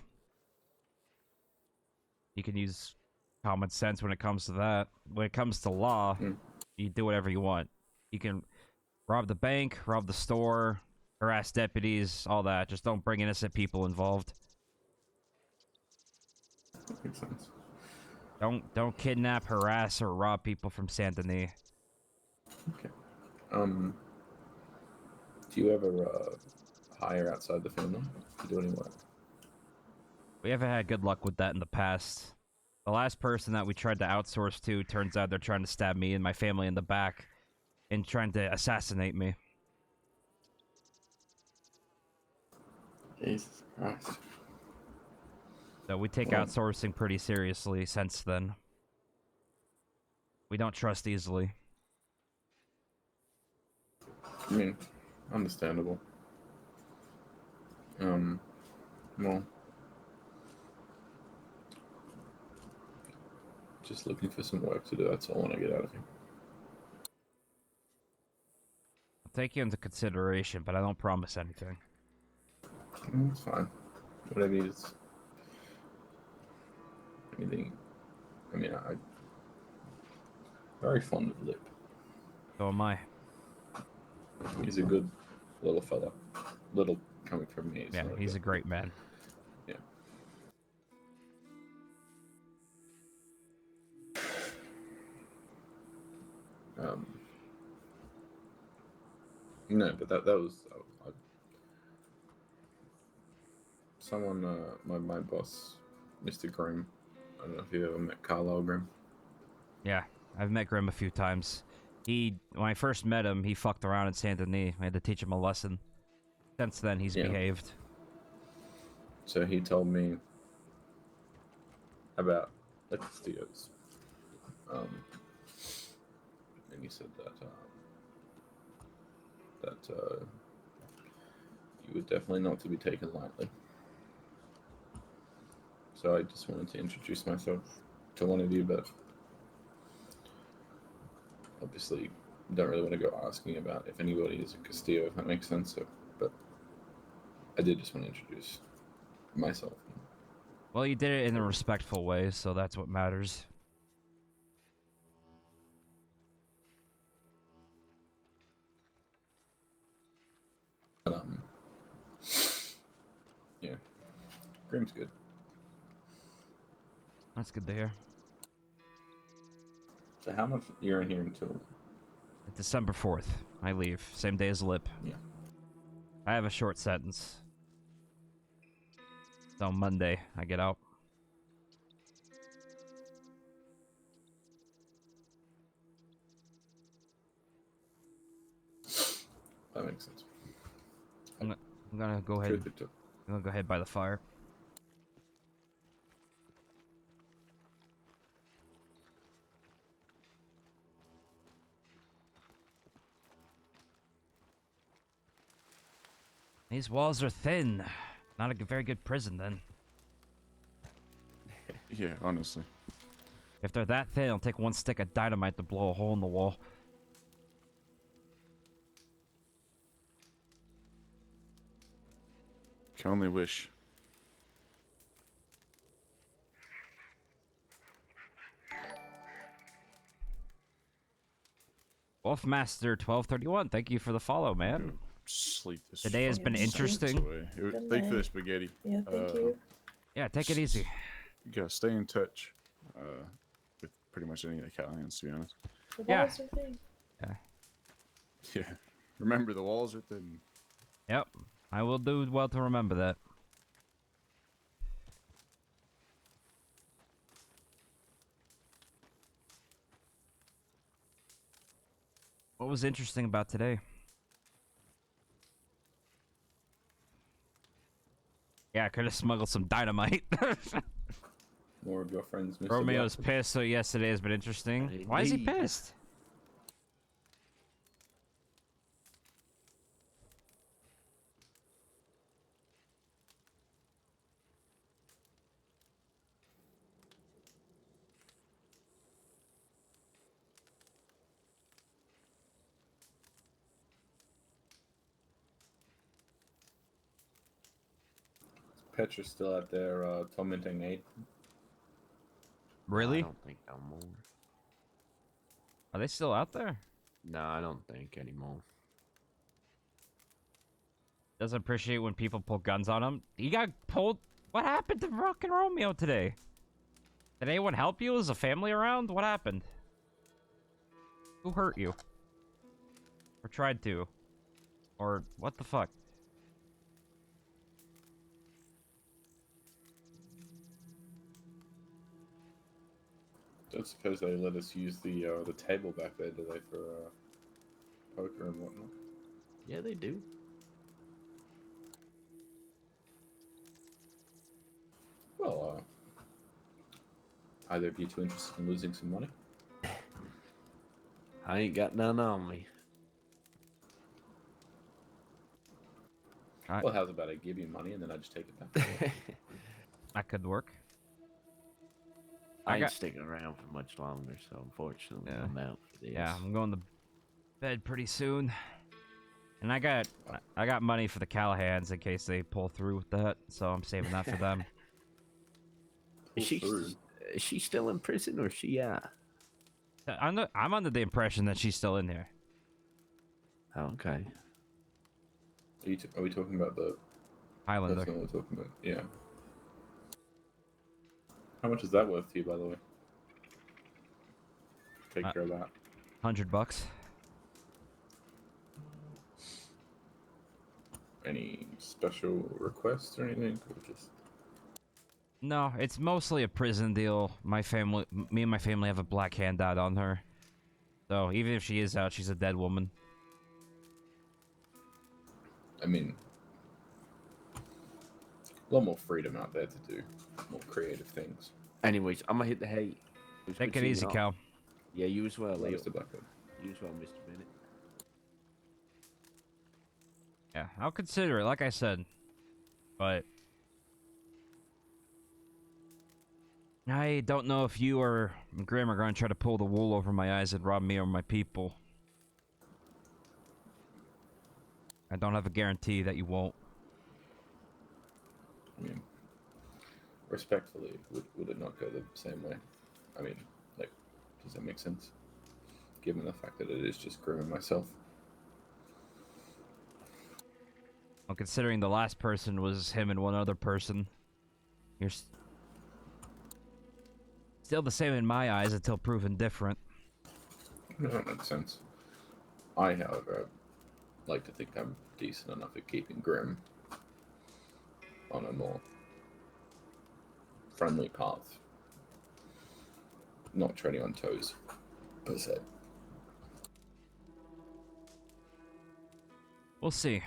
You can use common sense when it comes to that. When it comes to law, Mm. you do whatever you want. You can rob the bank, rob the store, harass deputies, all that. Just don't bring innocent people involved. That makes sense. Don't kidnap, harass, or rob people from Saint Denis. Okay. Do you ever hire outside the family to do any work? We haven't had good luck with that in the past. The last person that we tried to outsource to, turns out they're trying to stab me and my family in the back and trying to assassinate me. Jesus Christ. So we take Well, outsourcing pretty seriously since then. We don't trust easily. I mean, understandable. Well, just looking for some work to do. That's all I want to get out of here. I'll take you into consideration, but I don't promise anything. It's fine. Whatever it is. Anything. I mean, I'm very fond of Lip. So am I. He's a good little fella. Little coming from me. Yeah, he's a great man. Yeah. No, but that was someone. My boss, Mr. Grimm. I don't know if you ever met Carlisle Grimm. Yeah, I've met Grim a few times. When I first met him, he fucked around in Saint Denis. I had to teach him a lesson. Since then, he's Yeah. behaved. So he told me about the Castillos. And he said that you were definitely not to be taken lightly. So I just wanted to introduce myself to one of you, but obviously don't really want to go asking about if anybody is a Castillo, if that makes sense. So, but I did just want to introduce myself. Well, you did it in a respectful way, so that's what matters. But, yeah, Grimm's good. That's good to hear. So how much you're in here until? December 4th, I leave. Same day as Lip. Yeah. I have a short sentence. So Monday, I get out. That makes sense. I'm gonna go ahead. I'm gonna go ahead by the fire. These walls are thin. Not a very good prison, then. Yeah, honestly. If they're that thin, it'll take one stick of dynamite to blow a hole in the wall. Can only wish. Wolfmaster 1231, thank you for the follow, man. Sleep this. Today has been fucking sentence interesting. away. Thank you for the spaghetti. Yeah, thank you. Yeah, take it easy. You gotta stay in touch with pretty much any of the Callahan's, to be honest. The Yeah. walls are thin. Yeah. Yeah. Remember, the walls are thin. Yep. I will do well to remember that. What was interesting about today? Yeah, I could have smuggled some dynamite. More of your friends, Mr. Romeo's Blackwood. pissed, so yesterday has been interesting. Why is he Indeed. pissed? Petra's still out there tormenting Nate. Really? I don't think no more. Are they still out there? No, I don't think anymore. Doesn't appreciate when people pull guns on him. He got pulled. What happened to Rock and Romeo today? Did anyone help you? Is the family around? What happened? Who hurt you? Or tried to? Or what the fuck? Don't suppose they let us use the table back there, do they, for poker and whatnot? Yeah, they do. Well, either of you two interested in losing some money? I ain't got none on me. Well, how's about I give you money and then I just take it back? That could work. I ain't sticking around for much longer, so unfortunately I'm out for this. Yeah, I'm going to bed pretty soon. And I got money for the Callahans in case they pull through with that, so I'm saving that for them. Is she still in prison or is she out? I'm under the impression that she's still in here. Okay. Are we talking about the Highlander? person we're talking about? Yeah. How much is that worth to you, by the way? Take care of that. $100. Any special requests or anything? Or just... No, it's mostly a prison deal. Me and my family have a black handout on her. So even if she is out, she's a dead woman. I mean, a lot more freedom out there to do more creative things. Anyways, I'm gonna hit the hay. Take it easy, Cal. Yeah, you as well, Leo. Mr. Blackwood. You as well, Mr. Bennett. Yeah, I'll consider it, like I said. But I don't know if you or Grim are going to try to pull the wool over my eyes and rob me or my people. I don't have a guarantee that you won't. I mean, respectfully, would it not go the same way? I mean, like, does that make sense? Given the fact that it is just Grim and myself. Well, considering the last person was him and one other person, you're still the same in my eyes until proven different. That makes sense. I, however, like to think I'm decent enough at keeping Grim on a more friendly path. Not treading on toes, per se. We'll see.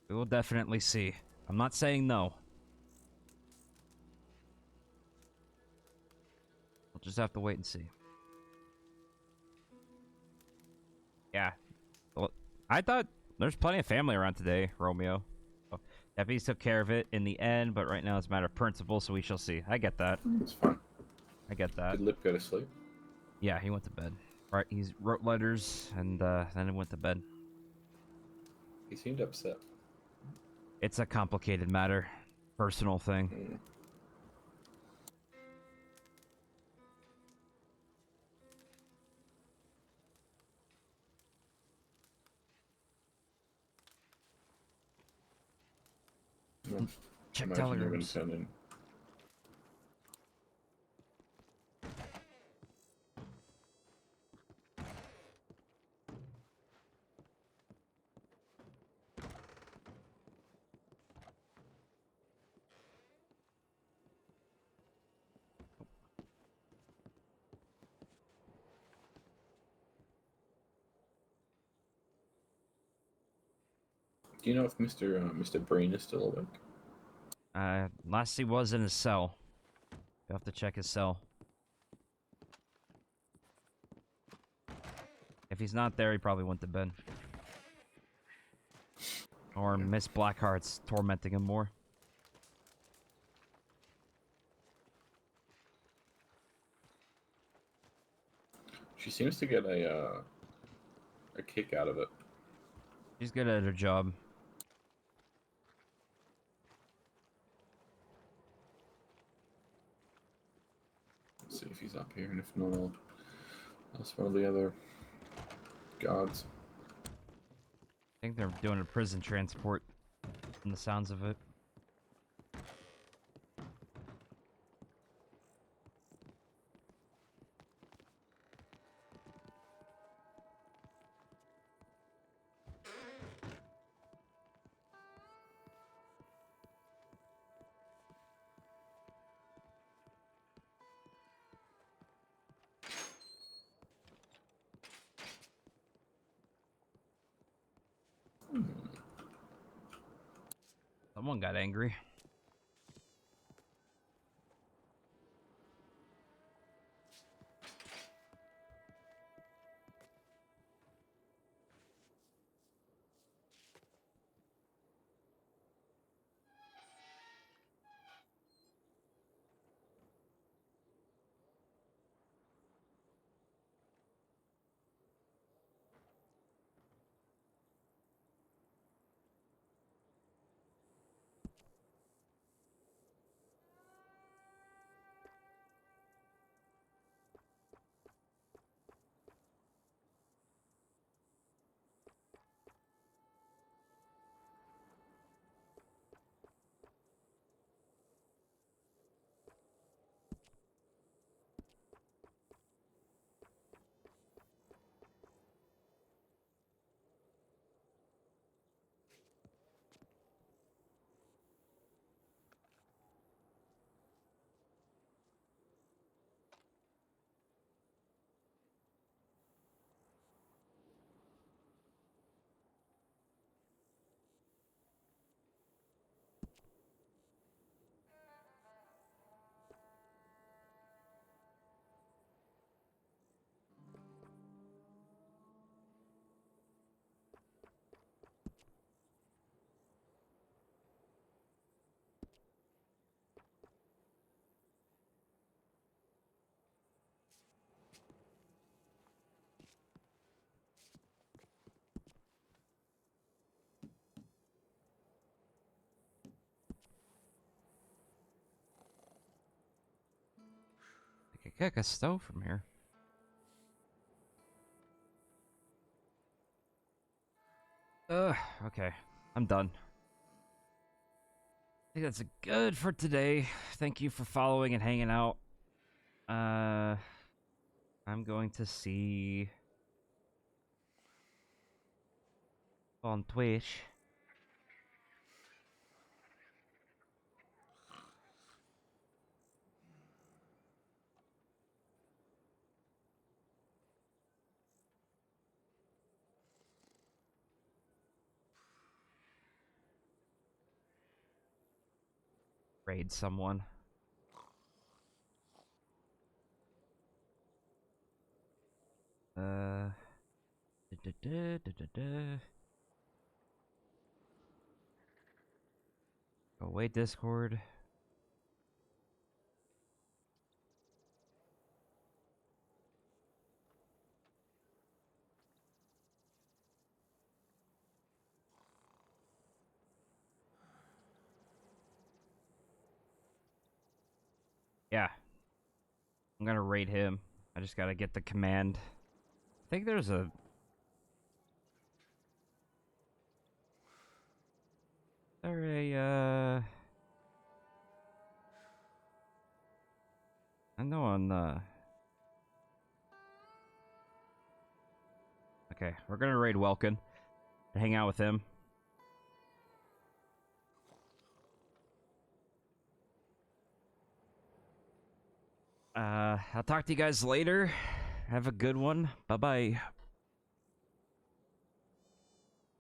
We will definitely see. I'm not saying no. We'll just have to wait and see. Yeah. Well, I thought there's plenty of family around today, Romeo. Oh, deputies took care of it in the end, but right now it's a matter of principle, so we shall see. I get that. It's fine. I get that. Did Lip go to sleep? Yeah, he went to bed. Right, he wrote letters, and then he went to bed. He seemed upset. It's a complicated matter. Personal thing. Check Imagine you're gonna telegrams. turn in. Do you know if Mr. Breen is still awake? Last he was in his cell. You have to check his cell. If he's not there, he probably went to bed. Or Miss Blackheart's tormenting him more. She seems to get a kick out of it. She's good at her job. see if he's up here, and if not, I'll ask one of the other guards. I think they're doing a prison transport, from the sounds of it. Someone got angry. I could kick a stove from here. Okay. I'm done. I think that's good for today. Thank you for following and hanging out. I'm going to see on Twitch. Raid someone. Go away, Discord. Yeah. I'm gonna raid him. I just gotta get the command. I think there's a... There I know on, Okay, we're gonna raid Welkin. Hang out with him. I'll talk to you guys later. Have a good one. Bye-bye.